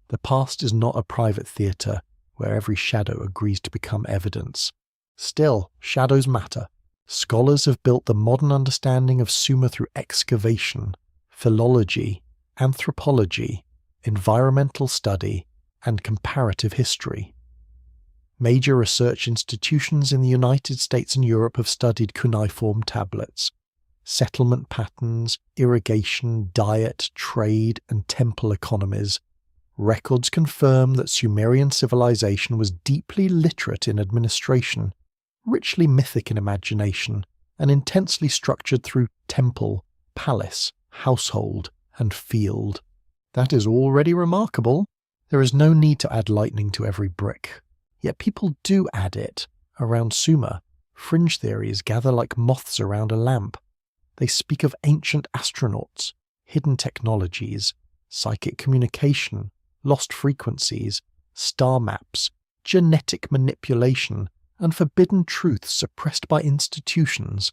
The past is not a private theatre where every shadow agrees to become evidence. Still, shadows matter. Scholars have built the modern understanding of Sumer through excavation, philology, anthropology, environmental study, and comparative history. Major research institutions in the United States and Europe have studied cuneiform tablets. Settlement patterns, irrigation, diet, trade, and temple economies. Records confirm that Sumerian civilization was deeply literate in administration, richly mythic in imagination, and intensely structured through temple, palace, household, and field. That is already remarkable. There is no need to add lightning to every brick. Yet people do add it. Around Sumer, fringe theories gather like moths around a lamp. They speak of ancient astronauts, hidden technologies, psychic communication, lost frequencies, star maps, genetic manipulation, and forbidden truths suppressed by institutions.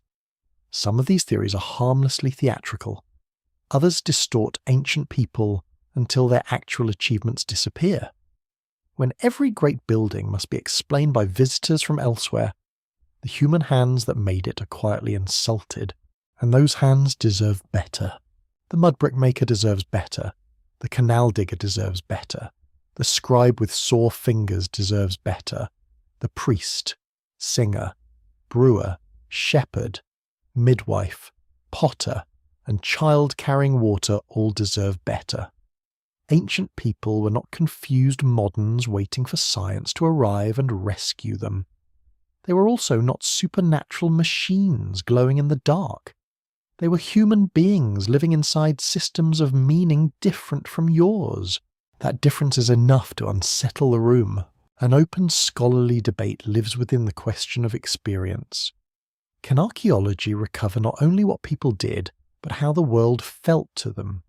Some of these theories are harmlessly theatrical. Others distort ancient people until their actual achievements disappear. When every great building must be explained by visitors from elsewhere, the human hands that made it are quietly insulted, and those hands deserve better. The mud brick maker deserves better. The canal digger deserves better. The scribe with sore fingers deserves better. The priest, singer, brewer, shepherd, midwife, potter, and child carrying water all deserve better. Ancient people were not confused moderns waiting for science to arrive and rescue them. They were also not supernatural machines glowing in the dark. They were human beings living inside systems of meaning different from yours. That difference is enough to unsettle the room. An open scholarly debate lives within the question of experience. Can archaeology recover not only what people did, but how the world felt to them?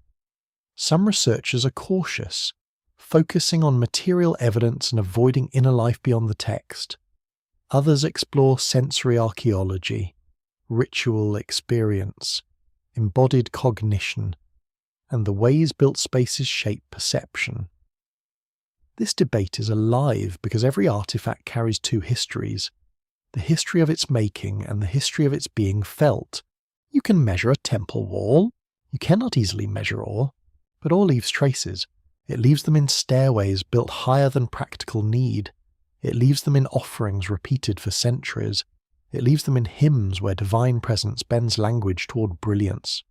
Some researchers are cautious, focusing on material evidence and avoiding inner life beyond the text. Others explore sensory archaeology, ritual experience, embodied cognition, and the ways built spaces shape perception. This debate is alive because every artifact carries two histories, the history of its making and the history of its being felt. You can measure a temple wall. You cannot easily measure ore, but ore leaves traces. It leaves them in stairways built higher than practical need. It leaves them in offerings repeated for centuries. It leaves them in hymns where divine presence bends language toward brilliance.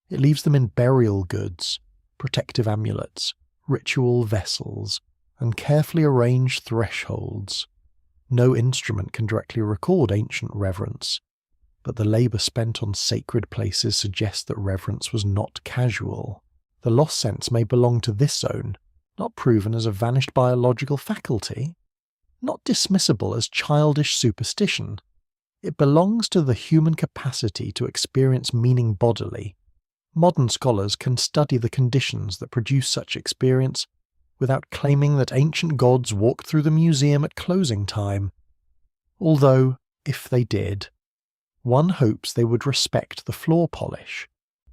It leaves them in burial goods, protective amulets, ritual vessels, and carefully arranged thresholds. No instrument can directly record ancient reverence, but the labour spent on sacred places suggests that reverence was not casual. The lost sense may belong to this zone, not proven as a vanished biological faculty, not dismissible as childish superstition. It belongs to the human capacity to experience meaning bodily. Modern scholars can study the conditions that produce such experience without claiming that ancient gods walked through the museum at closing time. Although, if they did, one hopes they would respect the floor polish.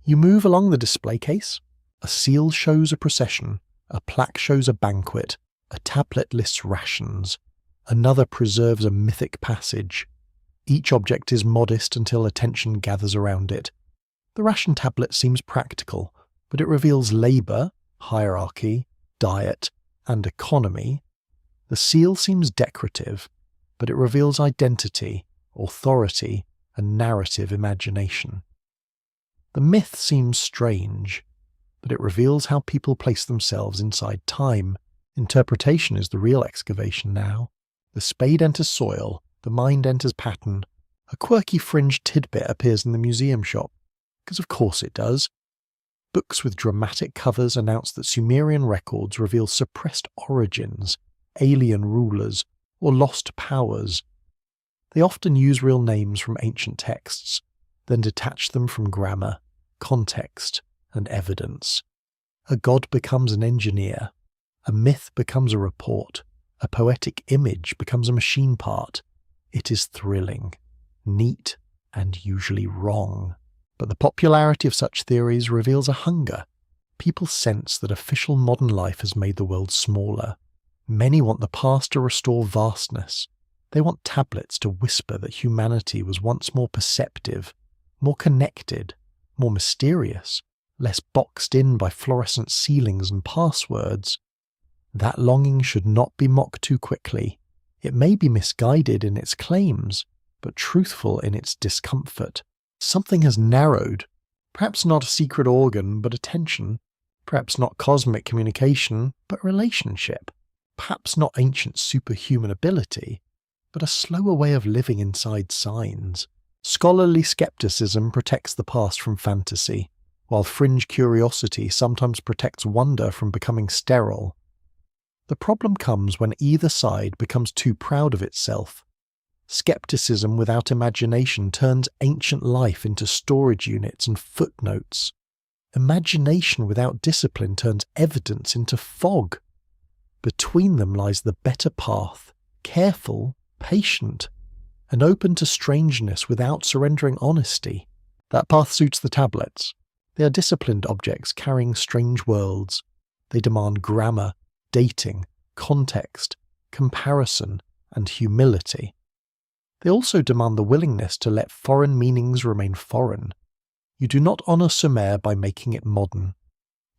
You move along the display case. A seal shows a procession, a plaque shows a banquet, a tablet lists rations. Another preserves a mythic passage. Each object is modest until attention gathers around it. The ration tablet seems practical, but it reveals labour, hierarchy, diet, and economy. The seal seems decorative, but it reveals identity, authority, and narrative imagination. The myth seems strange, but it reveals how people place themselves inside time. Interpretation is the real excavation now. The spade enters soil, the mind enters pattern. A quirky fringe tidbit appears in the museum shop, because of course it does. Books with dramatic covers announce that Sumerian records reveal suppressed origins, alien rulers, or lost powers. They often use real names from ancient texts, then detach them from grammar, context, and evidence. A god becomes an engineer. A myth becomes a report. A poetic image becomes a machine part. It is thrilling, neat, and usually wrong. But the popularity of such theories reveals a hunger. People sense that official modern life has made the world smaller. Many want the past to restore vastness. They want tablets to whisper that humanity was once more perceptive, more connected, more mysterious, less boxed in by fluorescent ceilings and passwords. That longing should not be mocked too quickly. It may be misguided in its claims, but truthful in its discomfort. Something has narrowed. Perhaps not a secret organ, but attention. Perhaps not cosmic communication, but relationship. Perhaps not ancient superhuman ability, but a slower way of living inside signs. Scholarly skepticism protects the past from fantasy, while fringe curiosity sometimes protects wonder from becoming sterile. The problem comes when either side becomes too proud of itself. Skepticism without imagination turns ancient life into storage units and footnotes. Imagination without discipline turns evidence into fog. Between them lies the better path, careful, patient, and open to strangeness without surrendering honesty. That path suits the tablets. They are disciplined objects carrying strange worlds. They demand grammar, dating, context, comparison, and humility. They also demand the willingness to let foreign meanings remain foreign. You do not honour Sumer by making it modern.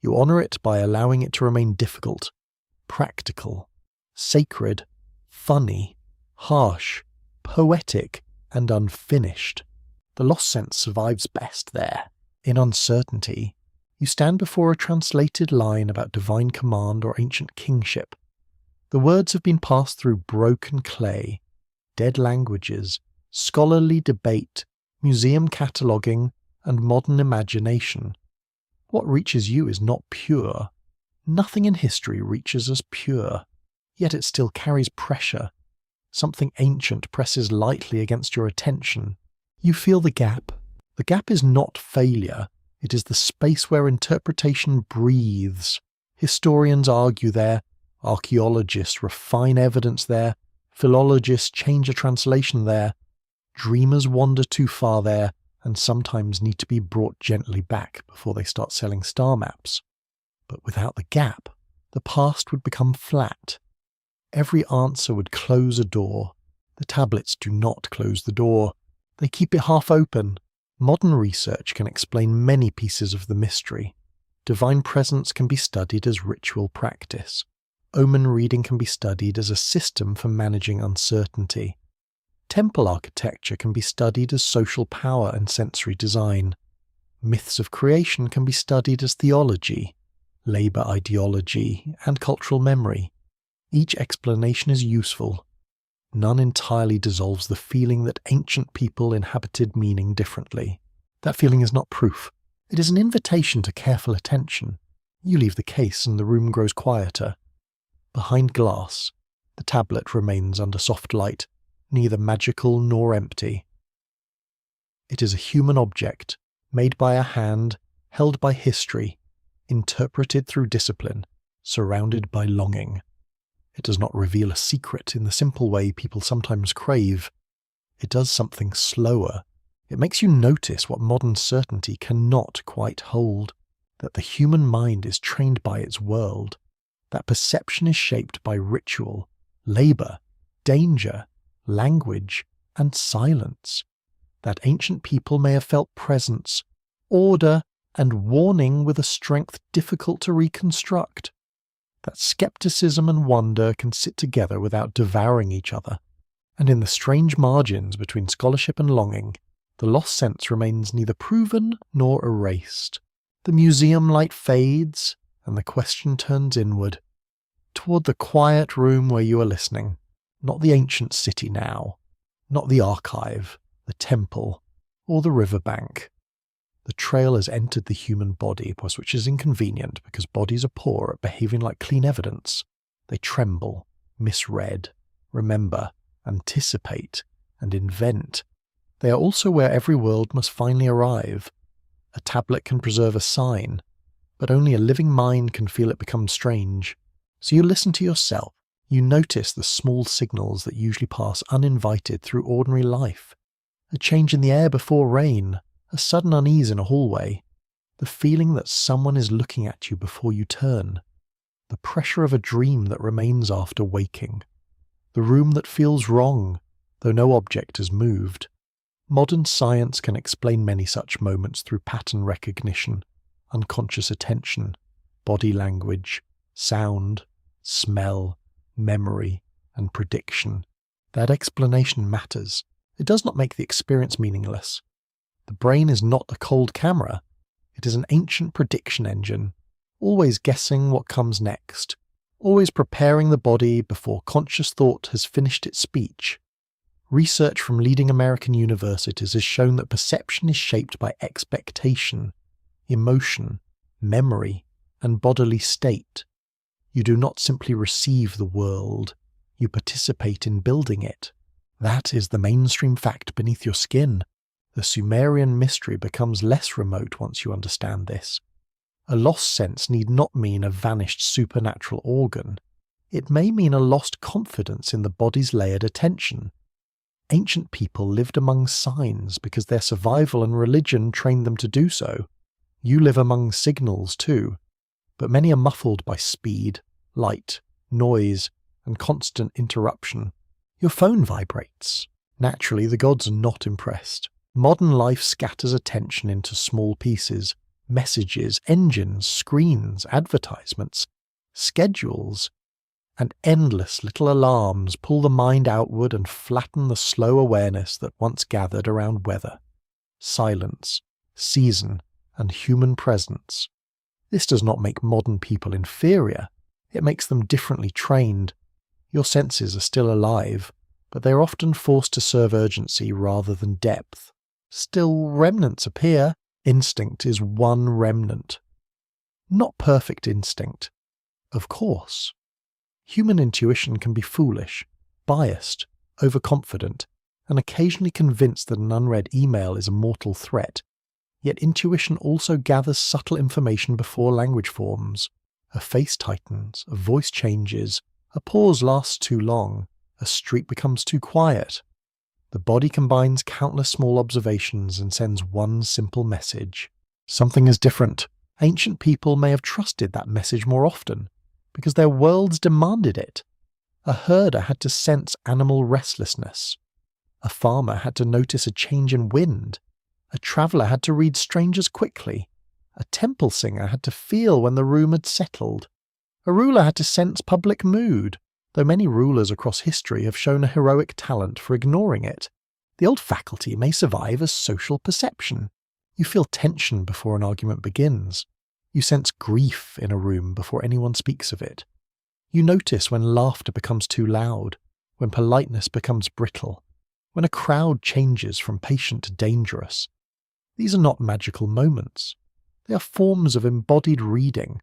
You honour it by allowing it to remain difficult, practical, sacred, funny, harsh, poetic, and unfinished. The lost sense survives best there. In uncertainty, you stand before a translated line about divine command or ancient kingship. The words have been passed through broken clay, dead languages, scholarly debate, museum cataloguing, and modern imagination. What reaches you is not pure. Nothing in history reaches as pure, yet it still carries pressure. Something ancient presses lightly against your attention. You feel the gap. The gap is not failure. It is the space where interpretation breathes. Historians argue there, archaeologists refine evidence there, philologists change a translation there, dreamers wander too far there and sometimes need to be brought gently back before they start selling star maps. But without the gap, the past would become flat. Every answer would close a door. The tablets do not close the door. They keep it half open. Modern research can explain many pieces of the mystery. Divine presence can be studied as ritual practice. Omen reading can be studied as a system for managing uncertainty. Temple architecture can be studied as social power and sensory design. Myths of creation can be studied as theology, labour ideology, and cultural memory. Each explanation is useful. None entirely dissolves the feeling that ancient people inhabited meaning differently. That feeling is not proof. It is an invitation to careful attention. You leave the case and the room grows quieter. Behind glass, the tablet remains under soft light, neither magical nor empty. It is a human object, made by a hand, held by history, interpreted through discipline, surrounded by longing. It does not reveal a secret in the simple way people sometimes crave. It does something slower. It makes you notice what modern certainty cannot quite hold, that the human mind is trained by its world, that perception is shaped by ritual, labour, danger, language, and silence. That ancient people may have felt presence, order, and warning with a strength difficult to reconstruct. That skepticism and wonder can sit together without devouring each other. And in the strange margins between scholarship and longing, the lost sense remains neither proven nor erased. The museum light fades, and the question turns inward, toward the quiet room where you are listening, not the ancient city now, not the archive, the temple, or the riverbank. The trail has entered the human body, which is inconvenient because bodies are poor at behaving like clean evidence. They tremble, misread, remember, anticipate, and invent. They are also where every world must finally arrive. A tablet can preserve a sign, but only a living mind can feel it become strange. So you listen to yourself. You notice the small signals that usually pass uninvited through ordinary life. A change in the air before rain, a sudden unease in a hallway, the feeling that someone is looking at you before you turn, the pressure of a dream that remains after waking, the room that feels wrong, though no object has moved. Modern science can explain many such moments through pattern recognition, unconscious attention, body language, sound, smell, memory, and prediction. That explanation matters. It does not make the experience meaningless. The brain is not a cold camera. It is an ancient prediction engine, always guessing what comes next, always preparing the body before conscious thought has finished its speech. Research from leading American universities has shown that perception is shaped by expectation, emotion, memory, and bodily state. You do not simply receive the world, you participate in building it. That is the mainstream fact beneath your skin. The Sumerian mystery becomes less remote once you understand this. A lost sense need not mean a vanished supernatural organ. It may mean a lost confidence in the body's layered attention. Ancient people lived among signs because their survival and religion trained them to do so. You live among signals too, but many are muffled by speed, light, noise, and constant interruption. Your phone vibrates. Naturally, the gods are not impressed. Modern life scatters attention into small pieces, messages, engines, screens, advertisements, schedules, and endless little alarms pull the mind outward and flatten the slow awareness that once gathered around weather, silence, season, and human presence. This does not make modern people inferior. It makes them differently trained. Your senses are still alive, but they are often forced to serve urgency rather than depth. Still, remnants appear. Instinct is one remnant. Not perfect instinct, of course. Human intuition can be foolish, biased, overconfident, and occasionally convinced that an unread email is a mortal threat. Yet intuition also gathers subtle information before language forms. A face tightens, a voice changes, a pause lasts too long, a street becomes too quiet. The body combines countless small observations and sends one simple message. Something is different. Ancient people may have trusted that message more often, because their worlds demanded it. A herder had to sense animal restlessness. A farmer had to notice a change in wind. A traveller had to read strangers quickly. A temple singer had to feel when the room had settled. A ruler had to sense public mood, though many rulers across history have shown a heroic talent for ignoring it. The old faculty may survive as social perception. You feel tension before an argument begins. You sense grief in a room before anyone speaks of it. You notice when laughter becomes too loud, when politeness becomes brittle, when a crowd changes from patient to dangerous. These are not magical moments. They are forms of embodied reading.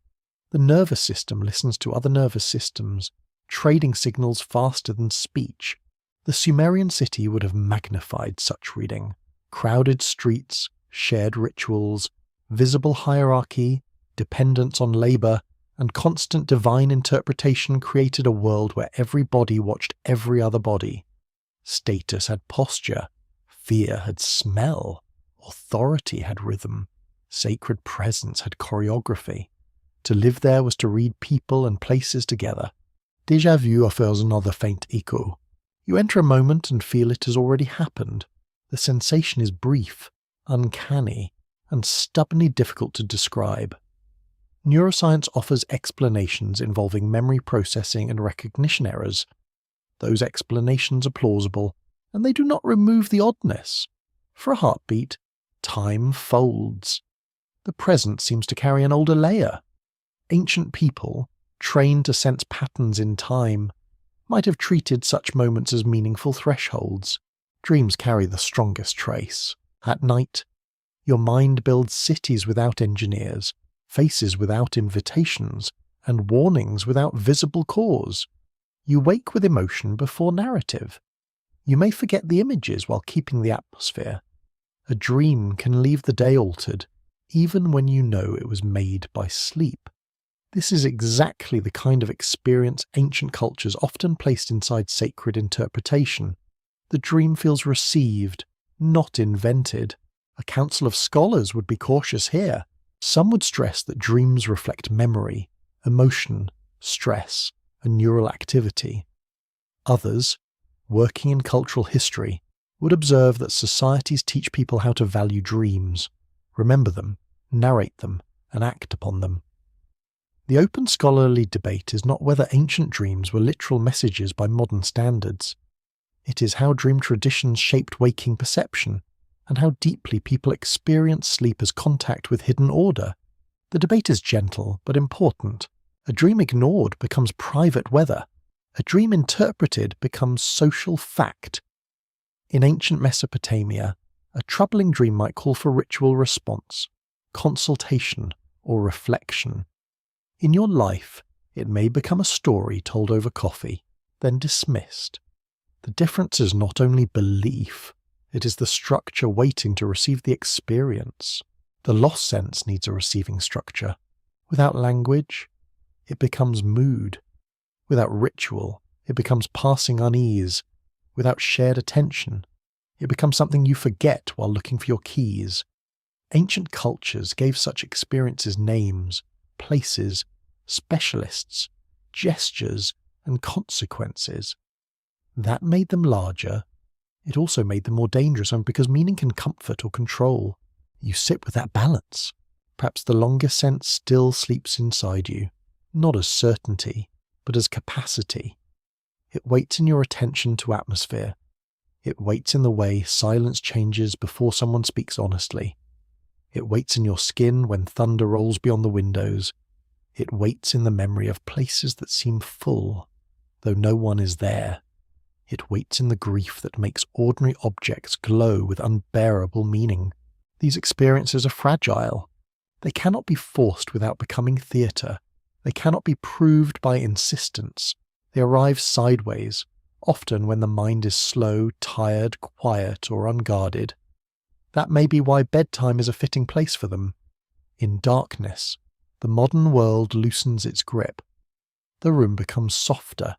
The nervous system listens to other nervous systems, trading signals faster than speech. The Sumerian city would have magnified such reading. Crowded streets, shared rituals, visible hierarchy, dependence on labour, and constant divine interpretation created a world where every body watched every other body. Status had posture, fear had smell, authority had rhythm, sacred presence had choreography. To live there was to read people and places together. Déjà vu offers another faint echo. You enter a moment and feel it has already happened. The sensation is brief, uncanny, and stubbornly difficult to describe. Neuroscience offers explanations involving memory processing and recognition errors. Those explanations are plausible, and they do not remove the oddness. For a heartbeat, time folds. The present seems to carry an older layer. Ancient people, trained to sense patterns in time, might have treated such moments as meaningful thresholds. Dreams carry the strongest trace. At night, your mind builds cities without engineers, faces without invitations, and warnings without visible cause. You wake with emotion before narrative. You may forget the images while keeping the atmosphere. A dream can leave the day altered, even when you know it was made by sleep. This is exactly the kind of experience ancient cultures often placed inside sacred interpretation. The dream feels received, not invented. A council of scholars would be cautious here. Some would stress that dreams reflect memory, emotion, stress, and neural activity. Others, working in cultural history, would observe that societies teach people how to value dreams, remember them, narrate them, and act upon them. The open scholarly debate is not whether ancient dreams were literal messages by modern standards. It is how dream traditions shaped waking perception, and how deeply people experience sleep as contact with hidden order. The debate is gentle but important. A dream ignored becomes private weather. A dream interpreted becomes social fact. In ancient Mesopotamia, a troubling dream might call for ritual response, consultation, or reflection. In your life, it may become a story told over coffee, then dismissed. The difference is not only belief, it is the structure waiting to receive the experience. The lost sense needs a receiving structure. Without language, it becomes mood. Without ritual, it becomes passing unease. Without shared attention, it becomes something you forget while looking for your keys. Ancient cultures gave such experiences names, places, specialists, gestures, and consequences. That made them larger. It also made them more dangerous, and because meaning can comfort or control, you sit with that balance. Perhaps the longer sense still sleeps inside you, not as certainty, but as capacity. It waits in your attention to atmosphere. It waits in the way silence changes before someone speaks honestly. It waits in your skin when thunder rolls beyond the windows. It waits in the memory of places that seem full, though no one is there. It waits in the grief that makes ordinary objects glow with unbearable meaning. These experiences are fragile. They cannot be forced without becoming theatre. They cannot be proved by insistence. They arrive sideways, often when the mind is slow, tired, quiet, or unguarded. That may be why bedtime is a fitting place for them. In darkness, the modern world loosens its grip. The room becomes softer.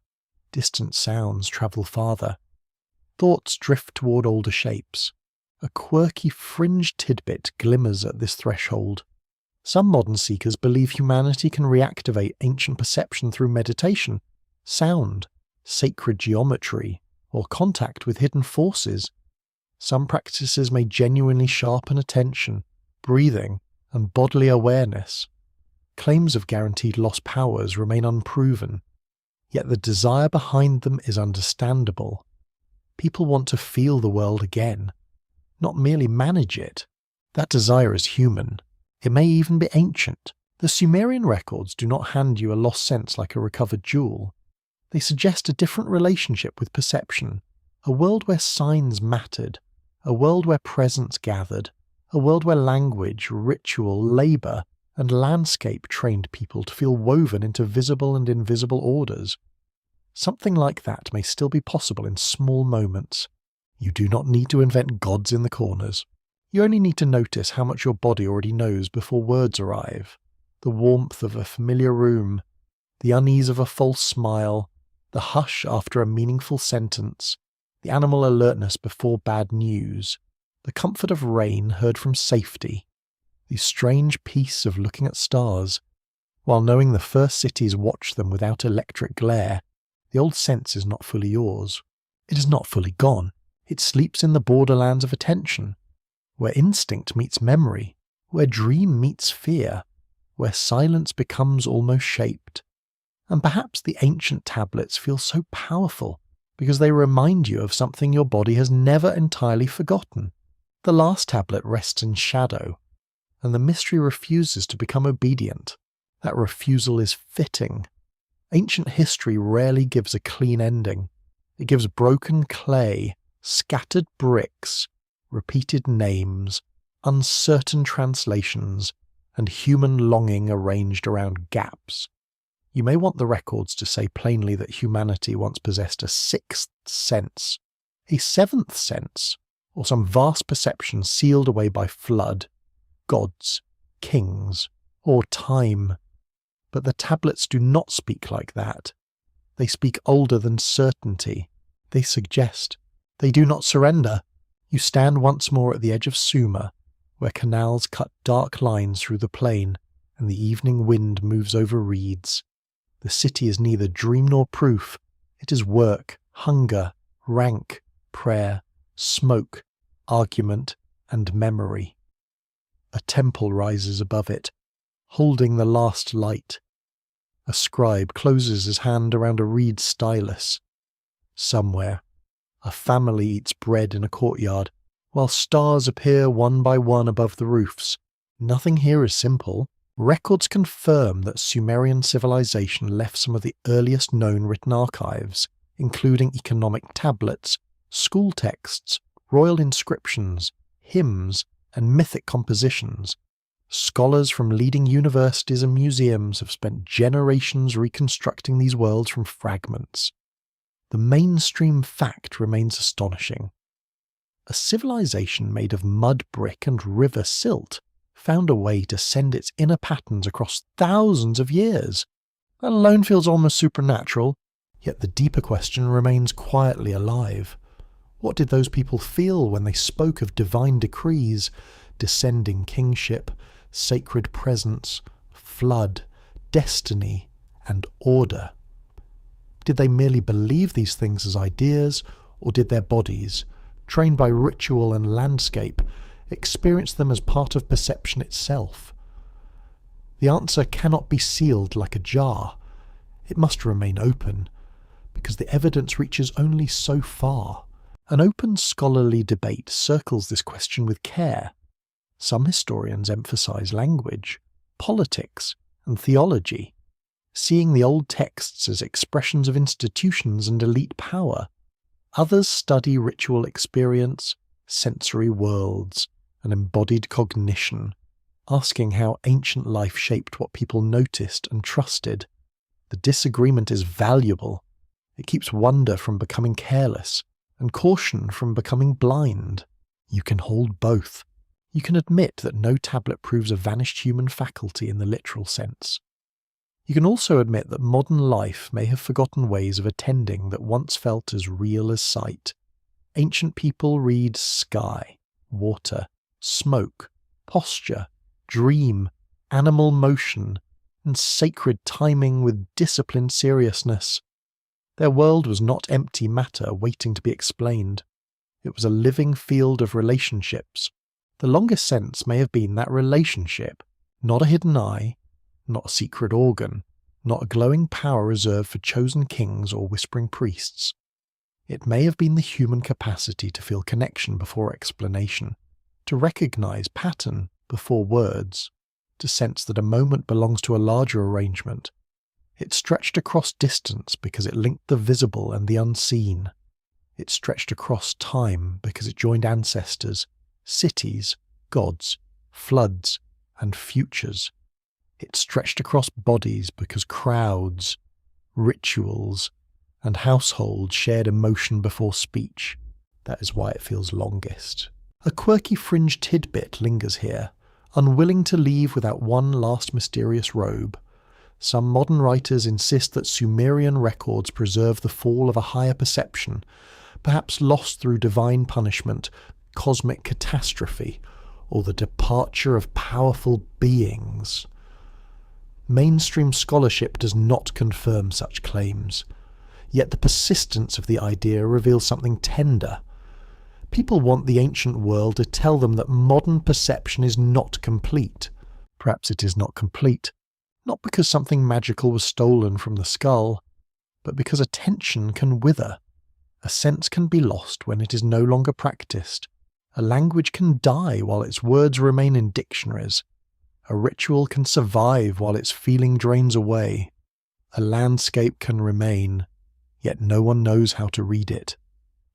Distant sounds travel farther. Thoughts drift toward older shapes. A quirky fringe tidbit glimmers at this threshold. Some modern seekers believe humanity can reactivate ancient perception through meditation, sound, sacred geometry, or contact with hidden forces. Some practices may genuinely sharpen attention, breathing, and bodily awareness. Claims of guaranteed lost powers remain unproven, yet the desire behind them is understandable. People want to feel the world again, not merely manage it. That desire is human. It may even be ancient. The Sumerian records do not hand you a lost sense like a recovered jewel. They suggest a different relationship with perception, a world where signs mattered, a world where presence gathered, a world where language, ritual, labour, and landscape trained people to feel woven into visible and invisible orders. Something like that may still be possible in small moments. You do not need to invent gods in the corners. You only need to notice how much your body already knows before words arrive. The warmth of a familiar room, the unease of a false smile, the hush after a meaningful sentence, the animal alertness before bad news, the comfort of rain heard from safety, the strange peace of looking at stars, while knowing the first cities watch them without electric glare. The old sense is not fully yours. It is not fully gone. It sleeps in the borderlands of attention, where instinct meets memory, where dream meets fear, where silence becomes almost shaped. And perhaps the ancient tablets feel so powerful because they remind you of something your body has never entirely forgotten. The last tablet rests in shadow, and the mystery refuses to become obedient. That refusal is fitting. Ancient history rarely gives a clean ending. It gives broken clay, scattered bricks, repeated names, uncertain translations, and human longing arranged around gaps. You may want the records to say plainly that humanity once possessed a sixth sense, a seventh sense, or some vast perception sealed away by flood, gods, kings, or time. But the tablets do not speak like that. They speak older than certainty. They suggest. They do not surrender. You stand once more at the edge of Sumer, where canals cut dark lines through the plain, and the evening wind moves over reeds. The city is neither dream nor proof. It is work, hunger, rank, prayer, smoke, argument, and memory. A temple rises above it, holding the last light. A scribe closes his hand around a reed stylus. Somewhere, a family eats bread in a courtyard, while stars appear one by one above the roofs. Nothing here is simple. Records confirm that Sumerian civilization left some of the earliest known written archives, including economic tablets, school texts, royal inscriptions, hymns, and mythic compositions. Scholars from leading universities and museums have spent generations reconstructing these worlds from fragments. The mainstream fact remains astonishing. A civilization made of mud brick and river silt found a way to send its inner patterns across thousands of years. That alone feels almost supernatural, yet the deeper question remains quietly alive. What did those people feel when they spoke of divine decrees, descending kingship, sacred presence, flood, destiny, and order? Did they merely believe these things as ideas, or did their bodies, trained by ritual and landscape, experience them as part of perception itself? The answer cannot be sealed like a jar. It must remain open, because the evidence reaches only so far. An open scholarly debate circles this question with care. Some historians emphasize language, politics, and theology, seeing the old texts as expressions of institutions and elite power. Others study ritual experience, sensory worlds, and embodied cognition, asking how ancient life shaped what people noticed and trusted. The disagreement is valuable. It keeps wonder from becoming careless, and caution from becoming blind. You can hold both. You can admit that no tablet proves a vanished human faculty in the literal sense. You can also admit that modern life may have forgotten ways of attending that once felt as real as sight. Ancient people read sky, water, smoke, posture, dream, animal motion, and sacred timing with disciplined seriousness. Their world was not empty matter waiting to be explained. It was a living field of relationships. The longest sense may have been that relationship, not a hidden eye, not a secret organ, not a glowing power reserved for chosen kings or whispering priests. It may have been the human capacity to feel connection before explanation, to recognize pattern before words, to sense that a moment belongs to a larger arrangement. It stretched across distance because it linked the visible and the unseen. It stretched across time because it joined ancestors, cities, gods, floods, and futures. It stretched across bodies because crowds, rituals, and households shared emotion before speech. That is why it feels longest. A quirky fringe tidbit lingers here, unwilling to leave without one last mysterious robe. Some modern writers insist that Sumerian records preserve the fall of a higher perception, perhaps lost through divine punishment, cosmic catastrophe, or the departure of powerful beings. Mainstream scholarship does not confirm such claims. Yet the persistence of the idea reveals something tender. People want the ancient world to tell them that modern perception is not complete. Perhaps it is not complete, not because something magical was stolen from the skull, but because attention can wither. A sense can be lost when it is no longer practiced. A language can die while its words remain in dictionaries. A ritual can survive while its feeling drains away. A landscape can remain, yet no one knows how to read it.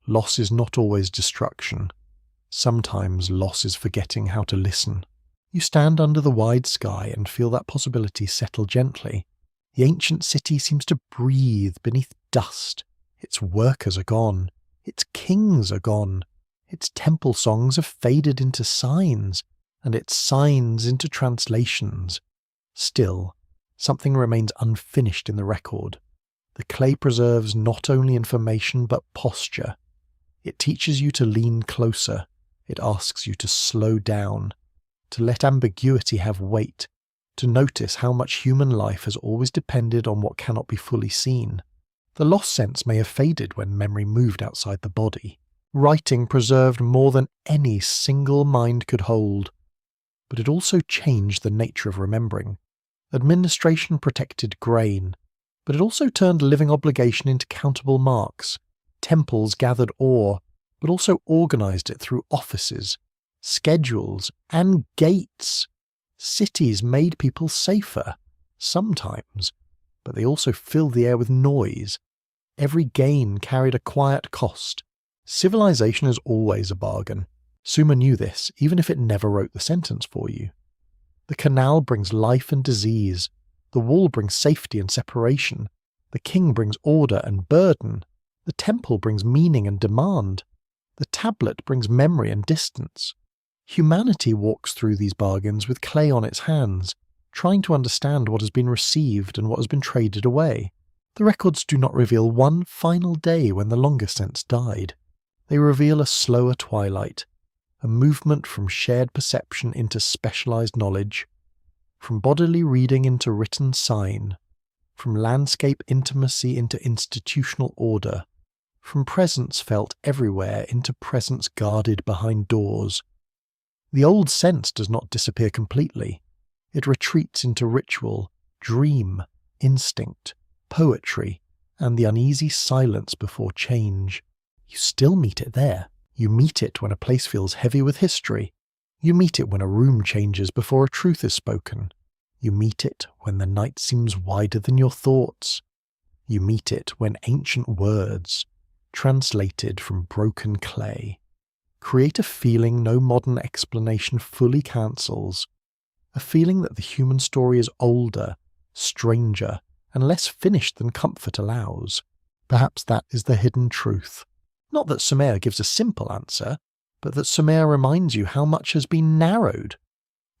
Loss is not always destruction. Sometimes loss is forgetting how to listen. You stand under the wide sky and feel that possibility settle gently. The ancient city seems to breathe beneath dust. Its workers are gone. Its kings are gone. Its temple songs have faded into signs, and its signs into translations. Still, something remains unfinished in the record. The clay preserves not only information but posture. It teaches you to lean closer. It asks you to slow down, to let ambiguity have weight, to notice how much human life has always depended on what cannot be fully seen. The lost sense may have faded when memory moved outside the body. Writing preserved more than any single mind could hold. But it also changed the nature of remembering. Administration protected grain, but it also turned living obligation into countable marks. Temples gathered ore, but also organized it through offices, schedules, and gates. Cities made people safer, sometimes, but they also filled the air with noise. Every gain carried a quiet cost. Civilization is always a bargain. Sumer knew this, even if it never wrote the sentence for you. The canal brings life and disease. The wall brings safety and separation. The king brings order and burden. The temple brings meaning and demand. The tablet brings memory and distance. Humanity walks through these bargains with clay on its hands, trying to understand what has been received and what has been traded away. The records do not reveal one final day when the longer sense died. They reveal a slower twilight, a movement from shared perception into specialized knowledge, from bodily reading into written sign, from landscape intimacy into institutional order, from presence felt everywhere into presence guarded behind doors. The old sense does not disappear completely. It retreats into ritual, dream, instinct, poetry, and the uneasy silence before change. You still meet it there. You meet it when a place feels heavy with history. You meet it when a room changes before a truth is spoken. You meet it when the night seems wider than your thoughts. You meet it when ancient words, translated from broken clay, create a feeling no modern explanation fully cancels, a feeling that the human story is older, stranger, and less finished than comfort allows. Perhaps that is the hidden truth. Not that Sumer gives a simple answer, but that Sumer reminds you how much has been narrowed.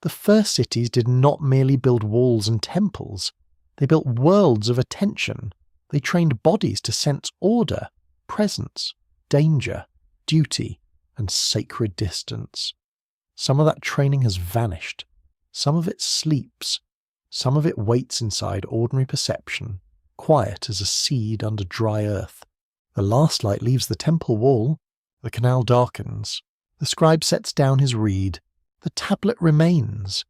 The first cities did not merely build walls and temples. They built worlds of attention. They trained bodies to sense order, presence, danger, duty, and sacred distance. Some of that training has vanished. Some of it sleeps. Some of it waits inside ordinary perception, quiet as a seed under dry earth. The last light leaves the temple wall. The canal darkens. The scribe sets down his reed. The tablet remains,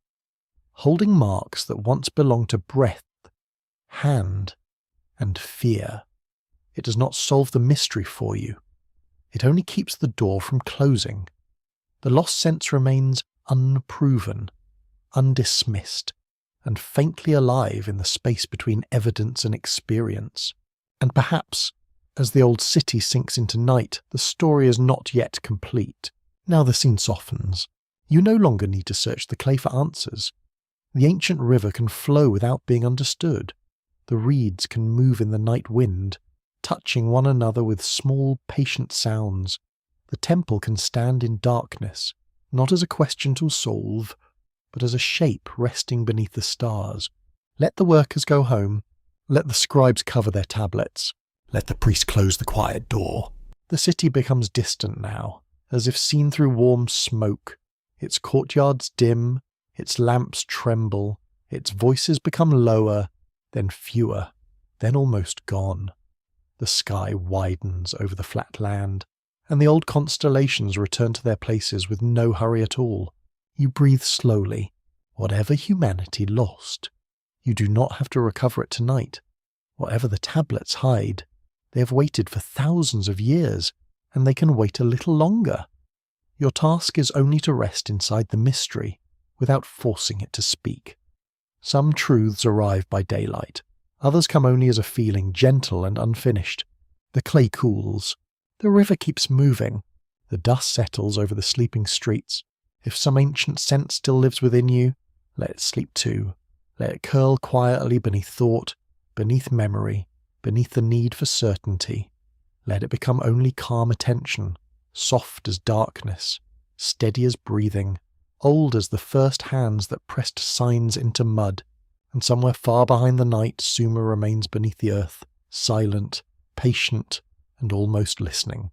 holding marks that once belonged to breath, hand, and fear. It does not solve the mystery for you. It only keeps the door from closing. The lost sense remains unproven, undismissed, and faintly alive in the space between evidence and experience. And perhaps, as the old city sinks into night, the story is not yet complete. Now the scene softens. You no longer need to search the clay for answers. The ancient river can flow without being understood. The reeds can move in the night wind, touching one another with small, patient sounds. The temple can stand in darkness, not as a question to solve, but as a shape resting beneath the stars. Let the workers go home. Let the scribes cover their tablets. Let the priest close the quiet door. The city becomes distant now, as if seen through warm smoke. Its courtyards dim, its lamps tremble, its voices become lower, then fewer, then almost gone. The sky widens over the flat land, and the old constellations return to their places with no hurry at all. You breathe slowly. Whatever humanity lost, you do not have to recover it tonight. Whatever the tablets hide, they have waited for thousands of years, and they can wait a little longer. Your task is only to rest inside the mystery without forcing it to speak. Some truths arrive by daylight. Others come only as a feeling, gentle and unfinished. The clay cools. The river keeps moving. The dust settles over the sleeping streets. If some ancient sense still lives within you, let it sleep too. Let it curl quietly beneath thought, beneath memory, beneath the need for certainty. Let it become only calm attention, soft as darkness, steady as breathing, old as the first hands that pressed signs into mud, and somewhere far behind the night Sumer remains beneath the earth, silent, patient, and almost listening.